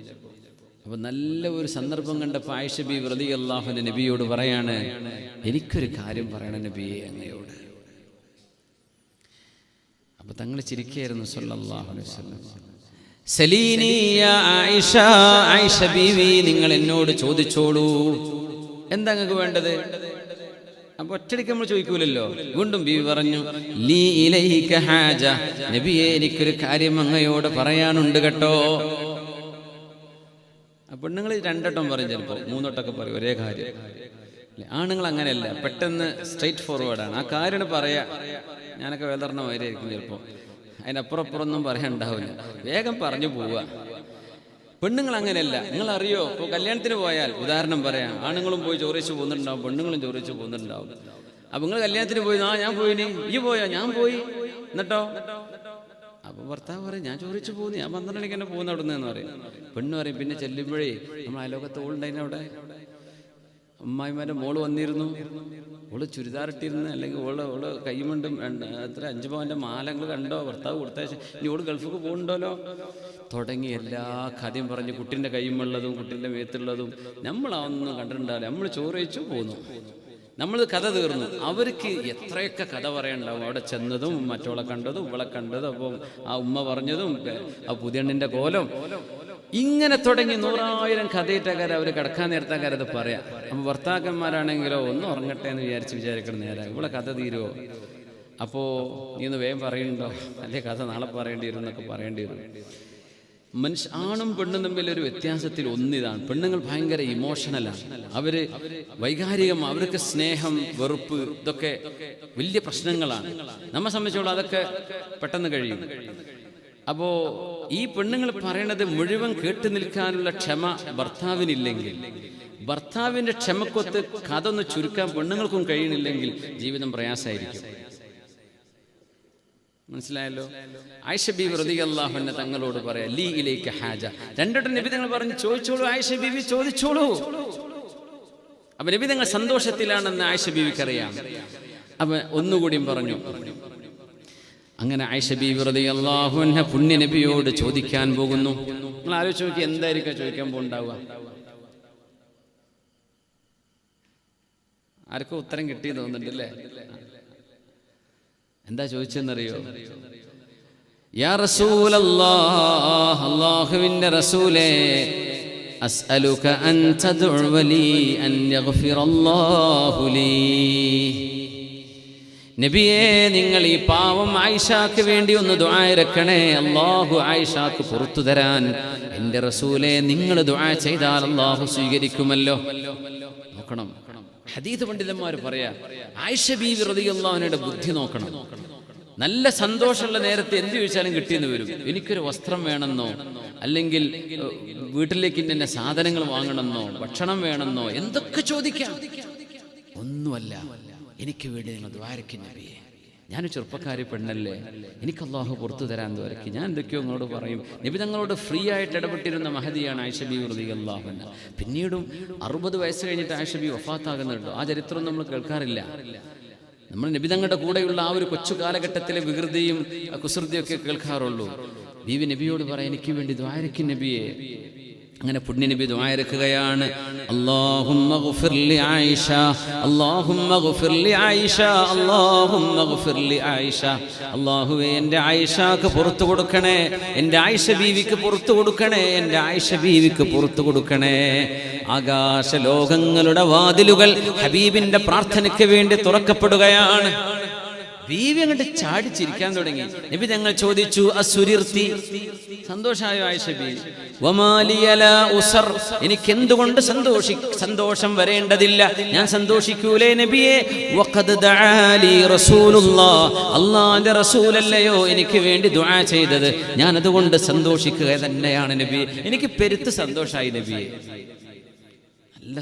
അപ്പൊ നല്ല ഒരു സന്ദർഭം കണ്ടപ്പോൾ ആയിഷ ബീവി റളിയല്ലാഹു അൻഹ നബിയോട് പറയാണ്, എനിക്കൊരു കാര്യം പറയണം നബിയെ അങ്ങയോട്. അപ്പൊ തങ്ങൾ ചിരിക്കുകയായിരുന്നു സ്വല്ലല്ലാഹു അലൈഹി വസല്ലം. സലീനി യാ ആയിഷ, ആയിഷ ബീവി നിങ്ങൾ എന്നോട് ചോദിച്ചോളൂ, എന്താ നിങ്ങൾക്ക് വേണ്ടത്? അപ്പൊ ഒറ്റടിക്ക് നമ്മൾ ചോദിക്കൂലല്ലോ. വീണ്ടും ബീവി പറഞ്ഞു, ലീ ഇലൈക ഹാജ, നബിയെ എനിക്കൊരു കാര്യം അങ്ങയോട് പറയാനുണ്ട് കേട്ടോ. പെണ്ണുങ്ങൾ രണ്ടട്ടം പറയും, ചിലപ്പോ മൂന്നോട്ടൊക്കെ പറയും ഒരേ കാര്യം. ആണുങ്ങൾ അങ്ങനെയല്ല, പെട്ടെന്ന് സ്ട്രൈറ്റ് ഫോർവേഡാണ്. ആ കാര്യം പറയാ, ഞാനൊക്കെ വേദർണമായിരിക്കും ചിലപ്പോ, അതിനപ്പുറപ്പുറമൊന്നും പറയാനുണ്ടാവില്ല, വേഗം പറഞ്ഞു പോവുക. പെണ്ണുങ്ങൾ അങ്ങനെയല്ല. നിങ്ങൾ അറിയോ, ഇപ്പോൾ കല്യാണത്തിന് പോയാൽ ഉദാഹരണം പറയാം, ആണുങ്ങളും പോയി ചോറിച്ച് പോകുന്നുണ്ടാവും, പെണ്ണുങ്ങളും ചോറിച്ച് പോകുന്നുണ്ടാവും. അപ്പൊ നിങ്ങൾ കല്യാണത്തിന് പോയി, ആ ഞാൻ പോയിനി, ഈ പോയോ, ഞാൻ പോയി, എന്നിട്ടോ? അപ്പൊ ഭർത്താവ് പറയും, ഞാൻ ചോറിച്ച് പോകുന്നു, ഞാൻ 12 മണിക്ക് തന്നെ പോകുന്ന അവിടെ നിന്ന് പറയും. പെണ്ണ് പറയും, പിന്നെ ചെല്ലുമ്പോഴേ നമ്മൾ അയലോകത്ത് ഓളുണ്ടായിരുന്നു, അവിടെ അമ്മായിമാരുടെ മോള് വന്നിരുന്നു, ഓള് ചുരിദാറിട്ടിരുന്ന്, അല്ലെങ്കിൽ ഓള് കൈമുണ്ടും എത്ര 5 പവന്റെ മാലങ്ങൾ കണ്ടോ, ഭർത്താവ് കൊടുത്തയച്ച, ഇനി ഓള് ഗൾഫിക്ക് പോകുന്നുണ്ടല്ലോ തുടങ്ങി എല്ലാ കഥയും പറഞ്ഞ് കുട്ടിൻ്റെ കൈമുള്ളതും കുട്ടിൻ്റെ മേത്തുള്ളതും നമ്മളൊന്നും കണ്ടിട്ടുണ്ടാവില്ല. നമ്മൾ ചോറ് കഴിച്ചു പോന്നു, നമ്മൾ കഥ തീർന്നു. അവർക്ക് എത്രയൊക്കെ കഥ പറയാനുണ്ടാവും, അവിടെ ചെന്നതും മറ്റോളെ കണ്ടതും ഇവളെ കണ്ടതും, അപ്പം ആ ഉമ്മ പറഞ്ഞതും ആ പുതിയണ്ണിൻ്റെ കോലം, ഇങ്ങനെ തുടങ്ങി 100,000 കഥയിട്ടക്കാരെ അവർ കിടക്കാൻ നേരത്താക്കാരെ അത് പറയാം. അപ്പൊ ഭർത്താക്കന്മാരാണെങ്കിലോ ഒന്ന് ഉറങ്ങട്ടെ എന്ന് വിചാരിക്കണം, നേരെ ഇവിടെ കഥ തീരുമോ, അപ്പോ നീ ഒന്ന് വേഗം പറയുന്നുണ്ടോ, അല്ലെ കഥ നാളെ പറയേണ്ടി വരും എന്നൊക്കെ പറയേണ്ടി വരും. ആണും പെണ്ണും തമ്മിൽ ഒരു വ്യത്യാസത്തിൽ ഒന്നിതാണ്, പെണ്ണുങ്ങൾ ഭയങ്കര ഇമോഷണലാണ്, അവര് വൈകാരികം, അവർക്ക് സ്നേഹം വെറുപ്പ് ഇതൊക്കെ വലിയ പ്രശ്നങ്ങളാണ്. നമ്മെ സംബന്ധിച്ചോളം അതൊക്കെ പെട്ടെന്ന് കഴിയും. അപ്പോ ഈ പെണ്ണുങ്ങൾ പറയണത് മുഴുവൻ കേട്ടു നിൽക്കാനുള്ള ക്ഷമ ഭർത്താവിനില്ലെങ്കിൽ, ഭർത്താവിന്റെ ക്ഷമക്കൊത്ത് കഥ ഒന്ന് ചുരുക്കാൻ പെണ്ണുങ്ങൾക്കും കഴിയണില്ലെങ്കിൽ ജീവിതം പ്രയാസമായിരിക്കും. മനസ്സിലായല്ലോ? ആയിഷ ബീവി റളിയല്ലാഹു അൻഹ തങ്ങളോട് പറയാ, ലീ ഇലൈക ഹാജ. രണ്ടോട്ടം നബി തങ്ങൾ പറഞ്ഞു, ചോദിച്ചോളൂ ആയിഷ ബീവി, ചോദിച്ചോളൂ. അപ്പൊ നബി തങ്ങൾ സന്തോഷത്തിലാണെന്ന് ആയിഷ ബീവിക്കറിയാം. അപ്പൊ ഒന്നുകൂടിയും പറഞ്ഞു. അങ്ങനെ ആയിഷ ബീവി റളിയല്ലാഹു അൻഹ പുണ്യ നബിയോട് ചോദിക്കാൻ പോകുന്നു. നിങ്ങൾ ആലോചിച്ച് നോക്കി, എന്തായിരിക്കും ചോദിക്കാൻ പോകുന്നുണ്ടാവുക? ആർക്കും ഉത്തരം കിട്ടി തോന്നുന്നുണ്ടല്ലേ? എന്താ ചോദിച്ചെന്നറിയോ? യാ റസൂലല്ലാഹ്, അല്ലാഹുവിന്റെ റസൂലേ, അസ്അലുക അൻ തദ്ഉ ലീ അൻ യഗ്ഫിറല്ലാഹു ലീ. നബിയേ, നിങ്ങൾ ഈ പാവം ആയിഷാക്ക് വേണ്ടി ഒന്ന് ദുആ ഇറക്കണേ, അല്ലാഹു ആയിഷാക്ക് പുറത്തു തരാൻ. എൻ്റെ റസൂലേ, നിങ്ങൾ ദുആ ചെയ്താൽ അല്ലാഹു സ്വീകരിക്കുമല്ലോ. നോക്കണം, ഹദീസ് പണ്ഡിതന്മാർ പറയാ, ആയിഷ ബീവി റളിയല്ലാഹു അൻഹയുടെ ബുദ്ധി നോക്കണം. നല്ല സന്തോഷമുള്ള നേരത്തെ എന്ത് ചോദിച്ചാലും കിട്ടിയെന്ന് വരും. എനിക്കൊരു വസ്ത്രം വേണമെന്നോ, അല്ലെങ്കിൽ വീട്ടിലേക്ക് ഇന്നെ സാധനങ്ങൾ വാങ്ങണമെന്നോ ഭക്ഷണം വേണമെന്നോ എന്തൊക്കെ ചോദിക്കാം. ഒന്നുമല്ല, എനിക്ക് വേണ്ടി നിങ്ങൾ ദ്വാരക്ക് നബിയെ, ഞാൻ ചെറുപ്പക്കാരി പെണ്ണല്ലേ, എനിക്ക് അള്ളാഹു പുറത്തു തരാൻ ദ്വാരക്ക്. ഞാൻ എന്തൊക്കെയോ നിങ്ങളോട് പറയും. നബി തങ്ങളോട് ഫ്രീ ആയിട്ട് ഇടപെട്ടിരുന്ന മഹദിയാണ് ആയിഷ ബീവി റളിയല്ലാഹു അൻഹ. പിന്നീടും 60 വയസ്സ് കഴിഞ്ഞിട്ട് ആയിഷ ബീവി വഫാത്താകുന്നുണ്ടോ? ആ ചരിത്രം നമ്മൾ കേൾക്കാറില്ല. നമ്മൾ നബി തങ്ങളുടെ കൂടെയുള്ള ആ ഒരു കൊച്ചു കാലഘട്ടത്തിലെ വികൃതിയും കുസൃതിയൊക്കെ കേൾക്കാറുള്ളൂ. ബീവി നബിയോട് പറയാം, എനിക്ക് വേണ്ടി ദ്വാരക്ക് നബിയെ. അങ്ങനെ പുണ്യ നബി ദുആ ഇറക്കുകയാണ്, അല്ലാഹുമ്മ ഗഫിർ ലി ആയിഷ, അല്ലാഹുമ്മ ഗഫിർ ലി ആയിഷ, അല്ലാഹുമ്മ ഗഫിർ ലി ആയിഷ. അല്ലാഹുവേ, എൻ്റെ ആയിഷക്ക് പുറത്തു കൊടുക്കണേ, എൻ്റെ ആയിഷ ബീവിക്ക് പുറത്തു കൊടുക്കണേ, എൻ്റെ ആയിഷ ബീവിക്ക് പുറത്തു കൊടുക്കണേ. ആകാശ ലോകങ്ങളുടെ വാതിലുകൾ ഹബീബിന്റെ പ്രാർത്ഥനയ്ക്ക് വേണ്ടി തുറക്കപ്പെടുകയാണ്. ബീവി അങ്ങോട്ട് ചാടിച്ചിരിക്കാൻ തുടങ്ങി. നബി തങ്ങൾ ചോദിച്ചു, അസുരിർത്തി, സന്തോഷായോ ആയിഷ ബീവി? വമാലിയല ഉസർ, എനിക്ക് എന്തുകൊണ്ട് സന്തോഷം വരേണ്ടതില്ല, ഞാൻ സന്തോഷിക്കൂലേ നബിയെ? വഖദ് ദഅാലി റസൂലുള്ളാഹ്, അല്ലാഹുവിന്റെ റസൂലല്ലയോ എനിക്ക് വേണ്ടി ദുആ ചെയ്തത്, ഞാൻ അതുകൊണ്ട് സന്തോഷിക്കുക തന്നെയാണ് നബി. എനിക്ക് പെരുത്ത് സന്തോഷായി നബിയെ, നല്ല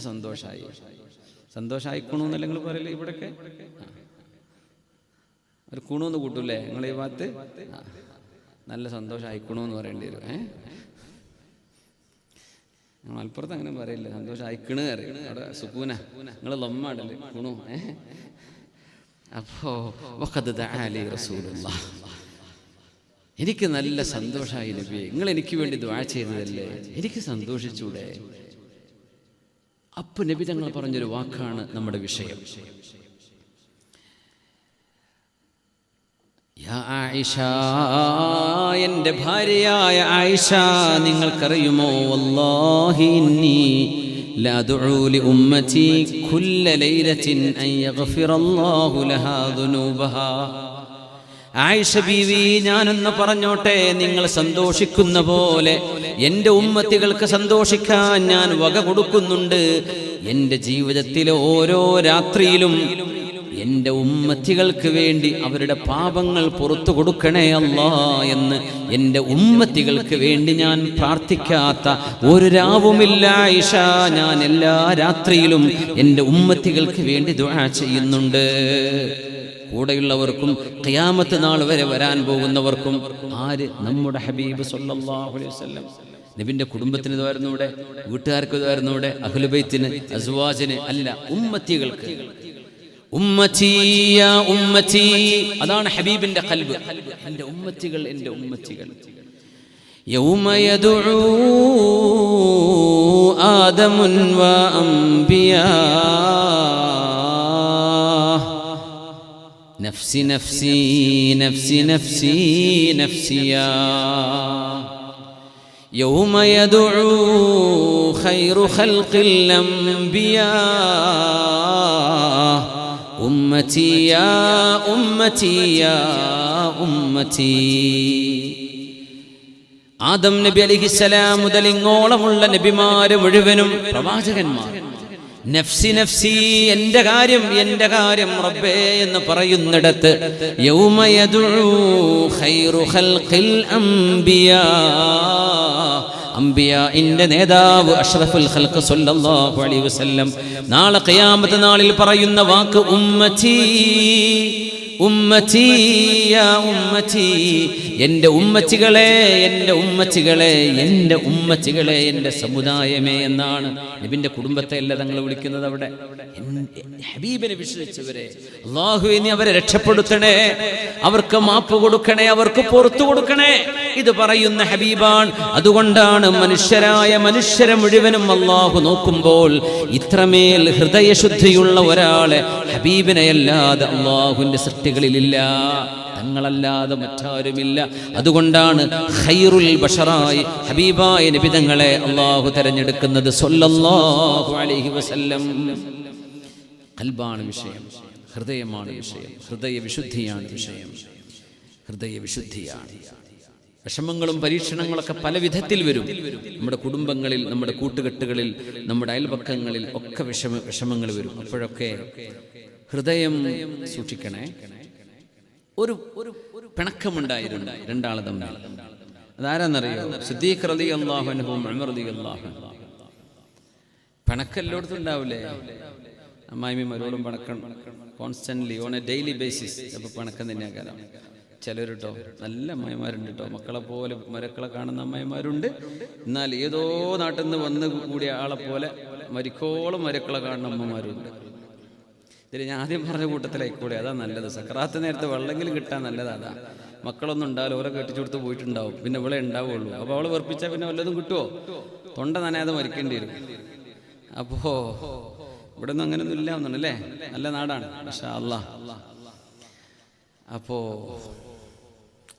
സന്തോഷായിക്കണോന്നല്ല നിങ്ങൾ പറയല്ലേ? ഇവിടൊക്കെ ഒരു കുണൂന്ന് കൂട്ടൂല്ലേ നിങ്ങൾ ഈ ഭാഗത്ത്? നല്ല സന്തോഷം അയക്കണമെന്ന് പറയേണ്ടി വരും. മലപ്പുറത്ത് അങ്ങനെ പറയില്ല, സന്തോഷം അയക്കണ് അറിയും. അവിടെ സുക്കൂന, നിങ്ങൾ ലൊമ്മാടല്ലേ കുണു. അപ്പോ എനിക്ക് നല്ല സന്തോഷമായി നബിയെ, നിങ്ങൾ എനിക്ക് വേണ്ടി ദുആ ചെയ്തതല്ലേ, എനിക്ക് സന്തോഷിച്ചൂടെ? അപ്പൊ നബി തങ്ങൾ പറഞ്ഞൊരു വാക്കാണ് നമ്മുടെ വിഷയം. യാ ആയിഷ, എൻ്റെ ഭാര്യയായ ആയിഷ, നിങ്ങൾക്കറിയുമോ, വല്ലാഹി ഇന്നി ലഅദ്ഉ ലി ഉമ്മതി കുല്ല ലൈലത്തിൻ അൻ യഗ്ഫിറല്ലാഹു ലഹാ ദുനൂബഹാ. ആയിഷ ബീവി, ഞാനൊന്ന് പറഞ്ഞോട്ടെ, നിങ്ങൾ സന്തോഷിക്കുന്ന പോലെ എൻ്റെ ഉമ്മത്തികൾക്ക് സന്തോഷിക്കാൻ ഞാൻ വക കൊടുക്കുന്നുണ്ട്. എൻ്റെ ജീവിതത്തിലെ ഓരോ രാത്രിയിലും എൻ്റെ ഉമ്മത്തികൾക്ക് വേണ്ടി അവരുടെ പാപങ്ങൾ പുറത്തു കൊടുക്കണേ അല്ലാ എന്ന് എൻ്റെ ഉമ്മത്തികൾക്ക് വേണ്ടി ഞാൻ പ്രാർത്ഥിക്കാത്ത ഒരു രാവുമില്ല ആയിഷ. ഞാൻ എല്ലാ രാത്രിയിലും എൻ്റെ ഉമ്മത്തികൾക്ക് വേണ്ടി ദുആ ചെയ്യുന്നുണ്ട്. കൂടെയുള്ളവർക്കും ഖിയാമത്ത് നാൾ വരെ വരാൻ പോകുന്നവർക്കും. ആര്? നമ്മുടെ ഹബീബ് സല്ലല്ലാഹു അലൈഹി വസല്ലം. നബിന്റെ കുടുംബത്തിന് ഇതായിരുന്നൂടെ, വീട്ടുകാർക്ക് ഇതായിരുന്നൂടെ, അഹ്ലുബൈത്തിന്, അസ്വാജിന് അല്ല, ഉമ്മത്തികൾക്ക്. ഉമ്മത്തി യാ ഉമ്മത്തി, അതാണ് ഹബീബിന്റെ ഖൽബ്. എൻ്റെ ഉമ്മത്തികൾ, എൻ്റെ ഉമ്മത്തികൾ. യൗമ യദ്ഉ ആദമുൻ വ അംബിയാ നഫ്സി നഫ്സി നഫ്സി നഫ്സി നഫ്സിയാ. യൗമ യദ്ഉ ഖൈറു ഖൽഖിൽ അംബിയാ ഉമ്മത്തി യാ ഉമ്മത്തി യാ ഉമ്മത്തി. ആദം നബി അലൈഹിസ്സലാം മുതൽ ഇങ്ങോളമുള്ള നബിമാര് മുഴുവനും പ്രവാചകന്മാർ. നഫ്സി നഫ്സി, എൻ്റെ കാര്യം, എൻ്റെ കാര്യം റബ്ബേ എന്ന് പറയുന്നിടത്ത് യൗമ യദ്ഉ ഖൈറു ഖൽഖിൽ അംബിയാ, അംബിയാഇന്റെ നേതാവ് അഷ്റഫുൽ ഖൽഖ് സല്ലല്ലാഹു അലൈഹി വസല്ലം നാളെ ഖിയാമത്ത് നാളിൽ പറയുന്ന വാക്ക് ഉമ്മത്തി ഉമ്മത്തി യാ ഉമ്മത്തി. എൻ്റെ ഉമ്മച്ചികളെ, എൻ്റെ ഉമ്മച്ചികളെ, എൻ്റെ ഉമ്മച്ചികളെ, എൻ്റെ സമുദായമേ എന്നാണ്. നബിന്റെ കുടുംബത്തെ അല്ല തങ്ങൾ വിളിക്കുന്നത് അവിടെ. ഹബീബിനെ വിശ്വസിച്ചവരെ അല്ലാഹുവേ നീ അവരെ രക്ഷപ്പെടുത്തണേ, അവർക്ക് മാപ്പ് കൊടുക്കണേ, അവർക്ക് പുറത്തു കൊടുക്കണേ. ഇത് പറയുന്ന ഹബീബാൻ. അതുകൊണ്ടാണ് മനുഷ്യരെ മുഴുവനും അല്ലാഹു നോക്കുമ്പോൾ ഇത്രമേൽ ഹൃദയശുദ്ധിയുള്ള ഒരാളെ ഹബീബിനെ അല്ലാതെ അല്ലാഹുവിന്റെ സൃഷ്ടികളിലില്ല, തങ്ങളല്ലാതെ മറ്റാരുമില്ല. അതുകൊണ്ടാണ് ഖൈറുൽ ബശറായി ഹബീബായ നബി തങ്ങളെ അല്ലാഹു തിരഞ്ഞെടുക്കുന്നത് സല്ലല്ലാഹു അലൈഹി വസല്ലം. ഖൽബാണ് വിഷയം, ഹൃദയമാണ് വിഷയം, ഹൃദയവിശുദ്ധിയാണ് വിഷയം, ഹൃദയവിശുദ്ധിയാണ്. വിഷമങ്ങളും പരീക്ഷണങ്ങളൊക്കെ പല വിധത്തിൽ വരും. നമ്മുടെ കുടുംബങ്ങളിൽ, നമ്മുടെ കൂട്ടുകെട്ടുകളിൽ, നമ്മുടെ അയൽപക്കങ്ങളിൽ ഒക്കെ വിഷമങ്ങൾ വരും. അപ്പോഴൊക്കെ ഹൃദയം സൂക്ഷിക്കണേ. ഒരു പിണക്കമുണ്ടായിരുന്നു രണ്ടാൾ തമ്മിൽ. അതാരാന്നറിയോ? സിദ്ദീഖ് റളിയല്ലാഹു അൻഹു, ഉമർ റളിയല്ലാഹു അൻഹു. പണക്കെല്ലായിടത്തും ഉണ്ടാവില്ലേ? അമ്മായിമാരോടും പണക്കം constantly on a daily basis. അപ്പോൾ പണക്കം തന്നെയാ കാരണം. ചിലർ കേട്ടോ നല്ല അമ്മായിമാരുണ്ട് കേട്ടോ, മക്കളെ പോലെ മരക്കളെ കാണുന്ന അമ്മായിമാരുണ്ട്. എന്നാൽ ഏതോ നാട്ടിൽ നിന്ന് വന്ന് കൂടിയ ആളെ പോലെ മരിക്കോളം മരക്കളെ കാണുന്ന അമ്മമാരുണ്ട്. ഇതിൽ ഞാൻ ആദ്യം പറഞ്ഞ കൂട്ടത്തിലായിക്കൂടെ, അതാ നല്ലത്. സക്രാത്ത് നേരത്തെ വെള്ളമെങ്കിലും കിട്ടാൻ നല്ലതാണ്. മക്കളൊന്നും ഉണ്ടാവില്ല, ഓരോ കെട്ടിച്ചു കൊടുത്ത് പോയിട്ടുണ്ടാവും, പിന്നെ ഇവളെ ഉണ്ടാവുള്ളൂ. അപ്പോൾ അവളെ വെറുപ്പിച്ചാൽ പിന്നെ വല്ലതും കിട്ടുമോ? തൊണ്ട നനയാതെ മരിക്കേണ്ടി വരും. അപ്പോ ഇവിടെ ഒന്നും അങ്ങനെയൊന്നും ഇല്ല ഒന്നുണ്ടല്ലേ, നല്ല നാടാണ് മാഷാ അല്ലാഹ്. അപ്പോ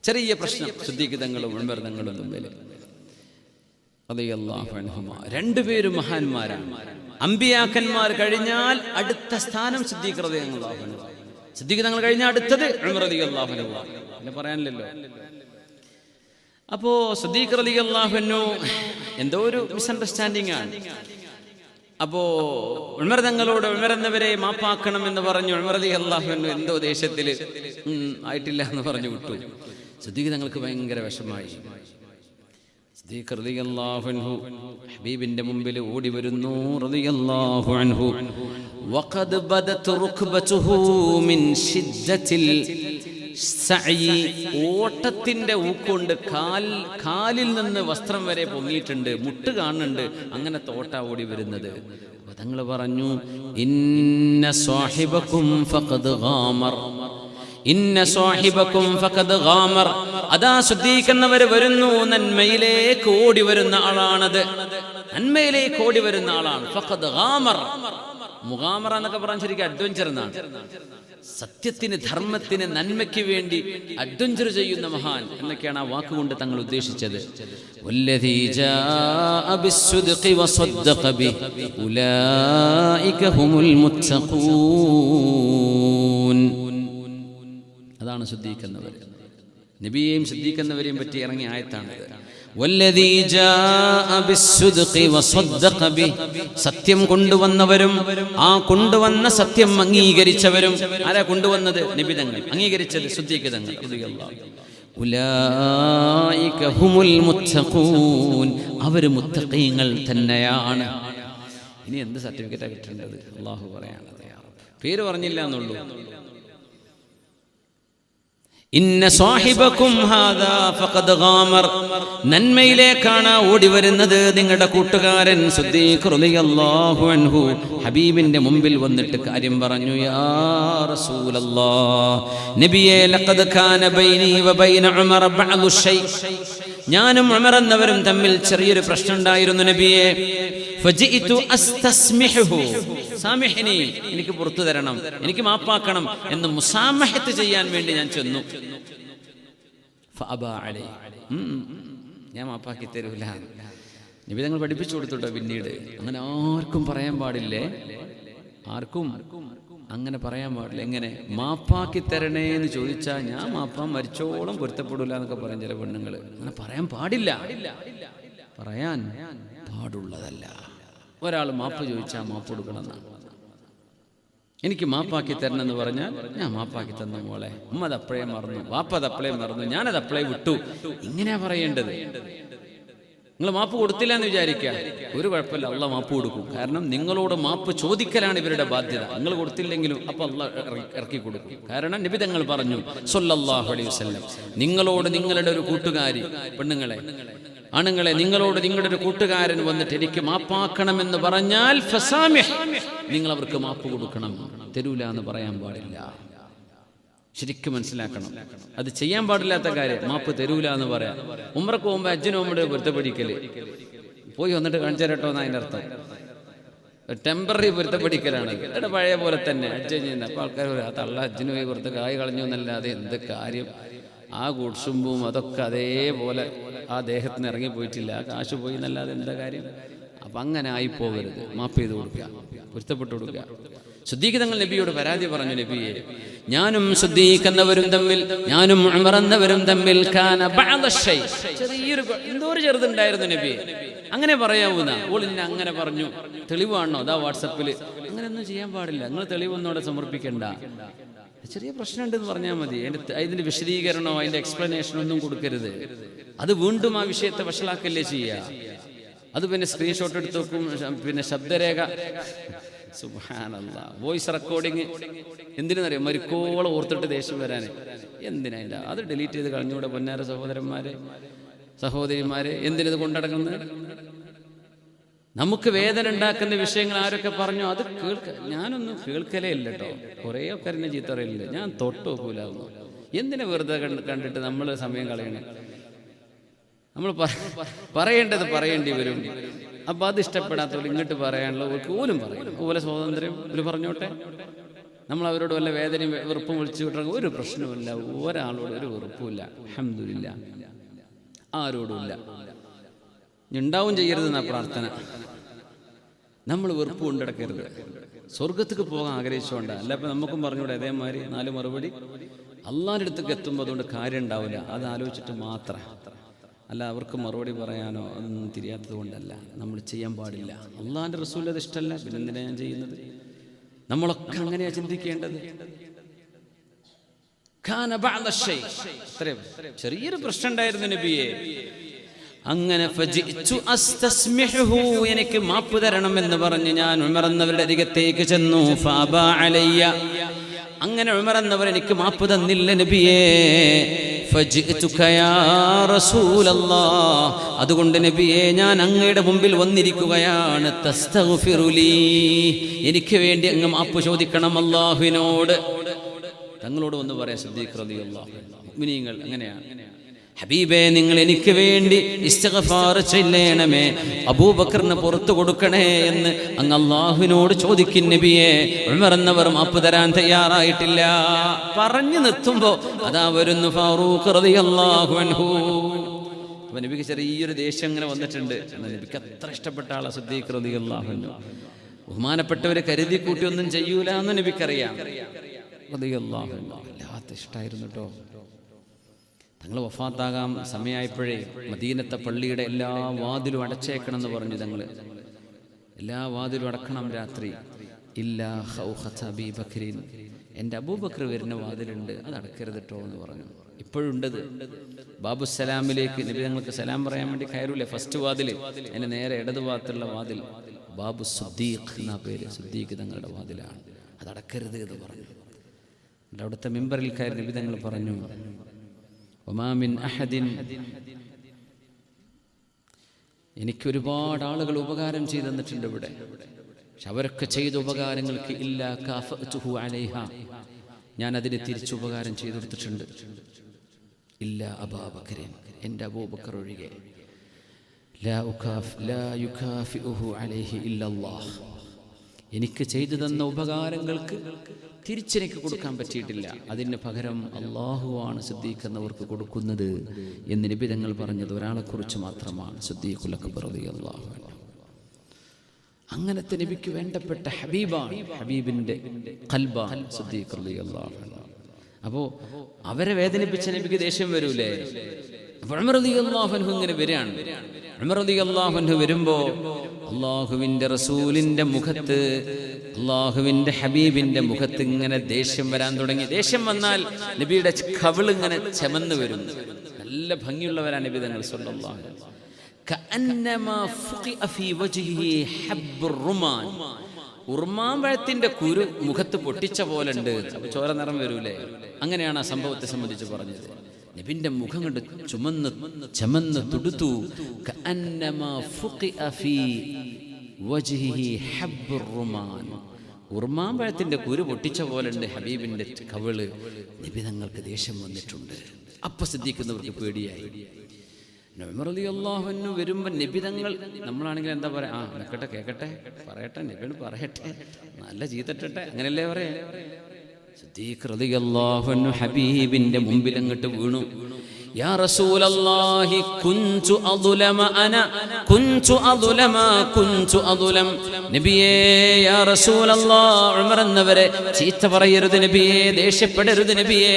ചെറിയ പ്രശ്നം സിദ്ദീഖ് തങ്ങളും ഉമർ തങ്ങളും തമ്മിൽ. റളിയല്ലാഹു അൻഹുമാ രണ്ടുപേരും മഹാന്മാരാണ്. അമ്പിയാക്കന്മാർ കഴിഞ്ഞാൽ അടുത്ത സ്ഥാനം സിദ്ദീഖ് റളിയല്ലാഹു അൻഹു. സിദ്ദീഖ് തങ്ങൾ കഴിഞ്ഞാൽ അടുത്തത് ഉമർ റളിയല്ലാഹു അൻഹു. പിന്നെ പറയാനില്ലല്ലോ. അപ്പോ സിദ്ദീഖ് റളിയല്ലാഹു അൻഹു എന്തോ ഒരു മിസ്അണ്ടർസ്റ്റാൻഡിംഗ് ആണ്. അപ്പോ ഉമർ തങ്ങളോട് ഉമർ എന്നവരെ മാപ്പാക്കണം എന്ന് പറഞ്ഞു. ഉമർ റളിയല്ലാഹു അൻഹു എന്തോ ദേഷ്യത്തിൽ ആയിട്ടില്ല എന്ന് പറഞ്ഞു വിട്ടു. സിദ്ദീഖ് തങ്ങൾക്ക് ഭയങ്കര വിഷമായി. സിദ്ദീഖ് റളിയല്ലാഹു അൻഹു ഹബീബിന്റെ മുമ്പിൽ ഓടി വരുന്നു. റളിയല്ലാഹു അൻഹു വഖദ് ബദത് റുക്ബതുഹു മിൻ ശിദ്ദത്തിൽ സഅയി. ഓട്ടത്തിന്റെ ഊക്കൊണ്ട് കാലിൽ നിന്ന് വസ്ത്രം വരെ പൊങ്ങിയിട്ടുണ്ട്, മുട്ട് കാണുന്നുണ്ട്. അങ്ങനെ തോട്ട ഓടി വരുന്നത്. തങ്ങൾ പറഞ്ഞു, ഇന്ന സാഹിബക്കും ഫഖദ് ഗാമർ, ഇന്ന സാഹിബക്കും ഫഖദ് ഗാമർ. അതാ സിദ്ദീഖ് എന്നവർ വരുന്നു, നന്മയിലേക്ക് ഓടി വരുന്ന ആളാണത്, നന്മയിലേക്ക് ഓടി വരുന്ന ആളാണ്. ഫഖദ് ഗാമർ, മുഗാമറ എന്നൊക്കെ പറഞ്ഞാൽ ശരിക്കും അഡ്വഞ്ചർ എന്നാണ്. സത്യത്തിന്, ധർമ്മത്തിന്, നന്മയ്ക്ക് വേണ്ടി അഡ്വഞ്ചർ ചെയ്യുന്ന മഹാൻ എന്നൊക്കെയാണ് ആ വാക്കുകൊണ്ട് തങ്ങൾ ഉദ്ദേശിച്ചത്. വല്ലദീ ജാഅ ബിസ്സുദ്ഖി വസദ്ദഖ ബിഹി ഉലൈക ഹുമുൽ മുത്തഖൂൻ. അതാണ് സിദ്ദീഖ് എന്നവർ. നബിയെയും സിദ്ദീഖ് എന്നവരെയും പറ്റി ഇറങ്ങിയ ആയത്താണിത്. വല്ലദീ ജാഅ ബിസ്സുദ്ഖി വസദ്ദഖ ബിഹി. സത്യം കൊണ്ടുവന്നവരും ആ കൊണ്ടുവന്ന സത്യം അംഗീകരിച്ചവരും. ആരാ കൊണ്ടുവന്നത്? നബി തങ്ങൾ. അംഗീകരിച്ചത് സിദ്ദീഖ് തങ്ങൾ റളിയല്ലാഹു അൻഹു. ഉലൈക ഹുമുൽ മുത്തഖൂൻ. അവർ മുത്തഖീങ്ങൾ തന്നെയാണ്. ഇനി എന്ത് സർട്ടിഫിക്കറ്റാണ് കിട്ടേണ്ടത്? അല്ലാഹു പറയാണ്, പേര് പറഞ്ഞില്ല എന്നുള്ളൂ. ഇന്ന സാഹിബക്കും ഹാദാ ഫഖദ് ഗാമർ. നന്മയിലേക്കാണ് ഓടി വരുന്നത് നിങ്ങളുടെ കൂട്ടുകാരൻ സിദ്ദീഖ് റളിയല്ലാഹു അൻഹു. ഹബീബിന്റെ മുമ്പിൽ വന്നിട്ട് കാര്യം പറഞ്ഞു. യാ റസൂലല്ലാഹ്, നബിയേ, ലഖദ് കാന ബൈനി വബൈന ഉമർ ബഅദു ഷൈ. ഞാനും ഉമർ എന്നവരും തമ്മിൽ ചെറിയൊരു പ്രശ്നം ഉണ്ടായിരുന്നു നബിയേ. ഫജിഇതു അസ്തസ്മിഹു, സാമിഹ്നി, എനിക്ക് പുറത്തു തരണം, എനിക്ക് മാപ്പാക്കണം എന്ന് മുസാമഹത്ത് ചെയ്യാൻ വേണ്ടി ഞാൻ ചെന്നു. ഫഅബാ അലൈഹി, ഞാൻ മാപ്പാക്കി തരൂല. നബി തങ്ങൾ പഠിപ്പിച്ചു കൊടുത്തുട്ടോ പിന്നീട്. അങ്ങനെ ആർക്കും പറയാൻ പാടില്ലേ, ആർക്കും അങ്ങനെ പറയാൻ പാടില്ല. എങ്ങനെ മാപ്പാക്കി തരണേ എന്ന് ചോദിച്ചാൽ ഞാൻ മാപ്പാൻ മരിച്ചോളം പൊരുത്തപ്പെടില്ല എന്നൊക്കെ പറയും ചില പെണ്ണുങ്ങൾ. അങ്ങനെ പറയാൻ പാടില്ല, പറയാൻ പാടുള്ളതല്ല. ഒരാൾ മാപ്പ് ചോദിച്ചാൽ മാപ്പ് കൊടുക്കണമെന്നാണ്. എനിക്ക് മാപ്പാക്കി തരണം എന്ന് പറഞ്ഞാൽ ഞാൻ മാപ്പാക്കി തന്നു മോളെ, ഉമ്മ അതപ്പഴേ മറന്നു, വാപ്പ അതപ്പഴേ മറന്നു, ഞാനത് അപ്പളേ വിട്ടു, ഇങ്ങനെയാ പറയേണ്ടത്. നിങ്ങൾ മാപ്പ് കൊടുത്തില്ല എന്ന് വിചാരിക്കുക, ഒരു കുഴപ്പമില്ല, അള്ളാഹ് മാപ്പ് കൊടുക്കും. കാരണം നിങ്ങളോട് മാപ്പ് ചോദിക്കലാണ് ഇവരുടെ ബാധ്യത. നിങ്ങൾ കൊടുത്തില്ലെങ്കിലും അപ്പൊ അള്ളാഹ് ഇറക്കി കൊടുക്കും. കാരണം നബി തങ്ങൾ പറഞ്ഞു സ്വല്ലല്ലാഹു അലൈഹി വസല്ലം, നിങ്ങളോട് നിങ്ങളുടെ ഒരു കൂട്ടുകാരി, പെണ്ണുങ്ങളെ, ആണുങ്ങളെ, നിങ്ങളോട് നിങ്ങളുടെ ഒരു കൂട്ടുകാരൻ വന്നിട്ട് എനിക്ക് മാപ്പാക്കണമെന്ന് പറഞ്ഞാൽ ഫസാമിഹ്, നിങ്ങൾ അവർക്ക് മാപ്പ് കൊടുക്കണം. തരൂല എന്ന് പറയാൻ പാടില്ല. ശരിക്കും മനസ്സിലാക്കണം, അത് ചെയ്യാൻ പാടില്ലാത്ത കാര്യം. മാപ്പ് തരൂല എന്ന് പറയാം. ഉംറക്ക് പോകുമ്പോൾ അജ്ജനും ഉമ്മയുടെ പൊരുത്തപ്പെടിക്കല് പോയി വന്നിട്ട് കാണിച്ചു തരട്ടോ എന്ന് അതിൻ്റെ അർത്ഥം. ടെമ്പററി പൊരുത്തപ്പെടിക്കലാണ്. ഇവിടെ പഴയ പോലെ തന്നെ അജ്ജൻ ചെയ്യുന്നത്. അപ്പോൾ ആൾക്കാർ ആ തള്ള അജ്ജന് പോയി പുറത്ത് കായ് കളഞ്ഞു എന്നല്ലാതെ എന്ത് കാര്യം. ആ ഗുഡ്സുമ്പും അതൊക്കെ അതേപോലെ ആ ദേഹത്തിന് ഇറങ്ങിപ്പോയിട്ടില്ല, കാശ് പോയി എന്നല്ലാതെ എന്താ കാര്യം. അപ്പം അങ്ങനെ ആയിപ്പോകരുത്. മാപ്പ് ചെയ്ത് കൊടുക്കുക, പൊരുത്തപ്പെട്ടു കൊടുക്കുക. സിദ്ദീഖ് തങ്ങൾ നബിയോട് പരാതി പറഞ്ഞു, നബിയെ, ഞാനും സിദ്ദീഖ് എന്നവരും തമ്മിൽ, ഞാനും ഉമർ എന്നവരും തമ്മിൽ ചെറിയൊരു എന്തോ ഒരു ചെറുതുണ്ടായിരുന്നു നബിയെ. അങ്ങനെ പറയാവൂന്ന ഓളിന്നെ അങ്ങനെ പറഞ്ഞു. തെളിവാണോ? അതാ വാട്സപ്പിൽ. അങ്ങനെയൊന്നും ചെയ്യാൻ പാടില്ല. നിങ്ങൾ തെളിവൊന്നും അവിടെ സമർപ്പിക്കണ്ട. ചെറിയ പ്രശ്നമുണ്ടെന്ന് പറഞ്ഞാൽ മതി. അതിൻ്റെ വിശദീകരണമോ അതിൻ്റെ എക്സ്പ്ലനേഷനോ ഒന്നും കൊടുക്കരുത്. അത് വീണ്ടും ആ വിഷയത്തെ വഷളാക്കല്ലേ ചെയ്യുക. അത് പിന്നെ സ്ക്രീൻഷോട്ട് എടുത്ത് നോക്കും, പിന്നെ ശബ്ദരേഖ, സുബ്ഹാനല്ലാഹ്, വോയിസ് റെക്കോർഡിങ്. എന്തിനെന്നറിയാം? മരിക്കോളം ഓർത്തിട്ട് ദേഷ്യം വരാൻ. എന്തിനാ അത് ഡിലീറ്റ് ചെയ്ത് കളഞ്ഞൂടെ പൊന്നാര സഹോദരന്മാരെ, സഹോദരിമാരെ? എന്തിനത് കൊണ്ടടങ്ങുന്നത്? നമുക്ക് വേദന ഉണ്ടാക്കുന്ന വിഷയങ്ങൾ ആരൊക്കെ പറഞ്ഞു അത് ഞാനൊന്നും കേൾക്കലേ ഇല്ല കേട്ടോ. കുറേ ഒക്കെ എന്നെ ചീത്ത അറിയില്ല, ഞാൻ തൊട്ട് നോക്കൂലാവുന്നു. എന്തിനാ വെറുതെ കണ്ടിട്ട് നമ്മൾ സമയം കളയണേ? നമ്മൾ പറയേണ്ടത് പറയേണ്ടി വരും. അപ്പം അത് ഇഷ്ടപ്പെടാത്തവർ ഇങ്ങോട്ട് പറയാനുള്ള പോലും പറയും. അതുപോലെ സ്വാതന്ത്ര്യം ഒരു പറഞ്ഞോട്ടെ. നമ്മൾ അവരോട് വല്ല വേദനയും വെറുപ്പും വിളിച്ചു വിട്ടാൽ ഒരു പ്രശ്നവുമില്ല. ഒരാളോട് ഒരു വെറുപ്പുമില്ല, അൽഹംദുലില്ലാഹ്, ആരോടുമില്ല. ഉണ്ടാവും ചെയ്യരുതെന്നാ പ്രാർത്ഥന. നമ്മൾ വെറുപ്പ് കൊണ്ടിടക്കരുത്. സ്വർഗത്തേക്ക് പോകാൻ ആഗ്രഹിച്ചുകൊണ്ട് അല്ല. അപ്പം നമുക്കും പറഞ്ഞൂടെ അതേമാതിരി 4 മറുപടി? അള്ളാഹിൻ്റെ അടുത്തേക്ക് എത്തുമ്പോൾ അതുകൊണ്ട് കാര്യം ഉണ്ടാവില്ല. അത് ആലോചിച്ചിട്ട് മാത്രം, അല്ല അവർക്ക് മറുപടി പറയാനോ അതൊന്നും തിരിയാത്തത് കൊണ്ടല്ല. നമ്മൾ ചെയ്യാൻ പാടില്ല. അള്ളാഹിൻ്റെ റസൂൽ അത് ഇഷ്ടമല്ല, പിന്നെ എന്തിനാ ഞാൻ ചെയ്യുന്നത്? നമ്മളൊക്കെ അങ്ങനെയാ ചിന്തിക്കേണ്ടത്. ചെറിയൊരു പ്രശ്നം ഉണ്ടായിരുന്നു നബിയെ. അങ്ങനെ എനിക്ക് മാപ്പ് തരണം എന്ന് പറഞ്ഞ് ഞാൻ ഉമർ എന്നവരുടെ അരികത്തേക്ക് ചെന്നു. അങ്ങനെ ഉമർ എന്നവർ എനിക്ക് മാപ്പ് തന്നില്ല നബിയേ. അതുകൊണ്ട് നബിയെ ഞാൻ അങ്ങയുടെ മുമ്പിൽ വന്നിരിക്കുകയാണ്. എനിക്ക് വേണ്ടി അങ്ങ് മാപ്പ് ചോദിക്കണം അല്ലാഹുവിനോട്. തങ്ങളോട് വന്ന് പറയാം സിദ്ദീഖ് റളിയല്ലാഹു അൻഹു, മുഅ്മിനീങ്ങൾ അങ്ങനെയാണ്. ഹബീബേ, നിങ്ങൾ എനിക്ക് വേണ്ടി ഇസ്തിഗ്ഫാർ ചെയ്യണമേ, അബൂബക്കറിന് പുറത്തു കൊടുക്കണേ എന്ന് അങ്ങ് അല്ലാഹുവിനോട് ചോദിക്കും നബിയെ. ഉമർ എന്നവർ മാപ്പ് തരാൻ തയ്യാറായിട്ടില്ല. പറഞ്ഞു നിർത്തുമ്പോ അതാ വരുന്നു ഫാറൂഖ് റളിയല്ലാഹു അൻഹു. അപ്പൊ നബിക്ക് ചെറിയൊരു ദേഷ്യം അങ്ങനെ വന്നിട്ടുണ്ട്. നബിക്ക് അത്ര ഇഷ്ടപ്പെട്ട ആളാ സിദ്ദീഖ് റളിയല്ലാഹു അൻഹു. ബഹുമാനപ്പെട്ടവരെ കരുതി കൂട്ടി ഒന്നും ചെയ്യൂല എന്ന് നബിക്കറിയാം. റളിയല്ലാഹു അൻഹു വല്ലാത്ത ഇഷ്ടമായിരുന്നു കേട്ടോ. തങ്ങൾ വഫാത്താകാൻ സമയമായപ്പോഴേ മദീനത്തെ പള്ളിയുടെ എല്ലാ വാതിലും അടച്ചേക്കണം എന്ന് പറഞ്ഞു. തങ്ങൾ എല്ലാ വാതിലും അടക്കണം രാത്രി. ഇല്ലാ ഖൗഖത അബീ ബക്രീൻ, എൻ്റെ അബൂബക്കർ വരുന്ന വാതിലുണ്ട്, അത് അടക്കരുത് കേട്ടോ എന്ന് പറഞ്ഞു. ഇപ്പോഴുണ്ടത്. ബാബുസലാമിലേക്ക് നബി തങ്ങൾക്ക് സലാം പറയാൻ വേണ്ടി കയറൂലേ, ഫസ്റ്റ് വാതിൽ, അതിൻ്റെ നേരെ ഇടതു ഭാഗത്തുള്ള വാതിൽ ബാബു സിദ്ദീഖ് എന്നാ പേര്. സിദ്ദീഖ് തങ്ങളുടെ വാതിലാണ്, അത് അടക്കരുത് എന്ന് പറഞ്ഞു. അവിടുത്തെ മിമ്പറിൽ കയറി നബി തങ്ങൾ പറഞ്ഞു, ഒമാമിൻ അഹദിൻ, എനിക്ക് ഒരുപാട് ആളുകൾ ഉപകാരം ചെയ്തു തന്നിട്ടുണ്ട് ഇവിടെ. പക്ഷെ അവരൊക്കെ ചെയ്ത ഉപകാരങ്ങൾക്ക് ഇല്ലാ കാഫഅതുഹു അലൈഹ, ഞാൻ അതിന് തിരിച്ചു ഉപകാരം ചെയ്തു കൊടുത്തിട്ടുണ്ട്. ഇല്ലാ അബൂബക്കറിൻ, എൻ്റെ അബൂബക്കർ ഒഴികെ. ലാ യുകാഫിഉഹു അലൈഹി ഇല്ലല്ലാഹ്, എനിക്ക് ചെയ്തു തന്ന ഉപകാരങ്ങൾക്ക് തിരിച്ചെനിക്ക് കൊടുക്കാൻ പറ്റിയിട്ടില്ല. അതിന് പകരം അള്ളാഹുവാണ് സിദ്ദീഖ് എന്നവർക്ക് കൊടുക്കുന്നത് എന്ന് നബി തങ്ങൾ പറഞ്ഞത് ഒരാളെക്കുറിച്ച് മാത്രമാണ്, സിദ്ദീഖുൽ അക്ബർ റളിയല്ലാഹു അൻഹു. അങ്ങനത്തെ നബിക്ക് വേണ്ടപ്പെട്ട ഹബീബാണ്, ഹബീബിന്റെ ഖൽബാണ് സിദ്ദീഖ് റളിയല്ലാഹു അൻഹു. അപ്പോൾ അവരെ വേദനിപ്പിച്ച നബിക്ക് ദേഷ്യം വരൂലേ? ഉമർ റളിയല്ലാഹു അൻഹു ഇങ്ങനെ വരികയാണ്. ഉമർ റളിയല്ലാഹു അൻഹു വരുമ്പോൾ അള്ളാഹുവിൻ്റെ റസൂലിൻ്റെ മുഖത്ത്, അള്ളാഹുവിൻ്റെ ഹബീബിൻ്റെ മുഖത്ത് ഇങ്ങനെ ദേഷ്യം വരാൻ തുടങ്ങി. ദേഷ്യം വന്നാൽ നബിയുടെ കവിൾ ഇങ്ങനെ ചെമന്ന് വരും. നല്ല ഭംഗിയുള്ളവരാണ് നബി തങ്ങൾ സല്ലല്ലാഹു അലൈഹി വസല്ലം. കഅന്നമാ ഫുഖിഅ ഫീ വജ്ഹിഹി ഹബ്ബുർ റുമാൻ, ഉർമാൻ പഴത്തിന്റെ കുരു മുഖത്ത് പൊട്ടിച്ച പോലെ ഉണ്ട്. അപ്പൊ ചോര നിറം വരൂലേ? അങ്ങനെയാണ് ആ സംഭവത്തെ സംബന്ധിച്ച് പറഞ്ഞത്. നബിന്റെ മുഖം കണ്ട് ചമന്ന് തുടുത്തു. കഅന്നമാ ഫുഖിഅ ഫീ വജ്ഹിഹി ഹബ്ബുർ റുമാൻ, ഉർമാൻ പഴത്തിന്റെ കുരു പൊട്ടിച്ച പോലെ ഉണ്ട് ഹബീബിന്റെ കവിള്. നബി തങ്ങൾക്ക് ദേഷ്യം വന്നിട്ടുണ്ട്. അപ്പൊ സിദ്ദീഖിനവർക്ക് പേടിയായി. ഉമർ റളിയല്ലാഹു അൻഹു വരുമ്പോൾ നബി തങ്ങൾ, നമ്മളാണെങ്കിൽ എന്താ പറയാ, ആ നിൽക്കട്ടെ കേൾക്കട്ടെ പറയട്ടെ, നബിയോട് പറയട്ടെ, നല്ല ചീത്തട്ടെ, അങ്ങനെയല്ലേ പറയാ. സിദ്ദീഖ് റളിയല്ലാഹു അൻഹു ഹബീബിന്റെ മുമ്പിൽ അങ്ങോട്ട് വീണു. യാ റസൂലല്ലാഹി കുൻതു അദ്ലമ അന കുൻതു അദ്ലമ കുൻതു അദ്ലം. നബിയേ യാ റസൂലല്ലാഹ്, ഉമർ എന്നവരെ ചീത്ത പറയരുത് നബിയേ, ദേഷ്യപ്പെടരുത് നബിയേ,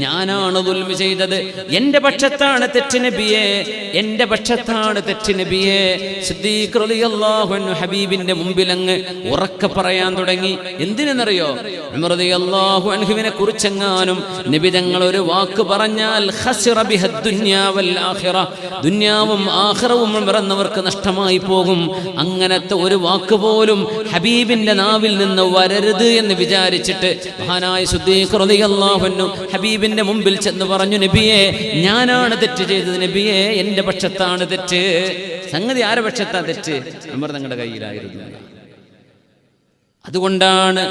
ഞാനാണ് ദുൽമ ചെയ്തത്, എൻ്റെ പക്ഷത്താണ് തെറ്റ് നബിയേ, എൻ്റെ പക്ഷത്താണ് തെറ്റ് നബിയേ. സിദ്ദീഖ് റളിയല്ലാഹു അൻഹു ഹബീബിന്റെ മുമ്പിൽ അങ്ങ് ഉറക്കെ പറയാൻ തുടങ്ങി. എന്തിനെന്നറിയോ? ഉമർ റളിയല്ലാഹു അൻഹുവിനെ കുറിച്ചെങ്ങാനും നബി തങ്ങൾ ഒരു വാക്ക് പറഞ്ഞാൽ ഖസിറ ബിഹദ് ദുനിയ വൽ ആഖിറ, ദുനിയാവും ആഖിറവും മറന്നവർക്ക് നഷ്ടമായി പോകും. അങ്ങനത്തെ ഒരു വാക്ക് പോലും ഹബീബിന്റെ നാവിൽ നിന്ന് വരരുത് എന്ന് വിചാരിച്ചിട്ട് മഹാനായ സിദ്ദീഖ് റളിയല്ലാഹു അൻഹു ഹബീബിന്റെ മുമ്പിൽ ചെന്ന് പറഞ്ഞു, നബിയേ ഞാനാണ് തെറ്റ് ചെയ്തത് നബിയേ, എൻ്റെ പക്ഷത്താണ് തെറ്റ്. സംഗതി ആരുടെ പക്ഷത്താ തെറ്റ്? ഉമർ തങ്ങളുടെ കയ്യിലായിരുന്നു. അതുകൊണ്ടാണ്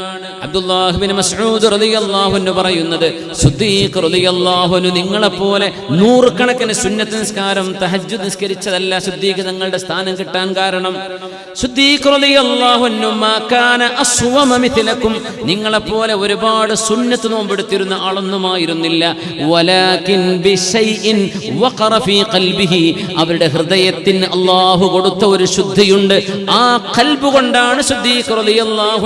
അബ്ദുല്ലാഹ് ബിൻ മസ്ഊദ് റളിയല്ലാഹു അൻഹു പറയുന്നത്, സിദ്ദീഖ് റളിയല്ലാഹു അൻഹു നിങ്ങളെപ്പോലെ നൂറുകണക്കിന് സുന്നത്ത് നിസ്കാരം തഹജ്ജുദ് നിസ്കരിച്ചതല്ല സിദ്ദീഖ് തങ്ങളുടെ സ്ഥാനം കിട്ടാൻ കാരണം. സിദ്ദീഖ് റളിയല്ലാഹു അൻഹു മാ കാന അസ്വമ മിഥലക്കും, നിങ്ങളെപ്പോലെ ഒരുപാട് സുന്നത്ത് നോമ്പെടുത്തിരുന്ന ആളൊന്നുമായിരുന്നില്ല. വലാകിൻ ബിശൈഇൻ വഖറ ഫീ ഖൽബിഹി, അവരുടെ ഹൃദയത്തിന് അല്ലാഹു കൊടുത്ത ഒരു ശുദ്ധിയുണ്ട്. ആ ഖൽബ് കൊണ്ടാണ് സിദ്ദീഖ് റളിയല്ലാഹു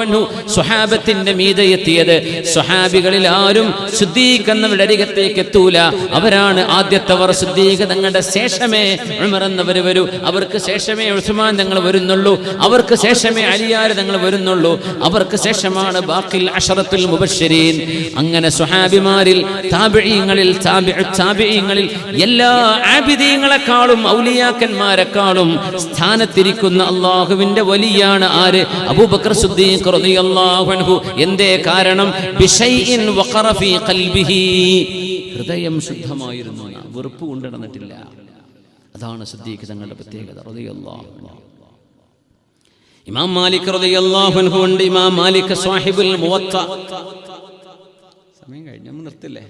സ്വഹാബത്തിന്റെ മീതെ എത്തിയത്. സ്വഹാബികളിൽ ആരും സിദ്ദീഖ് എന്നവരുടെ അരികത്തേക്ക് എത്തൂല. അവരാണ് ആദ്യത്തവർ. സിദ്ദീഖ് തങ്ങളുടെ ശേഷമേ ഉമർ എന്നവർ വരൂ, അവർക്ക് ശേഷമേ ഉസ്മാൻ തങ്ങൾ വരുന്നുള്ളൂ, അവർക്ക് ശേഷമേ അലിയാർ തങ്ങൾ വരുന്നുള്ളൂ, അവർക്ക് ശേഷമാണ് ബാഖിൽ അശറത്തുൽ മുബശ്ശിരീൻ. അങ്ങനെ സ്വഹാബിമാരിൽ താബിഈങ്ങളിൽ താബിഈങ്ങളിൽ എല്ലാ ആബിദീങ്ങളെക്കാളും ഔലിയാക്കന്മാരെക്കാളും സ്ഥാനത്തിരിക്കുന്ന അല്ലാഹുവിന്റെ വലിയാണ് ആര്? അബൂബക്കർ സിദ്ദീഖ് റളിയല്ലാഹു അൻഹു. എന്തേ കാരണം? ബിശൈഇൻ വഖറ ഫീ ഖൽബിഹി, ഹൃദയം ശുദ്ധമായിരുന്നു, വെറുപ്പ് കൊണ്ട് നടന്നിട്ടില്ല. അതാണ് സിദ്ദീഖ് തങ്ങളുടെ പ്രത്യേകത റളിയല്ലാഹു അൻഹു. ഇമാം മാലിക് റളിയല്ലാഹു അൻഹു ഉണ്ട്. ഇമാം മാലിക് സാഹിബുൽ മുവത്ത. സമയം കഴിഞ്ഞു, നമ്മൾ നിർത്തില്ലേ?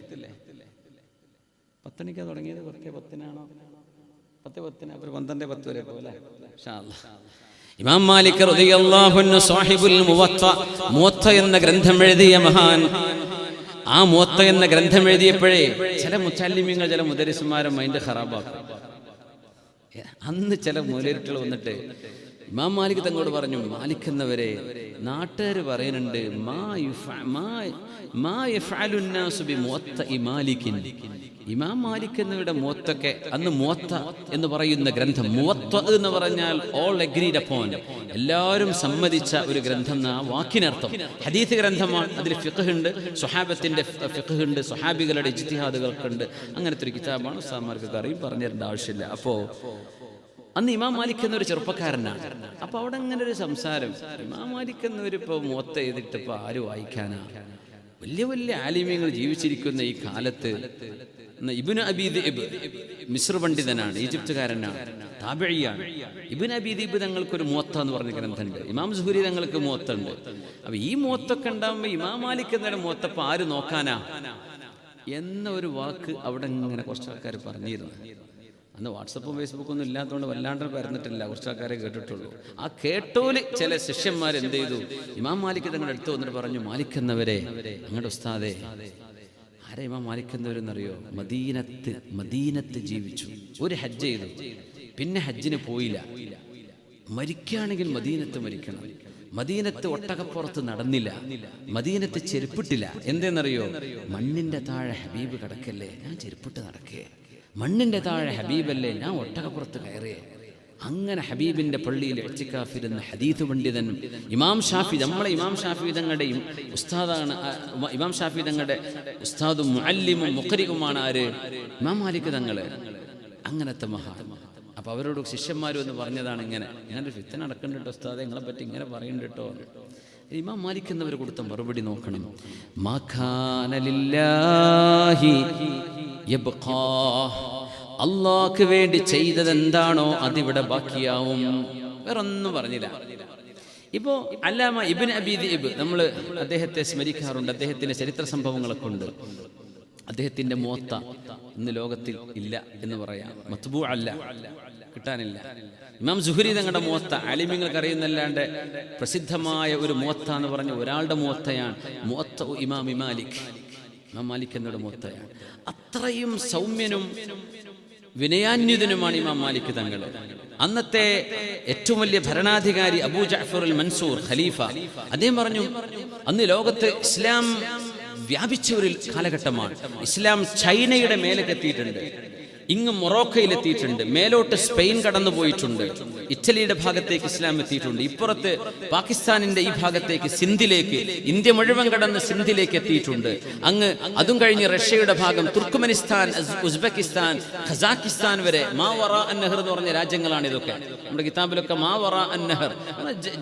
10 മണിക്കാ തുടങ്ങിയത്, 10:10 10:10 ഒരു 12:10 വരെ പോലെ ഇൻഷാ അല്ലാഹ്. ഇമാം മാലിക് റളിയല്ലാഹു അൻഹു സാഹിബുൽ മുവത്ത, മുവത്ത എന്ന ഗ്രന്ഥം എഴുതിയ മഹാൻ. ആ മുവത്ത എന്ന ഗ്രന്ഥം എഴുതിയപ്പോഴേ ചില മുത്തല്ലിമീങ്ങൾ, ചില മുദരിസുമാരും മൈൻഡ് ഖറാബാക്കും. അന്ന് ചില മൂലരുട്ടുകൾ വന്നിട്ട് ഇമാം മാലിക് തങ്ങളോട് പറഞ്ഞു, മാലിക് എന്നവരെ നാട്ടുകാർ പറയുന്നുണ്ട്, ഇമാം മാലിക് എന്നിവരുടെ മുവത്തൊക്കെ, അന്ന് മുവത്ത എന്ന് പറയുന്ന ഗ്രന്ഥം, മുവത്ത എന്ന് പറഞ്ഞാൽ ഓൾ അഗ്രീഡ് അപ്പോൺ, എല്ലാവരും സമ്മതിച്ച ഒരു ഗ്രന്ഥം എന്ന വാക്കിനർത്ഥം. ഹദീസ് ഗ്രന്ഥമാണ്, അതിൽ ഫിഖ് ഉണ്ട്, സ്വഹാബത്തിന്റെ ഫിഖ് ഉണ്ട്, സ്വഹാബികളുടെ ഇജ്തിഹാദുകൾക്കുണ്ട്. അങ്ങനത്തെ ഒരു കിതാബാണ്. ഉസ്താദ്മാർക്ക് അറിയും, പറഞ്ഞു തരേണ്ട ആവശ്യമില്ല. അപ്പോ അന്ന് ഇമാം മാലിക് എന്നൊരു ചെറുപ്പക്കാരനാണ്. അപ്പൊ അവിടെ അങ്ങനെ ഒരു സംസാരം, ഇമാം മാലിക് എന്നവരിപ്പോ മുവത്ത ചെയ്തിട്ടിപ്പോ ആര് വായിക്കാനാ? വലിയ വലിയ ആലിമ്യങ്ങൾ ജീവിച്ചിരിക്കുന്ന ഈ കാലത്ത് ഇബ്നു അബീ ദിഅ്ബ് മിസ്ർ പണ്ഡിതനാണ്, ഈജിപ്തുകാരനാണ്, താബിഈയാണ്. ഇബ്നു അബീ ദിഅ്ബ് തങ്ങൾക്കൊരു മുവത്ത എന്ന് പറഞ്ഞ ഗ്രന്ഥമുണ്ട്. ഇമാം സുഹരി തങ്ങൾക്ക് മുവത്ത ഉണ്ട്. അപ്പൊ ഈ മുവത്തൊക്കെ ഉണ്ടാകുമ്പോ ഇമാം മാലിക് എന്നവരുടെ മുവത്തപ്പോ ആര് നോക്കാനാ എന്ന ഒരു വാക്ക് അവിടെ ഇങ്ങനെ കുറച്ച് ആൾക്കാർ പറഞ്ഞിരുന്നു. അന്ന് വാട്സപ്പും ഫേസ്ബുക്കും ഒന്നും ഇല്ലാത്തതുകൊണ്ട് വല്ലാണ്ട് പരന്നിട്ടില്ല, കുറച്ച് ആൾക്കാരെ കേട്ടിട്ടുള്ളൂ. ആ കേട്ടോല് ചില ശിഷ്യന്മാർ എന്ത് ചെയ്തു, ഇമാം മാലിക് തങ്ങളുടെ അടുത്ത് വന്നിട്ട് പറഞ്ഞു, മാലിക് എന്നവരെ, അങ്ങയുടെ ഉസ്താദേ, ആരെ ഇമാം മാലിക് എന്നവരെന്നറിയോ? മദീനത്ത് ജീവിച്ചു, ഒരു ഹജ്ജ് ചെയ്തു, പിന്നെ ഹജ്ജിന് പോയില്ല, മരിക്കുകയാണെങ്കിൽ മദീനത്ത് മരിക്കണം. മദീനത്ത് ഒട്ടകപ്പുറത്ത് നടന്നില്ല, മദീനത്ത് ചെരുപ്പിട്ടില്ല. എന്തെന്നറിയോ? മണ്ണിന്റെ താഴെ ഹബീബ് കിടക്കല്ലേ, ഞാൻ ചെരുപ്പിട്ട് നടക്കേ, മണ്ണിന്റെ താഴെ ഹബീബല്ലേ, ഞാൻ ഒട്ടകപ്പുറത്ത് കയറിയേ. അങ്ങനെ ഹബീബിന്റെ പള്ളിയിൽ ഇഅ്തികാഫിരുന്ന ഹദീസ് പണ്ഡിതൻ ഇമാം ഷാഫി, നമ്മളെ ഇമാം ഷാഫി തങ്ങളുടെയും ഉസ്താദാണ്. ഇമാം ഷാഫി തങ്ങളുടെ ഉസ്താദും മുഅല്ലിമും മുഖരിയുമാണ് ആര്? ഇമാം മാലിക് തങ്ങള്. അങ്ങനത്തെ മഹാൻ. അപ്പൊ അവരോട് ശിഷ്യന്മാരും എന്ന് പറഞ്ഞതാണ്, ഇങ്ങനെ ഫിത്തന നടക്കുന്നുണ്ട് ഉസ്താദെ, നിങ്ങളെ പറ്റി ഇങ്ങനെ പറയുന്നുണ്ട് കേട്ടോ. ഇമാം മാലിക് എന്നവർ കൊടുത്ത മറുപടി നോക്കണം. അള്ളാഹ്ക്ക് വേണ്ടി ചെയ്തതെന്താണോ അതിവിടെ ബാക്കിയാവും, വേറൊന്നും പറഞ്ഞില്ല. ഇപ്പോ അല്ലാമ ഇബ്നു അബീ ദിഅ്ബ്, നമ്മൾ അദ്ദേഹത്തെ സ്മരിക്കാറുണ്ട്, അദ്ദേഹത്തിന്റെ ചരിത്ര സംഭവങ്ങളൊക്കെ ഉണ്ട്. അദ്ദേഹത്തിന്റെ മുവത്ത ഇന്ന് ലോകത്തിൽ ഇല്ല എന്ന് പറയാം, മത്ബൂ അല്ല, കിട്ടാനില്ല. ഇമാം സുഹരി തങ്ങളുടെ മുവത്ത ആലിമ്യങ്ങൾക്ക് അറിയുന്നല്ലാണ്ട് പ്രസിദ്ധമായ ഒരു മുവത്ത എന്ന് പറഞ്ഞ ഒരാളുടെ മുവത്തയാണ് മുവത്ത ഇമാം മാലിക്. ഇമാം മാലിക് എന്നവരുടെ മുവത്തയാണ്. അത്രയും സൗമ്യനും വിനയാന്വിതനുമാണ് ഇമാം മാലിക് തങ്ങൾ. അന്നത്തെ ഏറ്റവും വലിയ ഭരണാധികാരി അബൂ ജഅഫർ അൽ മൻസൂർ ഖലീഫ, അദ്ദേഹം പറഞ്ഞു, അന്ന് ലോകത്ത് ഇസ്ലാം വ്യാപിച്ച ഒരു കാലഘട്ടമാണ്. ഇസ്ലാം ചൈനയുടെ മേലേക്ക് എത്തിയിട്ടുണ്ട്, ഇങ്ങ് മൊറോക്കയിലെത്തിയിട്ടുണ്ട്, മേലോട്ട് സ്പെയിൻ കടന്നു പോയിട്ടുണ്ട്, ഇറ്റലിയുടെ ഭാഗത്തേക്ക് ഇസ്ലാം എത്തിയിട്ടുണ്ട്, ഇപ്പുറത്ത് പാകിസ്ഥാനിന്റെ ഈ ഭാഗത്തേക്ക് സിന്ധിലേക്ക്, ഇന്ത്യ മുഴുവൻ കടന്ന് സിന്ധിലേക്ക് എത്തിയിട്ടുണ്ട്. അങ്ങ് അതും കഴിഞ്ഞ് റഷ്യയുടെ ഭാഗം, തുർക്ക്മെനിസ്ഥാൻ, ഉസ്ബെക്കിസ്ഥാൻ, ഖസാക്കിസ്ഥാൻ വരെ മാവറ അന്നഹർ എന്ന് പറഞ്ഞ രാജ്യങ്ങളാണ് ഇതൊക്കെ. നമ്മുടെ കിതാബിലൊക്കെ മാവറ അന്നഹർ,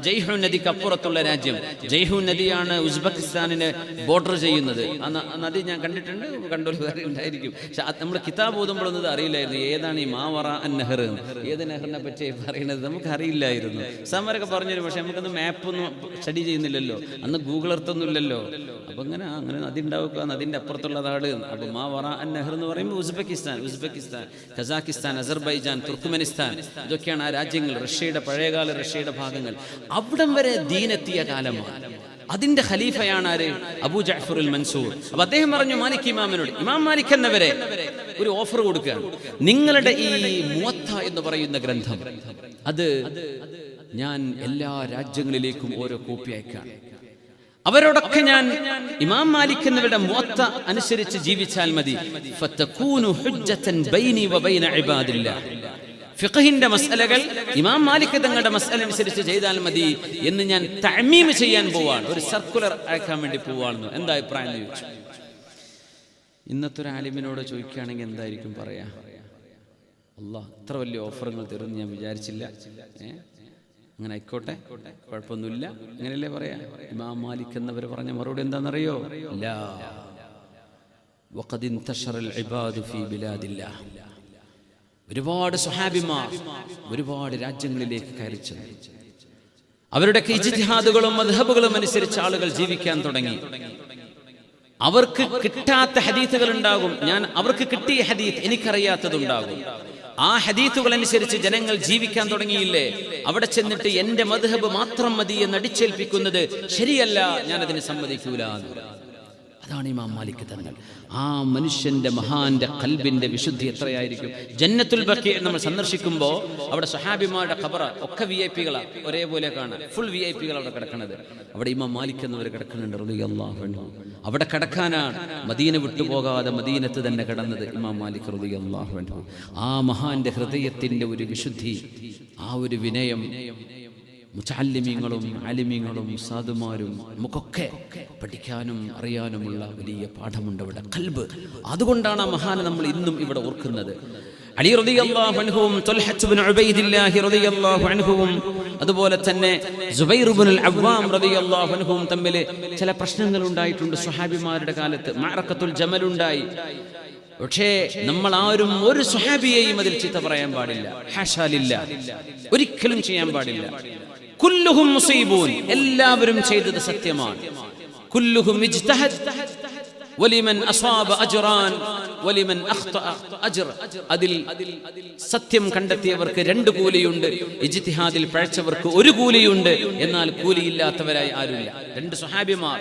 ജയ്ഹു നദിക്ക് അപ്പുറത്തുള്ള രാജ്യം. ജയ്ഹു നദിയാണ് ഉസ്ബെക്കിസ്ഥാനിനെ ബോർഡർ ചെയ്യുന്നത്. ആ നദി ഞാൻ കണ്ടിട്ടുണ്ട്, കണ്ടൊരുണ്ടായിരിക്കും. പക്ഷെ നമ്മൾ കിതാബ് ഓതുമ്പോഴൊന്നും അറിയില്ലായിരുന്നു ഏതാണ് ഈ മാവറ അന്നഹർ, ഏത് നെഹറിനെ പറ്റി പറയുന്നത് നമുക്ക് അറിയില്ലായിരുന്നു. സാമാരൊക്കെ പറഞ്ഞുതരും, പക്ഷെ നമുക്കൊന്ന് മാപ്പൊന്നും സ്റ്റഡി ചെയ്യുന്നില്ലല്ലോ, അന്ന് ഗൂഗിൾ എർത്ത് ഒന്നും ഇല്ലല്ലോ. അപ്പൊ അങ്ങനെ നദി ഉണ്ടാവുക, നദിന്റെ അപ്പുറത്തുള്ളതാണ്. അപ്പൊ മാവറ അന്നഹർ എന്ന് പറയുമ്പോൾ ഉസ്ബെക്കിസ്ഥാൻ, ഖസാക്കിസ്ഥാൻ, അസർബൈജാൻ, തുർക്ക്മെനിസ്ഥാൻ, ഇതൊക്കെയാണ് ആ രാജ്യങ്ങൾ. റഷ്യയുടെ പഴയകാല റഷ്യയുടെ ഭാഗങ്ങൾ. അവിടം വരെ ദീനെത്തിയ കാലമാണ്. അതിന്റെ ഖലീഫയാണ് ആര്? അബൂ ജഅഫർ അൽ മൻസൂർ. അപ്പൊ അദ്ദേഹം പറഞ്ഞു മാലിക് ഇമാമിനോട്, ഇമാം മാലിക് എന്നവരെ ഒരു ഓഫർ കൊടുക്കുകയാണ്, നിങ്ങളുടെ ഈ മുവത്ത എന്ന് പറയുന്ന ഗ്രന്ഥം അത് ഞാൻ എല്ലാ രാജ്യങ്ങളിലേക്കും ഓരോ കോപ്പി അയക്കാം. അവരോടൊക്കെ ഞാൻ ഇമാം മാലിക് എന്നവരുടെ മുവത്ത അനുസരിച്ച് ജീവിച്ചാൽ മതി. ഫതകൂനു ഹുജ്ജതൻ ബൈനി വബൈന ഇബാദില്ലാഹ്. ഫിഖഹിന്റെ മസ്അലകൾ ഇമാം മാലിക് തങ്ങളുടെ മസ്അല അനുസരിച്ച് ചെയ്താൽ മതി എന്ന് ഞാൻ തഅമീം ചെയ്യാൻ പോവാണ്, ഒരു സർക്കുലർ അയക്കാൻ വേണ്ടി പോവാണെന്ന്. എന്താ അഭിപ്രായം എന്ന് ചോദിച്ചു. ഇന്നത്തെ ഒരു ആലിമിനോട് ചോദിക്കുകയാണെങ്കിൽ എന്തായിരിക്കും പറയാ? അല്ലാഹ് ഇത്ര വലിയ ഓഫറുകൾ തരുമെന്ന് ഞാൻ വിചാരിച്ചില്ല, അങ്ങനെ ആയിക്കോട്ടെ, കുഴപ്പമൊന്നുമില്ല, അങ്ങനെയല്ലേ പറയാ. ഇമാം മാലിക് എന്നവർ പറഞ്ഞ മറുപടി എന്താണെന്നറിയോ? ലാ വഖദ് ഇൻതശറൽ ഇബാദു ഫീ ബിലാദില്ലാഹ്. ഒരുപാട് സ്വഹാബിമാർ ഒരുപാട് രാജ്യങ്ങളിലേക്ക് കയറി ചെന്നു. അവരുടെ ഇജ്തിഹാദുകളും മദ്ഹബുകളും അനുസരിച്ച് ആളുകൾ ജീവിക്കാൻ തുടങ്ങി. അവർക്ക് കിട്ടാത്ത ഹദീസുകൾ ഉണ്ടാകും, അവർക്ക് കിട്ടിയ ഹദീസ് എനിക്കറിയാത്തതുണ്ടാകും. ആ ഹദീസുകൾ അനുസരിച്ച് ജനങ്ങൾ ജീവിക്കാൻ തുടങ്ങിയില്ലേ, അവിടെ ചെന്നിട്ട് എന്റെ മദ്ഹബ് മാത്രം മതി എന്ന് അടിച്ചേൽപ്പിക്കുന്നത് ശരിയല്ല, ഞാനതിന് സമ്മതിക്കൂല. അതാണ് ഇമാം മാലിക് തങ്ങൾ. ആ മനുഷ്യന്റെ മഹാന്റെ ഖൽബിന്റെ വിശുദ്ധി എത്രയായിരിക്കും. ജന്നത്തുൽ ബഖീ നമ്മൾ സന്ദർശിക്കുമ്പോൾ അവിടെ സ്വഹാബിമാരുടെ ഖബറ ഒക്കെ വിഐപികളാണ്, ഒരേപോലെ കാണാം, ഫുൾ വിഐപികൾ അവിടെ കിടക്കുന്നത്. അവിടെ ഇമാം മാലിക് എന്നവർ കിടക്കുന്നുണ്ട് റളിയല്ലാഹു അൻഹു. അവിടെ കിടക്കാനാണ് മദീന വിട്ടുപോകാതെ മദീനത്ത് തന്നെ കിടന്നത് ഇമാം മാലിക് റളിയല്ലാഹു അൻഹു. ആ മഹാന്റെ ഹൃദയത്തിന്റെ ഒരു വിശുദ്ധി, ആ ഒരു വിനയം മുതഅല്ലിമീങ്ങളും ആലിമീങ്ങളും സാധുമാരും നമുക്കൊക്കെ പഠിക്കാനും അറിയാനുമുള്ള വലിയ പാഠമുണ്ട് അവിടെ, ഖൽബ്. അതുകൊണ്ടാണ് ആ മഹാനെ നമ്മൾ ഇന്നും ഇവിടെ ഓർക്കുന്നത്. അലി റളിയല്ലാഹു അൻഹുവും ത്വൽഹത്ത് ഇബ്നു ഉബൈദില്ലാഹി റളിയല്ലാഹു അൻഹുവും അതുപോലെ തന്നെ സുബൈർ ഇബ്നുൽ അവ്വാം റളിയല്ലാഹു അൻഹുവും തമ്മിൽ ചില പ്രശ്നങ്ങൾ ഉണ്ടായിട്ടുണ്ട് സ്വഹാബിമാരുടെ കാലത്ത്. മഅറക്കത്തുൽ ജമൽ ഉണ്ടായി. പക്ഷേ നമ്മൾ ആരും ഒരു സ്വഹാബിയെയും അതിൽ ചീത്ത പറയാൻ പാടില്ല, ഹാഷാ ലില്ലാഹ്, ഒരിക്കലും ചെയ്യാൻ പാടില്ല. കുല്ലുഹും മുസീബൂൻ, എല്ലാവരും ചെയ്തത് സത്യമാണ്. കുല്ലുഹും ഇജ്തഹദ് വലിമൻ അസ്വാബ അജ്റാൻ വലിമൻ അഖ്തഅ അജ്ർ. അതിൽ സത്യം കണ്ടെത്തിയവർക്ക് 2 കൂലിയുണ്ട്, ഇജ്തിഹാദിൽ പഴച്ചവർക്ക് 1 കൂലിയുണ്ട്. എന്നാൽ കൂലിയില്ലാത്തവരായി ആരുമില്ല. 2 സ്വഹാബിമാർ,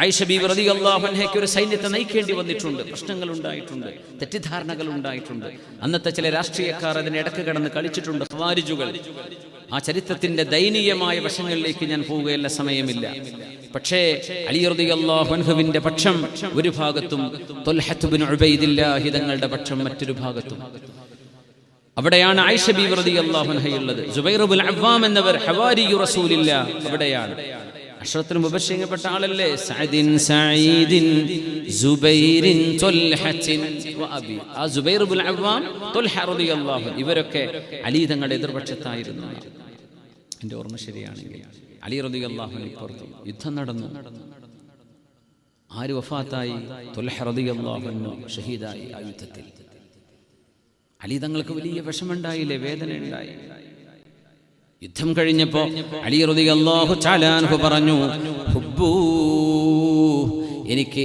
ആയിഷ ബീവി റളിയല്ലാഹു അൻഹയ്ക്ക് ഒരു സൈന്യത്തെ നയിക്കേണ്ടി വന്നിട്ടുണ്ട്. പ്രശ്നങ്ങൾ ഉണ്ടായിട്ടുണ്ട്, തെറ്റിദ്ധാരണകൾ ഉണ്ടായിട്ടുണ്ട്. അന്നത്തെ ചില രാഷ്ട്രീയക്കാർ അതിന് ഇടക്ക് കടന്ന് കളിച്ചിട്ടുണ്ട്, ഖവാരിജുകൾ. ആ ചരിത്രത്തിന്റെ ദയനീയമായ വശങ്ങളിലേക്ക് ഞാൻ പോവുകയല്ല, സമയമില്ല. പക്ഷേ അലി റളിയല്ലാഹു അൻഹുവിന്റെ പക്ഷം ഒരു ഭാഗത്തും ത്വൽഹത്ത് ഇബ്നു ഉബൈദില്ലാഹി തങ്ങളുടെ പക്ഷം മറ്റൊരു ഭാഗത്തും. അവിടെയാണ് ആയിഷ ബീവി റളിയല്ലാഹു അൻഹയുള്ളത്. സുബൈർ ഇബ്നുൽ അവ്വാം എന്നവർ ഹവാരിയു റസൂലില്ലാഹ് അവിടെയാണ്. അശ്റത്തുൽ മുബശ്ശിരീൻപ്പെട്ട ആളല്ലേ? സഅദിൻ സഈദിൻ സുബൈറിൻ ത്വൽഹത്തിൻ വഅബി. ആ സുബൈർ ഇബ്നുൽ അവ്വാം, ത്വൽഹ റളിയല്ലാഹു ഇവരൊക്കെ അലി തങ്ങളുടെ എതിർപക്ഷത്തായിരുന്നു. എൻ്റെ ഓർമ്മ ശരിയാണെങ്കിൽ അലി റളിയല്ലാഹു അൻഹു പുറത്തു യുദ്ധം നടന്നു. ആര് വഫാത്തായി? ത്വൽഹ റളിയല്ലാഹു അൻഹു ഷഹീദായി ആ യുദ്ധത്തിൽ. അലി തങ്ങൾക്ക് വലിയ വിഷമമുണ്ടായില്ലേ, വേദന ഉണ്ടായി. യുദ്ധം കഴിഞ്ഞപ്പോ അലി റളിയല്ലാഹു തആല അൻഹു പറഞ്ഞു, ഹുബ്ബൂ, എനിക്ക്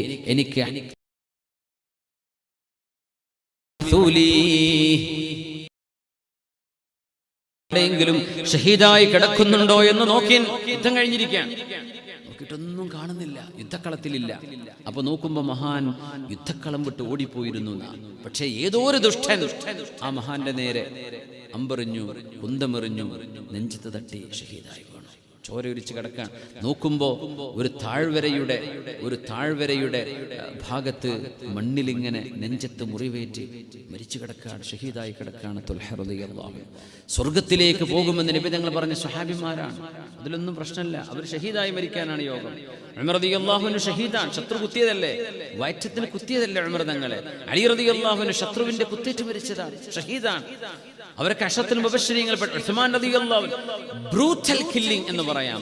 എവിടെയെങ്കിലും ഷഹീദായി കിടക്കുന്നുണ്ടോ എന്ന് നോക്കി യുദ്ധം കഴിഞ്ഞിരിക്കുകയാണ്, നോക്കിയിട്ടൊന്നും കാണുന്നില്ല, യുദ്ധക്കളത്തിലില്ല. അപ്പൊ നോക്കുമ്പോ മഹാൻ യുദ്ധക്കളം വിട്ട് ഓടിപ്പോയിരുന്നു. പക്ഷേ ഏതോ ഒരു ദുഷ്ടൻ ആ മഹാന്റെ നേരെ അമ്പെറിഞ്ഞു, കുന്തമെറിഞ്ഞു, നെഞ്ചത്ത് തട്ടി ഷഹീദായി വീണു. ചോരയൊലിച്ച് കിടക്കാൻ നോക്കുമ്പോ ഒരു താഴ്വരയുടെ ഭാഗത്ത് മണ്ണിലിങ്ങനെ നെഞ്ചത്ത് മുറിവേറ്റ് മരിച്ചു കിടക്കാണ്, ഷഹീദായി കിടക്കാണ് ത്വൽഹ റളിയല്ലാഹു അൻഹു. സ്വർഗത്തിലേക്ക് പോകുമെന്ന് നബി തങ്ങൾ പറഞ്ഞ സ്വഹാബിമാരാണ്. അതിലൊന്നും പ്രശ്നമില്ല, അവർ ഷഹീദായി മരിക്കാനാണ് യോഗം. ഉമർ റളിയല്ലാഹു അൻഹു ഷഹീദാണ്, ശത്രു കുത്തിയതല്ലേ, വയറ്റത്തിന് കുത്തിയതല്ലേ ഉമർ തങ്ങളെ. അലി റളിയല്ലാഹു അൻഹു ശത്രുവിന്റെ കുത്തേറ്റ് മരിച്ചതാണ്, ഷഹീദാണ്. അവരൊക്കെ അശറത്തുൽ മുബശ്ശിരീങ്ങളിൽ പെട്ട. ഉസ്മാൻ റളിയല്ലാഹു അൻഹു ബ്രൂട്ടൽ കില്ലിംഗ് എന്ന് പറയാം.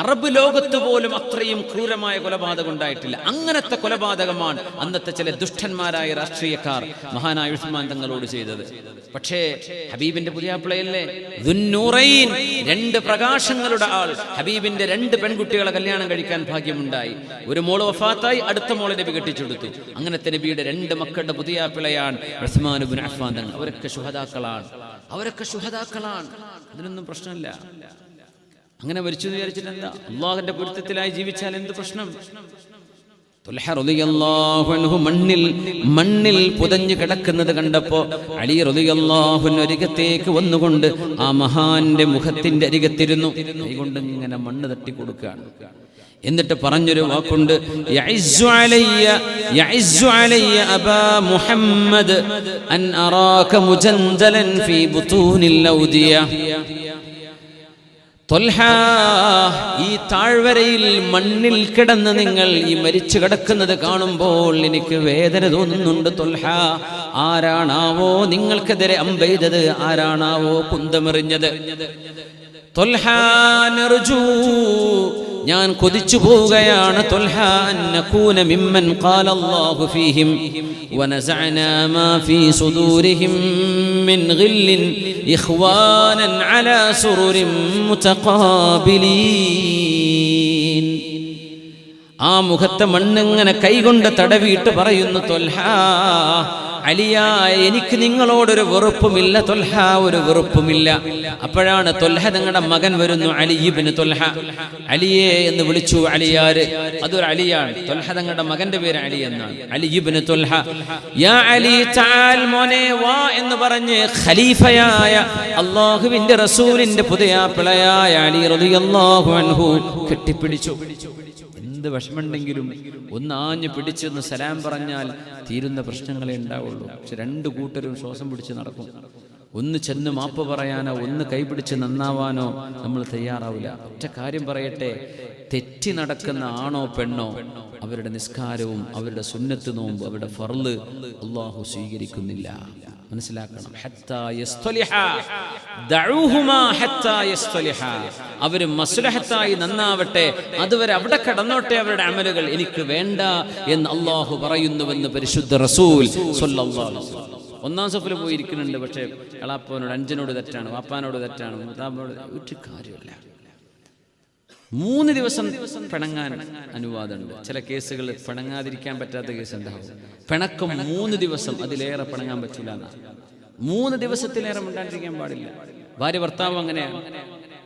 അറബ് ലോകത്ത് പോലും അത്രയും ക്രൂരമായ കൊലപാതകം ഉണ്ടായിട്ടില്ല. അങ്ങനത്തെ കൊലപാതകമാണ് അന്നത്തെ ചില ദുഷ്ടന്മാരായ രാഷ്ട്രീയക്കാർ മഹാനായ ഉസ്മാൻ തങ്ങളോട് ചെയ്തത്. പക്ഷേ ഹബീബിന്റെ പുതിയാപ്പിളയല്ലേ, ദുന്നൂറൈൻ, രണ്ട് പ്രകാശങ്ങളുടെ ആൾ. ഹബീബിന്റെ രണ്ട് പെൺകുട്ടികളെ കല്യാണം കഴിക്കാൻ ഭാഗ്യമുണ്ടായി. ഒരു മോള് വഫാത്തായി, അടുത്ത മോളെ നബി കെട്ടിച്ചെടുത്തു. അങ്ങനത്തെ നബിയുടെ രണ്ട് മക്കളുടെ പുതിയാപ്പിളയാണ് ഉസ്മാൻ ഇബ്നു അഫ്ഫാൻ തങ്ങൾ. അവരൊക്കെ ശുഹദാക്കളാണ്, അതിനൊന്നും പ്രശ്നമില്ല. അങ്ങനെ മരിച്ചു എന്ന് വിചാരിച്ചിട്ട് എന്താ, അള്ളാഹുവിന്റെ പൊരുത്തത്തിലായി ജീവിച്ചാൽ എന്ത് പ്രശ്നം? ത്വൽഹ റളിയല്ലാഹു അൻഹു മണ്ണിൽ പുതഞ്ഞു കിടക്കുന്നത് കണ്ടപ്പോ അലി റളിയല്ലാഹു അൻഹു അരികത്തേക്ക് വന്നുകൊണ്ട് ആ മഹാന്റെ മുഖത്തിന്റെ അരികത്തിരുന്നു. കൈകൊണ്ട് ഇങ്ങനെ മണ്ണ് തട്ടി കൊടുക്കുകയാണ്. എന്നിട്ട് പറഞ്ഞൊരു വാക്കുണ്ട്, യഇസ്സു അലയ്യ അബാ മുഹമ്മദ് അൻ അറാക മുജൻദലൻ ഫീ ബുതൂനിൽ ഔദിയ. ത്വൽഹ, ഈ താഴ്വരയിൽ മണ്ണിൽ കിടന്ന് നിങ്ങൾ ഈ മരിച്ചു കിടക്കുന്നത് കാണുമ്പോൾ എനിക്ക് വേദന തോന്നുന്നുണ്ട്. ത്വൽഹ, ആരാണാവോ നിങ്ങൾക്കെതിരെ അമ്പെയ്തത്, ആരാണാവോ കുന്തമെറിഞ്ഞത്? ത്വൽഹ, നർജൂ, ഞാൻ കൊതിച്ചു പോവുകയാണ്. ത്വൽഹ, അന്നകൂന മിമ്മൻ ഖാലല്ലാഹു ഫീഹിം വനസഅനാ മാ ഫീ സുദൂരിഹിം മിൻ ഗില്ലിൻ ഇഖ്വാനൻ അലാ സുറുരിൻ മുതഖാബിലീൻ. ആ മുഖത്തെ മണ്ണിങ്ങനെ കൈകൊണ്ട് തടവിയിട്ട് പറയുന്നു, ത്വൽഹ, അലിയാ, എനിക്ക് നിങ്ങളോടൊരു വെറുപ്പുമില്ല ത്വൽഹ, ഒരു വെറുപ്പുമില്ല. അപ്പോഴാണ് ത്വൽഹ തങ്ങളുടെ മകൻ വരുന്നു, അലി ഇബ്നു ത്വൽഹ. അലിയെ എന്ന് വിളിച്ചു. അലിയാര്? അതൊരു അലിയാണ്. ത്വൽഹ തങ്ങളുടെ മകന്റെ പേര് അലി എന്നാണ്, അലി ഇബ്നു ത്വൽഹ. യാ അലി തആൽ, മോനെ വാ എന്ന് പറഞ്ഞ് ഖലീഫയായ അല്ലാഹുവിന്റെ റസൂലിന്റെ പുതിയാപ്പിളയായ അലി റളിയല്ലാഹു അൻഹു കെട്ടിപ്പിടിച്ചു. എന്ത് വിഷമുണ്ടെങ്കിലും ഒന്ന് ആഞ്ഞു പിടിച്ചൊന്ന് സലാം പറഞ്ഞാൽ തീരുന്ന പ്രശ്നങ്ങളെ ഉണ്ടാവുള്ളൂ. പക്ഷെ രണ്ടു കൂട്ടരും ശ്വാസം പിടിച്ച് നടക്കും. ഒന്ന് ചെന്ന് മാപ്പ് പറയാനോ ഒന്ന് കൈപിടിച്ച് നന്നാവാനോ നമ്മൾ തയ്യാറാവില്ല. ഒറ്റ കാര്യം പറയട്ടെ, തെറ്റി നടക്കുന്ന ആണോ പെണ്ണോ അവരുടെ നിസ്കാരവും അവരുടെ സുന്നത്ത് നോമ്പ് അവരുടെ ഫർള് അല്ലാഹു സ്വീകരിക്കുന്നില്ല. മനസ്സിലാക്കണം. അവര് മസ്ലഹത്തായി നന്നാവട്ടെ, അതുവരെ അവിടെ കടന്നോട്ടെ അവരുടെ അമലുകൾ, എനിക്ക് വേണ്ട എന്ന് അള്ളാഹു പറയുന്നുവെന്ന് പരിശുദ്ധ റസൂൽ സ്വല്ലല്ലാഹു അലൈഹി വസല്ലം. ഒന്നാം സഫിൽ പോയിരിക്കുന്നുണ്ട്, പക്ഷേ എളാപ്പനോട് അഞ്ചനോട് തെറ്റാണ്, വാപ്പാനോട് തെറ്റാണ്, മുതാബിനോട് ഒരു കാര്യമില്ല. 3 ദിവസം പിണങ്ങാൻ അനുവാദമുണ്ട്. ചില കേസുകൾ പിണങ്ങാതിരിക്കാൻ പറ്റാത്ത കേസ് ഉണ്ടാവും. പിണക്കം 3 ദിവസം, അതിലേറെ പിണങ്ങാൻ പറ്റില്ല എന്നാണ്. 3 ദിവസത്തിലേറെ മിണ്ടാണ്ടിരിക്കാൻ പാടില്ല. ഭാര്യ ഭർത്താവ് അങ്ങനെയാണ്.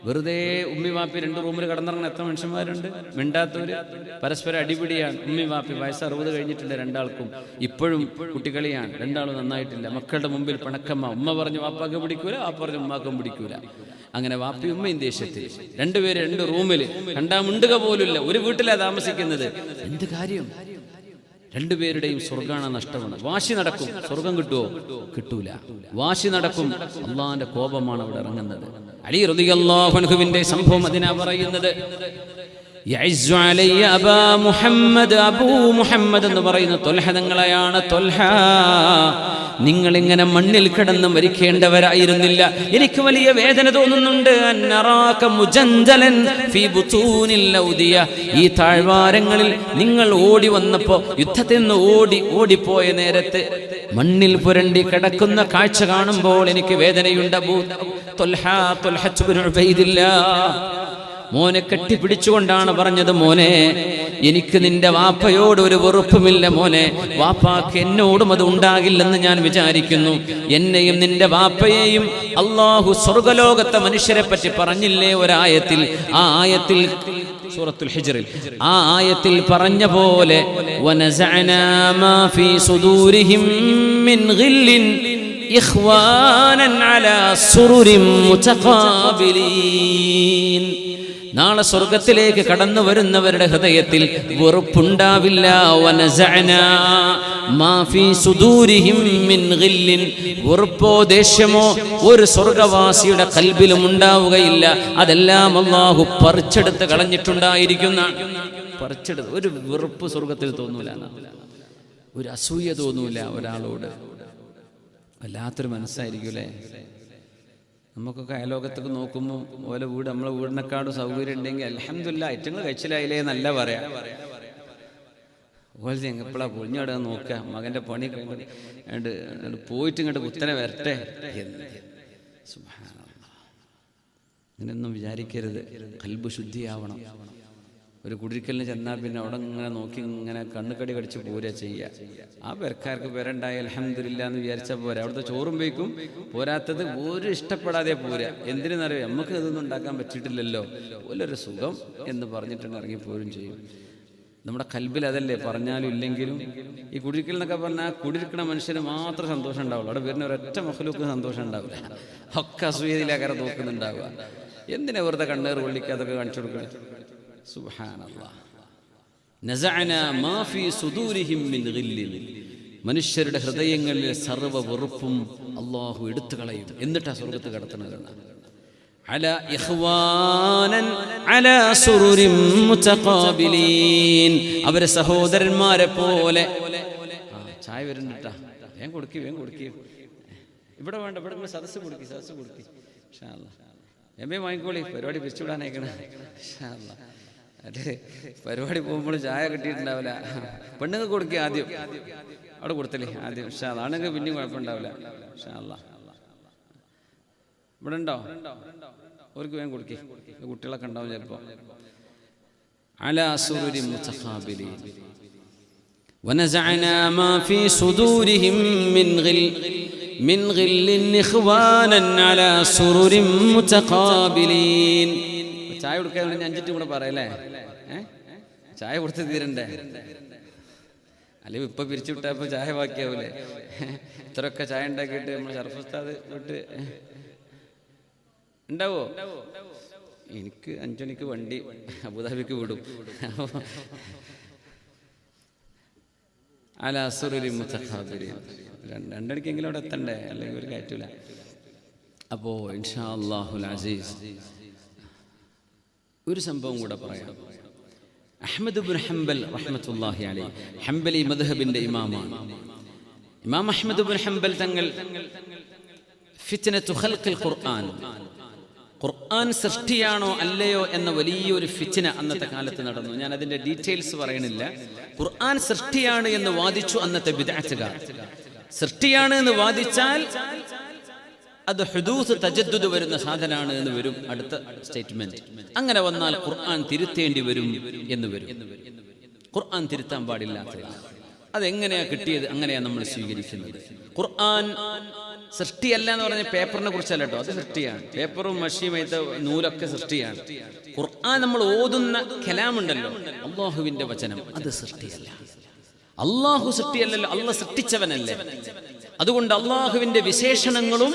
വെറുതെ ഉമ്മി വാപ്പി 2 റൂമിൽ കിടന്നിറങ്ങുന്ന എത്ര മനുഷ്യന്മാരുണ്ട്, മിണ്ടാത്തവര്, പരസ്പരം അടിപിടിയാണ്. ഉമ്മി വാപ്പി വയസ്സ് 60 കഴിഞ്ഞിട്ടുണ്ട് രണ്ടാൾക്കും, ഇപ്പോഴും കുട്ടികളിയാണ്, രണ്ടാളും നന്നായിട്ടില്ല. മക്കളുടെ മുമ്പിൽ പിണക്കമ്മ, ഉമ്മ പറഞ്ഞു വാപ്പാക്കും പിടിക്കൂല, വാപ്പ പറഞ്ഞു ഉമ്മാക്കും പിടിക്കൂല. അങ്ങനെ വാപ്പി ഉമ്മയും ദേഷ്യത്തിൽ, 2 പേര് 2 റൂമിൽ, കണ്ടാ മുണ്ടുക പോലുമില്ല, ഒരു വീട്ടിലാണ് താമസിക്കുന്നത്. എന്ത് കാര്യം? 2 പേരുടെയും സ്വർഗ്ഗാണ് നഷ്ടമാണ്. വാശി നടക്കും, സ്വർഗം കിട്ടുമോ? കിട്ടൂല. വാശി നടക്കും, അള്ളാന്റെ കോപമാണ് അവിടെ ഇറങ്ങുന്നത്. അലി റളിയല്ലാഹു അൻഹുവിന്റെ സംഭവം അതിനാ പറയുന്നത്. യഇസ്സു അലയ്യ അബാ മുഹമ്മദ്, അബൂ മുഹമ്മദ് എന്ന് പറയുന്ന ത്വൽഹ തങ്ങളെയാണ്. ത്വൽഹ, നിങ്ങളിങ്ങനെ മണ്ണിൽ കിടന്ന് മരിക്കേണ്ടവരായിരുന്നില്ല, എനിക്ക് വലിയ വേദന തോന്നുന്നുണ്ട്. അന്നറാക മുജൻദലൻ ഫീ ബുതൂനിൽ ഔദിയ, ഈ താഴ്വാരങ്ങളിൽ നിങ്ങൾ ഓടി വന്നപ്പോ, യുദ്ധത്തിൽ നിന്ന് ഓടിപ്പോയ നേരത്ത് മണ്ണിൽ പുരണ്ടി കിടക്കുന്ന കാഴ്ച കാണുമ്പോൾ എനിക്ക് വേദനയുണ്ട്. അബൂ ത്വൽഹ, ത്വൽഹ ഇബ്നു ഉബൈദില്ലാഹ്, മോനെ കെട്ടിപ്പിടിച്ചുകൊണ്ടാണ് പറഞ്ഞത്, മോനെ എനിക്ക് നിന്റെ വാപ്പയോട് ഒരു വെറുപ്പുമില്ല മോനെ, വാപ്പാക്ക് എന്നോടും അത് ഉണ്ടാകില്ലെന്ന് ഞാൻ വിചാരിക്കുന്നു. എന്നെയും നിന്റെ വാപ്പയെയും അള്ളാഹു സ്വർഗലോകത്തെ മനുഷ്യരെ പറ്റി പറഞ്ഞില്ലേ ഒരായത്തിൽ, ആ ആയത്തിൽ സൂറത്തുൽ ഹിജ്റിൽ ആ ആയത്തിൽ പറഞ്ഞ പോലെ വനസഅനാ മാ ഫീ സുദൂരിഹിം മിൻ ഗില്ലിൻ ഇഖ്വാനൻ അലാ സുറുരിൻ മുതഖാബിലീൻ. നാളെ സ്വർഗത്തിലേക്ക് കടന്നു വരുന്നവരുടെ ഹൃദയത്തിൽ വെറുപ്പുണ്ടാവില്ല. വനസഅനാ മാ ഫീ സുദൂരിഹിം മിൻ ഗില്ലിൻ, വെറുപ്പോ ദേഷ്യമോ ഒരു സ്വർഗവാസിയുടെ കൽബിലും ഉണ്ടാവുകയില്ല. അതെല്ലാം അല്ലാഹു പറിച്ചെടുത്ത് കളഞ്ഞിട്ടുണ്ടായിരിക്കുന്ന, പറിച്ചെടുത്ത് ഒരു വെറുപ്പ് സ്വർഗത്തിൽ തോന്നൂല, ഒരു അസൂയ തോന്നൂല ഒരാളോട്. വല്ലാത്തൊരു മനസ്സായിരിക്കൂലേ. നമുക്കൊക്കെ അയലോകത്തൊക്കെ നോക്കുമ്പോൾ ഓരോ വീട് നമ്മളെ വീടിനെക്കാളും സൗകര്യം ഉണ്ടെങ്കിൽ അൽഹംദുലില്ലാ ഏറ്റങ്ങൾ കഴിച്ചിലായില്ലേ എന്നല്ല പറയാം. ഓലെ എപ്പോഴാ പൊളിഞ്ഞാടുക നോക്കുക, മകൻ്റെ പണി പോയിട്ട് ഇങ്ങോട്ട് കുത്തനെ വരട്ടെ എന്ന്. സുബ്ഹാനല്ലാഹ്, ഇങ്ങനെയൊന്നും വിചാരിക്കരുത്. ഖൽബ് ശുദ്ധിയാവണം. ഒരു കുടിരിക്കലിന് ചെന്നാൽ പിന്നെ അവിടെ ഇങ്ങനെ നോക്കി ഇങ്ങനെ കണ്ണുകടി കടിച്ച് പോരുക ചെയ്യുക. ആ പെരക്കാർക്ക് പെരണ്ടായി അൽഹംദുലില്ലാ എന്ന് വിചാരിച്ചാൽ പോരാ. അവിടുത്തെ ചോറും വയ്ക്കും, പോരാത്തത് ഒരു ഇഷ്ടപ്പെടാതെ പോരുക. എന്തിനെന്നറിയോ, നമുക്ക് ഇതൊന്നും ഉണ്ടാക്കാൻ പറ്റിയിട്ടില്ലല്ലോ, ഓലൊരു സുഖം എന്ന് പറഞ്ഞിട്ടുണ്ട് ഇറങ്ങിപ്പോരും ചെയ്യും. നമ്മുടെ കൽബിൽ അതല്ലേ, പറഞ്ഞാലും ഇല്ലെങ്കിലും. ഈ കുടിരിക്കൽ എന്നൊക്കെ പറഞ്ഞാൽ കുടിരിക്കണ മനുഷ്യന് മാത്രം സന്തോഷം ഉണ്ടാവുള്ളൂ. അവിടെ വരുന്ന ഒരൊറ്റ മഖ്ലൂക്ക് സന്തോഷം ഉണ്ടാവില്ല. ഒക്കെ അസൂയയിലാക്കാരെ നോക്കുന്നുണ്ടാവുക. എന്തിനാ വെറുതെ കണ്ണേറ് കൊള്ളിക്കാതൊക്കെ കാണിച്ചു കൊടുക്കുക. സുബ്ഹാനല്ലാഹ്. നസഅനാ മാ ഫീ സുദൂരിഹിം മിൻ ഗില്ലിൻ, മനുഷ്യരുടെ ഹൃദയങ്ങളിൽ സർവ്വ വെറുപ്പും അല്ലാഹു എടുത്തു കളയും. എന്നിട്ടാ സ്വർഗ്ഗത്ത് കടത്തുന്നത്. അലാ ഇഖ്വാനൻ അലാ സുറുരിൻ മുതഖാബിലീൻ, അവരെ സഹോദരന്മാരെ പോലെ. ചായ വരുന്നുണ്ടാ, വേഗം കൊടുക്കി, വേഗം കൊടുക്കി. ഇവിടെ വേണ്ട, ഇവിടെ സദസ്സ് കൊടുക്കി, സദസ്സ് കൊടുക്കി. ഇൻഷാ അല്ലാഹ് എമ്മേ വാങ്ങിക്കോളി, പരിപാടി പിരിച്ചുവിടാനേക്കണേ. ഇൻഷാ അല്ലാഹ്. അതെ, പരിപാടി പോകുമ്പോൾ ചായ കിട്ടിയിട്ടുണ്ടാവില്ല. പെണ്ണുങ്ങൾ കൊടുക്കുക ആദ്യം, അവിടെ കൊടുത്തില്ലേ ആദ്യം. ഇൻഷാ അല്ലാഹ്. ആണെങ്കിൽ പിന്നെയും കുഴപ്പമുണ്ടാവില്ല. ഇൻഷാ അല്ലാഹ്. ഇവിടെ ഉണ്ടോ? അവർക്ക് വേഗം കൊടുക്കി, കുട്ടികളൊക്കെ ഉണ്ടാവും ചിലപ്പോൾ. അലാ സുറുരിൻ മുതഖാബിലീൻ വനസഅനാ മാ ഫീ സുദൂരിഹിം മിൻ ഗില്ലിൻ ഇഖ്വാനൻ അലാ സുറുരിൻ മുതഖാബിലീൻ. ചായ കൊടുക്കാൻ വേണ്ടി 5 കൂടെ പറയല്ലേ? ചായ കൊടുത്ത് തീരണ്ടേ? അല്ലെങ്കിൽ ഇപ്പൊ പിരിച്ചു വിട്ടപ്പോ ചായ ബാക്കിയാവൂലേ? ഇത്രയൊക്കെ ചായ ഉണ്ടാക്കിയിട്ട് നമ്മൾ ഷർഫുസ്താദ് വിട്ട് ഉണ്ടാവോ? എനിക്ക് 5 മണിക്ക് വണ്ടി അബുദാബിക്ക് വിടും. അലാ സുറുരിൻ മുതഖാബിലീൻ. 2 മണിക്കെങ്കിലും അവിടെ എത്തണ്ടേ, അല്ലെങ്കിൽ ഒരു കയറ്റൂല. അപ്പോ ഇൻഷാ അല്ലാഹുൽ അസീസ് ഒരു സംഭവം കൂടെ പറയാം. അഹ്മദ് ഇബ്നു ഹംബൽ റഹ്മത്തുള്ളാഹി അലൈഹി ഹംബലി മദ്ഹബിന്റെ ഇമാമാണ്. ഇമാം അഹ്മദ് ഇബ്നു ഹംബൽ തങ്ങൾ ഫിത്നത്തു ഖൽഖിൽ ഖുർആൻ, ഖുർആൻ സൃഷ്ടിയാണോ അല്ലയോ എന്ന വലിയൊരു ഫിത്ന അന്നത്തെ കാലത്ത് നടന്നു. ഞാൻ അതിന്റെ ഡീറ്റെയിൽസ് പറയണില്ല. ഖുർആൻ സൃഷ്ടിയാണ് എന്ന് വാദിച്ചു അന്നത്തെ ബിദ്അത്തുകാർ. സൃഷ്ടിയാണ് എന്ന് വാദിച്ചാൽ അത് ഹുദൂസ് തജദ്ദുദ് വരുന്ന സാധനമാണ് എന്ന് വരും അടുത്ത സ്റ്റേറ്റ്മെന്റ്. അങ്ങനെ വന്നാൽ ഖുർആൻ തിരുത്തേണ്ടി വരും എന്ന് വരും. ഖുർആൻ തിരുത്താൻ പാടില്ലാത്തതാണ്. അതെങ്ങനെയാ കിട്ടിയത്, അങ്ങനെയാ നമ്മൾ സ്വീകരിക്കുന്നത്. ഖുർആൻ സൃഷ്ടിയല്ല എന്ന് പറഞ്ഞ പേപ്പറിനെ കുറിച്ചല്ല കേട്ടോ, അത് സൃഷ്ടിയാണ്. പേപ്പറും മഷിയും നൂലൊക്കെ സൃഷ്ടിയാണ്. ഖുർആൻ നമ്മൾ ഓതുന്ന കലാമുണ്ടല്ലോ, അള്ളാഹുവിന്റെ വചനം, അത് സൃഷ്ടിയല്ല. അള്ളാഹു സൃഷ്ടിയല്ലല്ലോ, അള്ളാഹ് സൃഷ്ടിച്ചവനല്ലേ. അതുകൊണ്ട് അള്ളാഹുവിന്റെ വിശേഷണങ്ങളും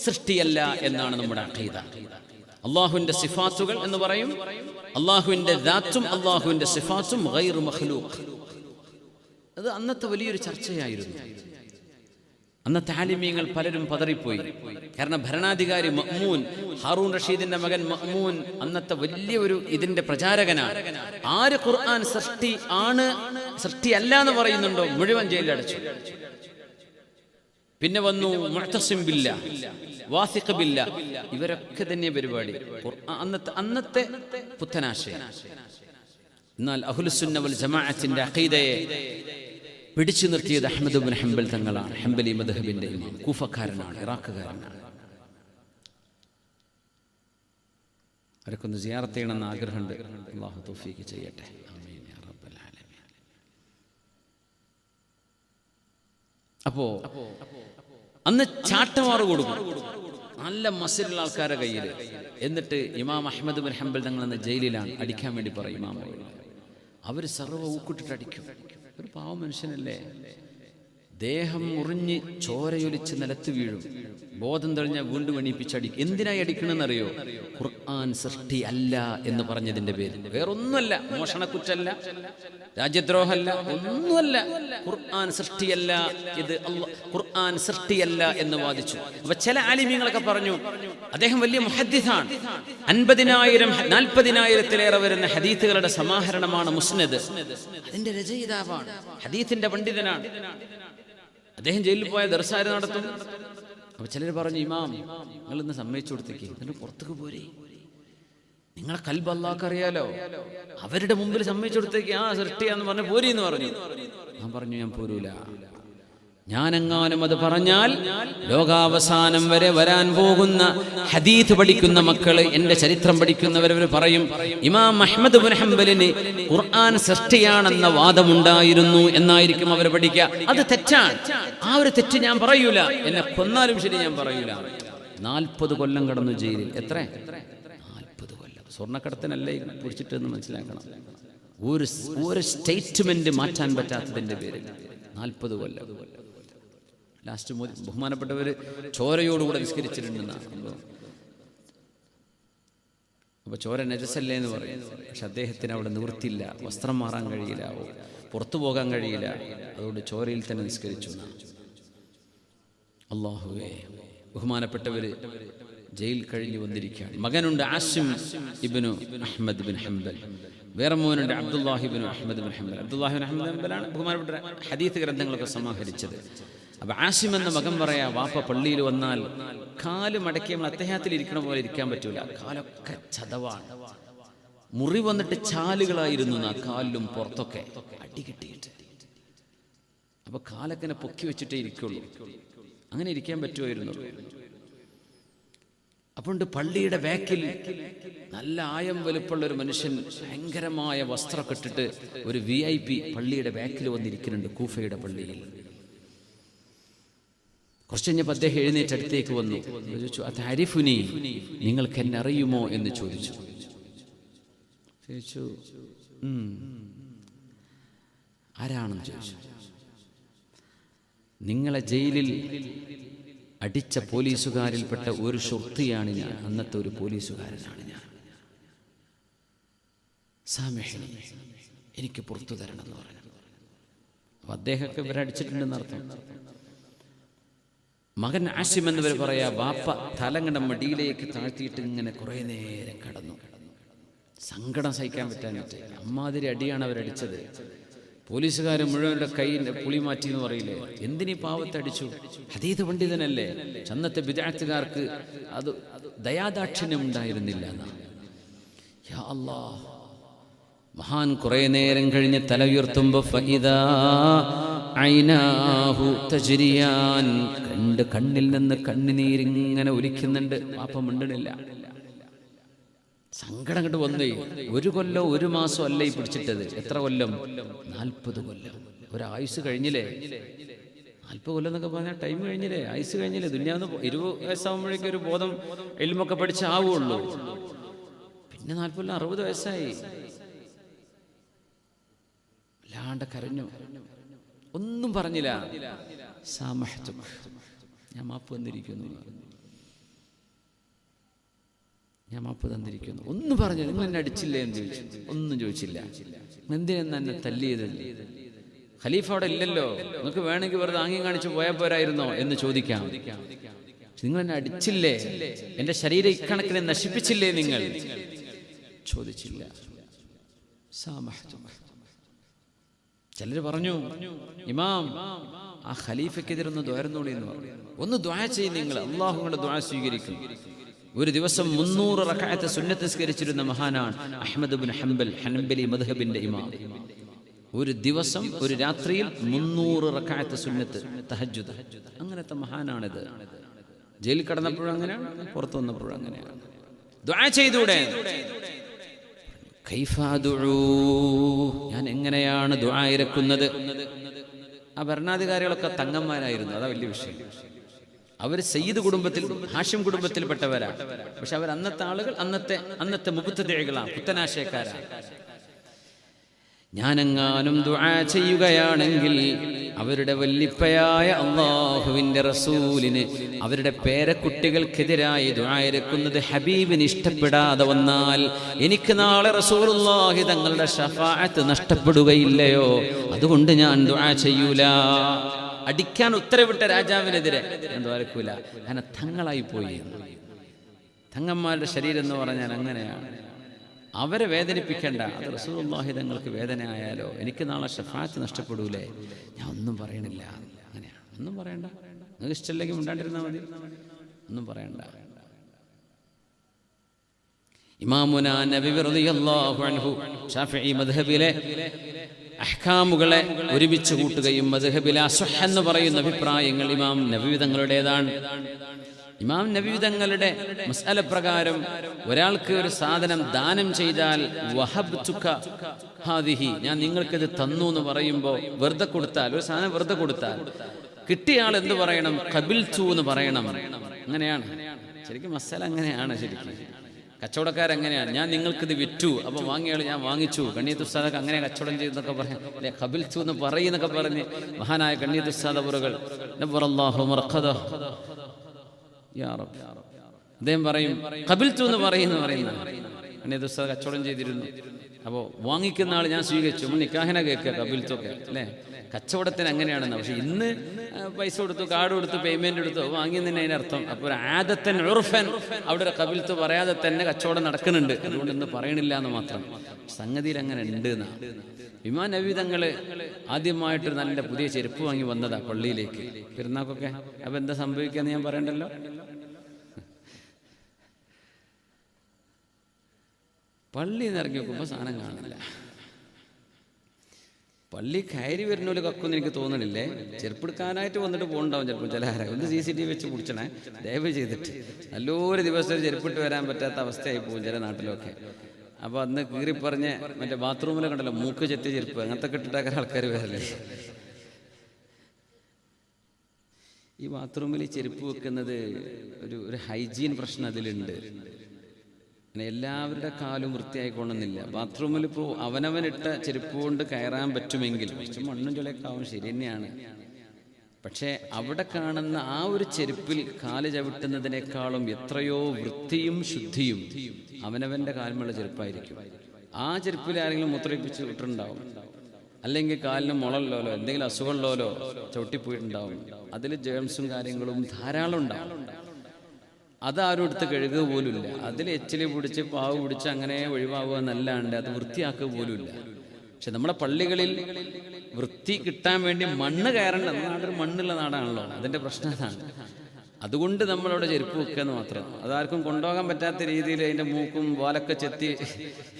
സൃഷ്ടിയല്ല എന്നാണ് നമ്മുടെ അഖീദ. അള്ളാഹുവിന്റെ സിഫാത്തുകൾ എന്ന് പറയും, അള്ളാഹുവിന്റെ ദാത്തും അള്ളാഹുവിന്റെ സിഫാത്തും ഗൈറു മഖ്ലൂഖ്. അത് അന്നത്തെ വലിയൊരു ചർച്ചയായിരുന്നു. അന്നത്തെ ആലിമീങ്ങൾ പലരും പതറിപ്പോയി. കാരണം ഭരണാധികാരി മഅ്മൂൻ, ഹാറൂൻ റഷീദിന്റെ മകൻ മഅ്മൂൻ അന്നത്തെ വലിയൊരു ഇതിന്റെ പ്രചാരകനാണ്. ആര് ഖുർആൻ സൃഷ്ടി ആണ് സൃഷ്ടിയല്ല എന്ന് പറയുന്നുണ്ടോ മുഴുവൻ ജയിലടച്ചു. പിന്നെ വന്നു മുഅ്തസിം ബില്ലാ, വാസിഖ് ബില്ലാ, ഇവരൊക്കെ തന്നെ പരിപാടി. അന്നത്തെ പുത്തനാശയം. എന്നാൽ അഹ്ലുസുന്ന വൽ ജമാഅത്തിന്റെ അഖീദയെ പിടിച്ചു നിർത്തിയത് അഹ്മദ് ഇബ്നു ഹംബൽ തങ്ങളാണ്. ഹംബലി മദ്ഹബിന്റെ ഇമാം, കൂഫക്കാരനാണ്, ഇറാഖുകാരനാണ്. അവരൊക്കെ സിയാറത്ത് ചെയ്യണമെന്ന് ആഗ്രഹമുണ്ട്. അല്ലാഹു തൗഫീഖ് ചെയ്യട്ടെ. ആമീൻ യാ റബ്ബൽ ആലമീൻ. അപ്പോൾ അന്ന് ചാട്ടമാറ് കൊടുക്കും നല്ല മസിലുള്ള ആൾക്കാരുടെ കയ്യിൽ. എന്നിട്ട് ഇമാം അഹ്മദ് ബിൻ ഹംബൽ തങ്ങളെന്ന് ജയിലിലാണ്, അടിക്കാൻ വേണ്ടി പറയും ഇമാം. അവർ സർവ്വ ഊക്കിട്ടിട്ട് അടിക്കും. ഒരു പാവ മനുഷ്യനല്ലേ, ദേഹം മുറിഞ്ഞ് ചോരയൊലിച്ച് നിലത്ത് വീഴും. ബോധം തെളിഞ്ഞാൽ വീണ്ടും എണീപ്പിച്ചടിക്കും. എന്തിനായി അടിക്കണമെന്നറിയോ? ഖുർആൻ സൃഷ്ടി അല്ല എന്ന് പറഞ്ഞതിന്റെ പേരിൽ. വേറൊന്നുമല്ല, മോഷണക്കുറ്റല്ല, രാജ്യദ്രോഹമല്ല, ഒന്നുമല്ല. ഖുർആൻ സൃഷ്ടിയല്ല, ഇത് ഖുർആൻ സൃഷ്ടിയല്ല എന്ന് വാദിച്ചു. അപ്പൊ ചില ആലിമീങ്ങളൊക്കെ പറഞ്ഞു, അദ്ദേഹം വലിയ മുഹദ്ദിസാണ്, 50,000 40,000-ത്തിലേറെ വരുന്ന ഹദീത്തുകളുടെ സമാഹരണമാണ് മുസ്നദ്, അതിന്റെ രചയിതാവാണ്, ഹദീത്തിന്റെ പണ്ഡിതനാണ്. അദ്ദേഹം ജയിലിൽ പോയ ദർസാര് നടത്തും. അപ്പൊ ചിലർ പറഞ്ഞു, ഇമാം നിങ്ങൾ ഇന്ന് സമ്മതിച്ചു കൊടുത്തേക്ക്, എന്നിട്ട് പുറത്തേക്ക് പോരെ, നിങ്ങളെ കൽബ് അല്ലാഹുക്ക് അറിയാലോ, അവരുടെ മുമ്പിൽ സമ്മതിച്ചു കൊടുത്തേക്ക്, ആ സൃഷ്ടിയാന്ന് പറഞ്ഞ് പോരി എന്ന് പറഞ്ഞു. ഞാൻ പറഞ്ഞു, ഞാൻ പോരൂല. ഞാനെങ്ങാനും അത് പറഞ്ഞാൽ ലോകാവസാനം വരെ വരാൻ പോകുന്ന ഹദീത്ത് പഠിക്കുന്ന മക്കള്, എന്റെ ചരിത്രം പഠിക്കുന്നവരവർ പറയും, ഇമാം അഹ്മദ് ബിൻ ഹംബലിന് ഖുർആൻ സൃഷ്ടിയാണെന്ന വാദമുണ്ടായിരുന്നു എന്നായിരിക്കും അവർ പഠിക്കുക. അത് തെറ്റാണ്. ആ ഒരു തെറ്റ് ഞാൻ പറയൂല. എന്നെ കൊന്നാലും ശരി ഞാൻ പറയൂല. 40 കൊല്ലം കടന്നു ജയിലിൽ. എത്ര? 40 കൊല്ലം. സ്വർണ്ണക്കടത്തിനല്ലേ പിടിച്ചിട്ടെന്ന് മനസ്സിലാക്കണം. ഒരു സ്റ്റേറ്റ്മെന്റ് മാറ്റാൻ പറ്റാത്തതിന്റെ പേരിൽ 40 കൊല്ലം. ലാസ്റ്റ് ബഹുമാനപ്പെട്ടവർ ചോരയോടുകൂടെ നിസ്കരിച്ചിട്ടുണ്ടെന്നാണ്. അപ്പൊ ചോര നജസല്ലേ എന്ന് പറയും. പക്ഷെ അദ്ദേഹത്തിന് അവിടെ നിവൃത്തിയില്ല, വസ്ത്രം മാറാൻ കഴിയില്ല, പുറത്തു പോകാൻ കഴിയില്ല. അതുകൊണ്ട് ചോരയിൽ തന്നെ നിസ്കരിച്ചു. അല്ലാഹുവേ, ബഹുമാനപ്പെട്ടവര് ജയിൽ കഴിഞ്ഞു വന്നിരിക്കുകയാണ്. മകനുണ്ട് Asim ibn Ahmad bin Hanbal, വേറെ മോനുണ്ട് Abdullah ibn Ahmad bin Hanbal. Abdullah bin Ahmad ഹംബലാണ് ബഹുമാനപ്പെട്ട ഹദീത്ത് ഗ്രന്ഥങ്ങളൊക്കെ സമാഹരിച്ചത്. അപ്പൊ ആസിം എന്ന മകൻ പറയാ, വാപ്പ പള്ളിയിൽ വന്നാൽ കാല് മടക്കി നമ്മൾ അദ്ദേഹത്തിൽ ഇരിക്കണ പോലെ ഇരിക്കാൻ പറ്റൂല, കാലൊക്കെ ചതവാണ്, മുറി വന്നിട്ട് ചാലുകളായിരുന്നു ആ കാലിലും പുറത്തൊക്കെ അടി കിട്ടിയിട്ട്. അപ്പൊ കാലൊക്കെ പൊക്കി വെച്ചിട്ടേ ഇരിക്കുള്ളൂ, അങ്ങനെ ഇരിക്കാൻ പറ്റുമായിരുന്നു. അപ്പോണ്ട് പള്ളിയുടെ ബാക്കിൽ നല്ല ആയം വലുപ്പമുള്ള ഒരു മനുഷ്യൻ ഭയങ്കരമായ വസ്ത്രമൊക്കെ ഇട്ടിട്ട് ഒരു VIP പള്ളിയുടെ ബാക്കിൽ വന്നിരിക്കുന്നുണ്ട്, കൂഫയുടെ പള്ളിയിൽ. കുറച്ച് കഴിഞ്ഞപ്പോൾ അദ്ദേഹം എഴുന്നേറ്റ് അടുത്തേക്ക് വന്നു. ചോദിച്ചു, അതാരിഫുനി, നിങ്ങൾക്ക് എന്നെ അറിയുമോ എന്ന് ചോദിച്ചു. ആരാണെന്ന് ചോദിച്ചു. നിങ്ങളെ ജയിലിൽ അടിച്ച പോലീസുകാരിൽപ്പെട്ട ഒരു ഷുർത്തിയാണ് ഞാൻ, അന്നത്തെ ഒരു പോലീസുകാരനാണ് ഞാൻ. സാമഹിനി, എനിക്ക് പുറത്തു തരണം എന്ന് പറഞ്ഞു. അപ്പൊ അദ്ദേഹമൊക്കെ ഇവരടിച്ചിട്ടുണ്ടെന്ന് അർത്ഥം. മകൻ ആസിം എന്നിവർ പറയാ, വാപ്പ തലങ്ങടെ മടിയിലേക്ക് താഴ്ത്തിയിട്ട് ഇങ്ങനെ കുറെ നേരം കടന്നു. സങ്കടം സഹിക്കാൻ പറ്റാനിട്ട് അമ്മാതിരി അടിയാണ് അവരടിച്ചത്. പോലീസുകാർ മുഴുവൻ്റെ കൈയിൻ്റെ പുളി മാറ്റി എന്ന് പറയില്ലേ, എന്തിനീ പാവത്തെ അടിച്ചു? ഹദീത്ത് പണ്ഡിതനല്ലേ. ചന്നത്തെ ബിദ്അത്തുകാർക്ക് അത് ദയാദാക്ഷിണ്യം ഉണ്ടായിരുന്നില്ല എന്നാ. യാ അല്ലാഹ്, മഹാൻ കുറെ നേരം കഴിഞ്ഞ് തല ഉയർത്തുമ്പോ ഫഇദാ ഐനാഹു തജ്രിയാൻ, കണ്ണിൽ നിന്ന് കണ്ണുനീരിങ്ങനെ ഒലിക്കുന്നുണ്ട്. പാപ്പം മിണ്ടണില്ല. സങ്കടം കണ്ട് വന്നേ. 1 കൊല്ലോ 1 മാസം അല്ല ഈ പിടിച്ചിട്ടത്. എത്ര കൊല്ലം? 40 കൊല്ലം. ഒരായുസ് കഴിഞ്ഞില്ലേ? 40 കൊല്ലം എന്നൊക്കെ പറഞ്ഞാൽ ടൈം കഴിഞ്ഞില്ലേ? ആയുസ് കഴിഞ്ഞില്ലേ? ദുനിയാന്ന് 20 വയസ്സാകുമ്പോഴേക്കും ഒരു ബോധം എൽമൊക്കെ പഠിച്ചാവുള്ളൂ. പിന്നെ 40 കൊല്ലം 60 വയസ്സായി. അല്ലാണ്ട് കരഞ്ഞു, ഒന്നും പറഞ്ഞില്ല. സാമഹ്തുക, ഞാൻ മാപ്പ് തന്നിരിക്കുന്നു, ഞാൻ മാപ്പ് തന്നിരിക്കുന്നു. ഒന്നും പറഞ്ഞു. നിങ്ങൾ എന്നെ അടിച്ചില്ലേ എന്ന് ചോദിച്ചു. ഒന്നും ചോദിച്ചില്ല. എന്തിനെന്ന് എന്നെ തല്ലിയത്? ഖലീഫ അവിടെ ഇല്ലല്ലോ, നിങ്ങൾക്ക് വേണമെങ്കിൽ വെറുതെ ആംഗ്യം കാണിച്ചു പോയാൽ പോരായിരുന്നോ എന്ന് ചോദിക്കാം. നിങ്ങൾ എന്നെ അടിച്ചില്ലേ, എന്റെ ശരീരം ഇക്കണക്കിനെ നശിപ്പിച്ചില്ലേ നിങ്ങൾ? ചോദിച്ചില്ല. ചിലർ പറഞ്ഞു, ഇമാം ആ ഖലീഫയ്ക്കെതിരൊന്ന് ദ്വാരന്നോളി എന്ന് പറഞ്ഞു. ഒന്ന് ദ്വാ ചെയ്യും നിങ്ങൾ, അള്ളാഹു നിങ്ങളുടെ ദ്വാ സ്വീകരിക്കും. ഒരു ദിവസം 300 റക്അത്ത് സുന്നത്ത് നിസ്കരിച്ചിരുന്ന മഹാനാണ് അഹ്മദ് ബിൻ ഹംബൽ, ഹനബലി മദ്ഹബിന്റെ ഇമാം. ഒരു ദിവസം ഒരു രാത്രിയിൽ 300 റക്അത്ത് സുന്നത്ത് തഹജ്ജുദ്. അങ്ങനത്തെ മഹാനാണിത്. ജയിലിൽ കടന്നപ്പോഴും അങ്ങനെയാണ്, പുറത്തു വന്നപ്പോഴും അങ്ങനെയാണ്. ദുആ ചെയ്തൂടെ? കൈഫ അദ്ഉ, ഞാൻ എങ്ങനെയാണ് ദുആ ഇറക്കുന്നത്? ആ ഭരണാധികാരികളൊക്കെ തങ്ങന്മാരായിരുന്നു, അതാ വലിയ വിഷയം. അവർ സയ്യിദ് കുടുംബത്തിൽ, ഹാഷിം കുടുംബത്തിൽപ്പെട്ടവരാണ്. പക്ഷെ അവർ അന്നത്തെ ആളുകൾ അന്നത്തെ മുബ്തദിഇകളാണ്, പുത്തനാശയക്കാരാണ്. ഞാനെങ്ങാനും ദുആ ചെയ്യുകയാണെങ്കിൽ അവരുടെ വല്ലിപ്പയായ അല്ലാഹുവിൻ്റെ റസൂലിന് അവരുടെ പേരക്കുട്ടികൾക്കെതിരായി ദുആ ഇറക്കുന്നത് ഹബീബിന് ഇഷ്ടപ്പെടാതെ വന്നാൽ എനിക്ക് നാളെ റസൂലുള്ളാഹി തങ്ങളുടെ ശഫാഅത്ത് നഷ്ടപ്പെടുകയില്ലയോ? അതുകൊണ്ട് ഞാൻ ദുആ ചെയ്യൂല. അടിക്കാൻ ഉത്തരവിട്ട രാജാവിനെതിരെ എന്തോ ആർക്കൂല, അങ്ങനെ തങ്ങളായി പോയി. തങ്ങന്മാരുടെ ശരീരം എന്ന് പറഞ്ഞാൽ അങ്ങനെയാണ്. അവരെ വേദനിപ്പിക്കേണ്ട, അത് റസൂലുള്ളാഹി തങ്ങൾക്ക് വേദന ആയാലോ, എനിക്ക് നാളെ ശഫാഅത്ത് നഷ്ടപ്പെടൂലേ, ഞാൻ ഒന്നും പറയണില്ല. അങ്ങനെയാണ്, ഒന്നും പറയണ്ട. നിങ്ങൾക്ക് ഇഷ്ടമില്ലെങ്കിൽ ഉണ്ടാണ്ടിരുന്നാൽ മതി, ഒന്നും പറയണ്ട. ഇമാമുന നബവി റളിയല്ലാഹു അൻഹു ശാഫിഈ മദ്ഹബിലെ അഹ്കാമുകളെ ഒരുമിച്ച് കൂട്ടുകയും മദ്ഹബിലെ അസ്ഹഹ് എന്ന് പറയുന്ന അഭിപ്രായങ്ങൾ ഇമാം നബവി തങ്ങളുടേതാണ്. ഇമാം നബവി തങ്ങളുടെ മസ്അല പ്രകാരം ഒരാൾക്ക് ഒരു സാധനം ദാനം ചെയ്താൽ വഹബ്തുക ഹാദിഹി, ഞാൻ നിങ്ങൾക്കിത് തന്നു എന്ന് പറയുമ്പോൾ വെറുതെ കൊടുത്താൽ, ഒരു സാധനം വെറുതെ കൊടുത്താൽ കിട്ടിയ ആൾ എന്ത് പറയണം? ഖബിൽതു എന്ന് പറയണം. അങ്ങനെയാണ് ശരിക്കും മസ്അല, അങ്ങനെയാണ് ശരിക്കും. കച്ചവടക്കാരെങ്ങനെയാണ്? ഞാൻ നിങ്ങൾക്കിത് വിറ്റു, അപ്പോൾ വാങ്ങിയാൾ ഞാൻ വാങ്ങിച്ചു, കണ്ണിയത്ത് ഉസ്താദൊക്കെ അങ്ങനെ കച്ചവടം ചെയ്തെന്നൊക്കെ പറയാം അല്ലെ, ഖബിൽതു എന്ന് പറയുന്നൊക്കെ പറഞ്ഞ് മഹാനായ കണ്ണിയത്ത് ഉസ്താദ് അവറുകൾ നവ്വറല്ലാഹു മർഖദഹു യാ റബ്ബ്, അദ്ദേഹം പറയും ഖബിൽതു എന്ന് പറയുന്ന കണ്ണിയത്ത് ഉസ്താദ് കച്ചവടം ചെയ്തിരുന്നു. അപ്പോൾ വാങ്ങിക്കുന്ന ആൾ ഞാൻ സ്വീകരിച്ചു. നമ്മൾ നിക്കാഹിനെ കേൾക്കുക ഖബിൽതൊക്കെ അല്ലേ, കച്ചവടത്തിന് അങ്ങനെയാണെന്ന്. പക്ഷെ ഇന്ന് പൈസ കൊടുത്തു, കാർഡ് കൊടുത്തു, പേയ്മെന്റ് എടുത്തു, വാങ്ങിയതിന് അതിനർത്ഥം. അപ്പോൾ ഒരു ആദത്തൻ ഉർഫൻ അവിടെ ഖബിൽതു പറയാതെ തന്നെ കച്ചവടം നടക്കുന്നുണ്ട്. അതുകൊണ്ട് ഇന്ന് പറയണില്ല എന്ന് മാത്രം, സംഗതിയിൽ അങ്ങനെ ഉണ്ട് എന്നാണ്. ഇമാം നബവി തങ്ങള് ആദ്യമായിട്ട് നല്ല പുതിയ ചെരുപ്പ് വാങ്ങി വന്നതാ പള്ളിയിലേക്ക് പെരുന്നാക്കൊക്കെ. അപ്പൊ എന്താ സംഭവിക്കാന്ന് ഞാൻ പറയണ്ടല്ലോ. പള്ളിയിൽ നിന്ന് ഇറങ്ങി നോക്കുമ്പോൾ സാധനം കാണില്ല. പള്ളി കയറി വരുന്നൊരു കക്കൊന്നും എനിക്ക് തോന്നണില്ലേ. ചെരുപ്പെടുക്കാനായിട്ട് വന്നിട്ട് പോകുന്നുണ്ടാവും ചിലപ്പോൾ ചില ആരാ. ഒന്ന് CCTV വെച്ച് പിടിച്ചണേ ദയവ് ചെയ്തിട്ട്. നല്ലൊരു ദിവസം ചെരുപ്പിട്ട് വരാൻ പറ്റാത്ത അവസ്ഥയായി പോകും ചില നാട്ടിലൊക്കെ. അപ്പോൾ അന്ന് കീറിപ്പറഞ്ഞ് മറ്റേ ബാത്റൂമിലൊക്കെ ഉണ്ടല്ലോ മൂക്ക് ചെത്തിയ ചെരുപ്പ്, അങ്ങനത്തെ ഇട്ടിട്ടൊക്കെ ആൾക്കാർ വരല്ലേ. ഈ ബാത്റൂമിൽ ചെരുപ്പ് വെക്കുന്നത് ഒരു ഹൈജീൻ പ്രശ്നം അതിലുണ്ട്. എല്ലാവരുടെ കാലും വൃത്തിയായിക്കൊള്ളുന്നില്ല. ബാത്റൂമിൽ ഇപ്പോൾ അവനവനിട്ട ചെരുപ്പ് കൊണ്ട് കയറാൻ പറ്റുമെങ്കിൽ, മണ്ണും ചുളയൊക്കെ ആവും, ശരി തന്നെയാണ്. പക്ഷേ അവിടെ കാണുന്ന ആ ഒരു ചെരുപ്പിൽ കാല് ചവിട്ടുന്നതിനേക്കാളും എത്രയോ വൃത്തിയും ശുദ്ധിയും അവനവൻ്റെ കാലുമുള്ള ചെരുപ്പായിരിക്കും. ആ ചെരുപ്പിൽ ആരെങ്കിലും മുദ്രയിപ്പിച്ച് വിട്ടിട്ടുണ്ടാവും, അല്ലെങ്കിൽ കാലിന് മുളല്ലോലോ എന്തെങ്കിലും അസുഖമുള്ളോലോ ചവിട്ടിപ്പോയിട്ടുണ്ടാവും. അതിൽ ജേംസും കാര്യങ്ങളും ധാരാളം ഉണ്ടാവും. അതാരും എടുത്ത് കഴുകുക പോലുമില്ല. അതിൽ എച്ചില് പിടിച്ച് പാവ് പിടിച്ച് അങ്ങനെ ഒഴിവാകുക എന്നല്ലാണ്ട് അത് വൃത്തിയാക്കുക പോലുമില്ല. പക്ഷെ നമ്മുടെ പള്ളികളിൽ വൃത്തി കിട്ടാൻ വേണ്ടി മണ്ണ് കയറേണ്ട, നാടൊരു മണ്ണുള്ള നാടാണല്ലോ, അതിൻ്റെ പ്രശ്നം അതാണ്. അതുകൊണ്ട് നമ്മളവിടെ ചെരുപ്പ് വെക്കുക എന്ന് മാത്രം. അതാർക്കും കൊണ്ടുപോകാൻ പറ്റാത്ത രീതിയിൽ അതിൻ്റെ മൂക്കും വാലൊക്കെ ചെത്തി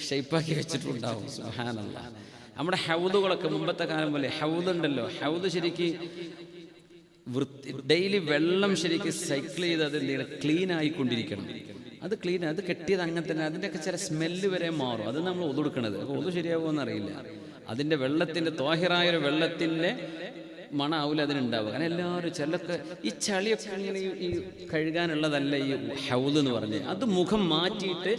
ഷെയ്പ്പാക്കി വെച്ചിട്ടുണ്ടാവും. സുബ്ഹാനല്ലാഹ്. നമ്മുടെ ഹൗദുകളൊക്കെ മുമ്പത്തെ കാലം പോലെ ഹൗദുണ്ടല്ലോ, ഹൗദ് ശരിക്ക് ഡെയിലി വെള്ളം ശരിക്കും സൈക്കിൾ ചെയ്ത് അത് ക്ലീൻ ആയിക്കൊണ്ടിരിക്കണം. അത് ക്ലീൻ, അത് കെട്ടിയത് അങ്ങനെ തന്നെ. അതിൻ്റെയൊക്കെ ചില സ്മെല്ല് വരെ മാറും. അത് നമ്മൾ ഒതുടുക്കണത്. അപ്പോൾ ഒതു ശരിയാവുമോ എന്നറിയില്ല. അതിൻ്റെ വെള്ളത്തിൻ്റെ തോഹിറായൊരു വെള്ളത്തിൻ്റെ മണാവില്ല അതിനുണ്ടാവുക. അങ്ങനെ എല്ലാവരും ചിലർക്ക് ഈ ചളിയൊക്കെ ഇങ്ങനെ ഈ കഴുകാനുള്ളതല്ല ഈ ഹൗദ് എന്ന് പറഞ്ഞ്. അത് മുഖം മാറ്റിയിട്ട്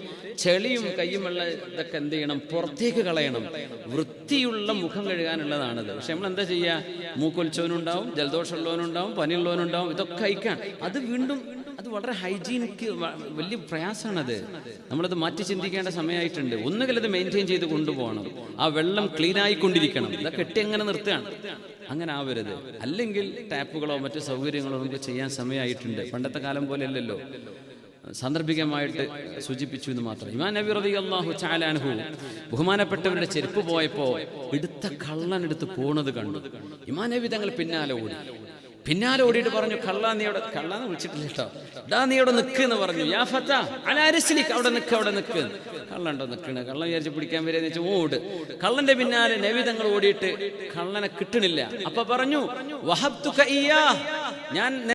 ചെളിയും കയ്യുമുള്ള ഇതൊക്കെ എന്ത് ചെയ്യണം, പുറത്തേക്ക് കളയണം. വൃത്തിയുള്ള മുഖം കഴുകാനുള്ളതാണത്. പക്ഷെ നമ്മൾ എന്താ ചെയ്യുക, മൂക്കൊലിച്ചവനുണ്ടാവും, ജലദോഷമുള്ളവനുണ്ടാവും, പനിയുള്ളവനുണ്ടാവും, ഇതൊക്കെ അയക്കാൻ. അത് വീണ്ടും അത് വളരെ ഹൈജീനിക്ക് വലിയ പ്രയാസമാണത്. നമ്മളത് മാറ്റി ചിന്തിക്കേണ്ട സമയമായിട്ടുണ്ട്. ഒന്നുകിൽ അത് മെയിൻറ്റെയിൻ ചെയ്ത് കൊണ്ടുപോകണം. ആ വെള്ളം ക്ലീൻ ആയിക്കൊണ്ടിരിക്കണം. ഇതൊക്കെ കെട്ടി എങ്ങനെ നിർത്തുകയാണ്, അങ്ങനെ ആവരുത്. അല്ലെങ്കിൽ ടാപ്പുകളോ മറ്റു സൗകര്യങ്ങളോ നമുക്ക് ചെയ്യാൻ സമയമായിട്ടുണ്ട്. പണ്ടത്തെ കാലം പോലെ അല്ലല്ലോ. സാന്ദർഭികമായിട്ട് സൂചിപ്പിച്ചു എന്ന് മാത്രം. ഇമാം നബി റളിയല്ലാഹു തആല അൻഹു ബഹുമാനപ്പെട്ടവരുടെ ചെരുപ്പ് പോയപ്പോൾ എടുത്ത കള്ളൻ എടുത്ത് പോണത് കണ്ടു. ഇമാം നബി തങ്ങൾ പിന്നാലെ ഓടിയിട്ട് പറഞ്ഞു, കള്ളാന്ന് വിളിച്ചിട്ടില്ല കേട്ടോ, ഡാ നീ അവിടെ നിൽക്ക് എന്ന് പറഞ്ഞു. യാ ഫത്താ അലാ റിസ്ലിക്, അവിടെ നിൽക്ക്. കള്ളണ്ടോ നിൽക്കണ, കള്ളൻ വിചാരിച്ച് പിടിക്കാൻ വരെയെന്ന് വെച്ചാൽ ഓട്. കള്ളന്റെ പിന്നാലെ നബി തങ്ങൾ ഓടിയിട്ട് കള്ളനെ കിട്ടണില്ല. അപ്പൊ പറഞ്ഞു, വഹബ്തുക ഇയ്യാ, ഞാൻ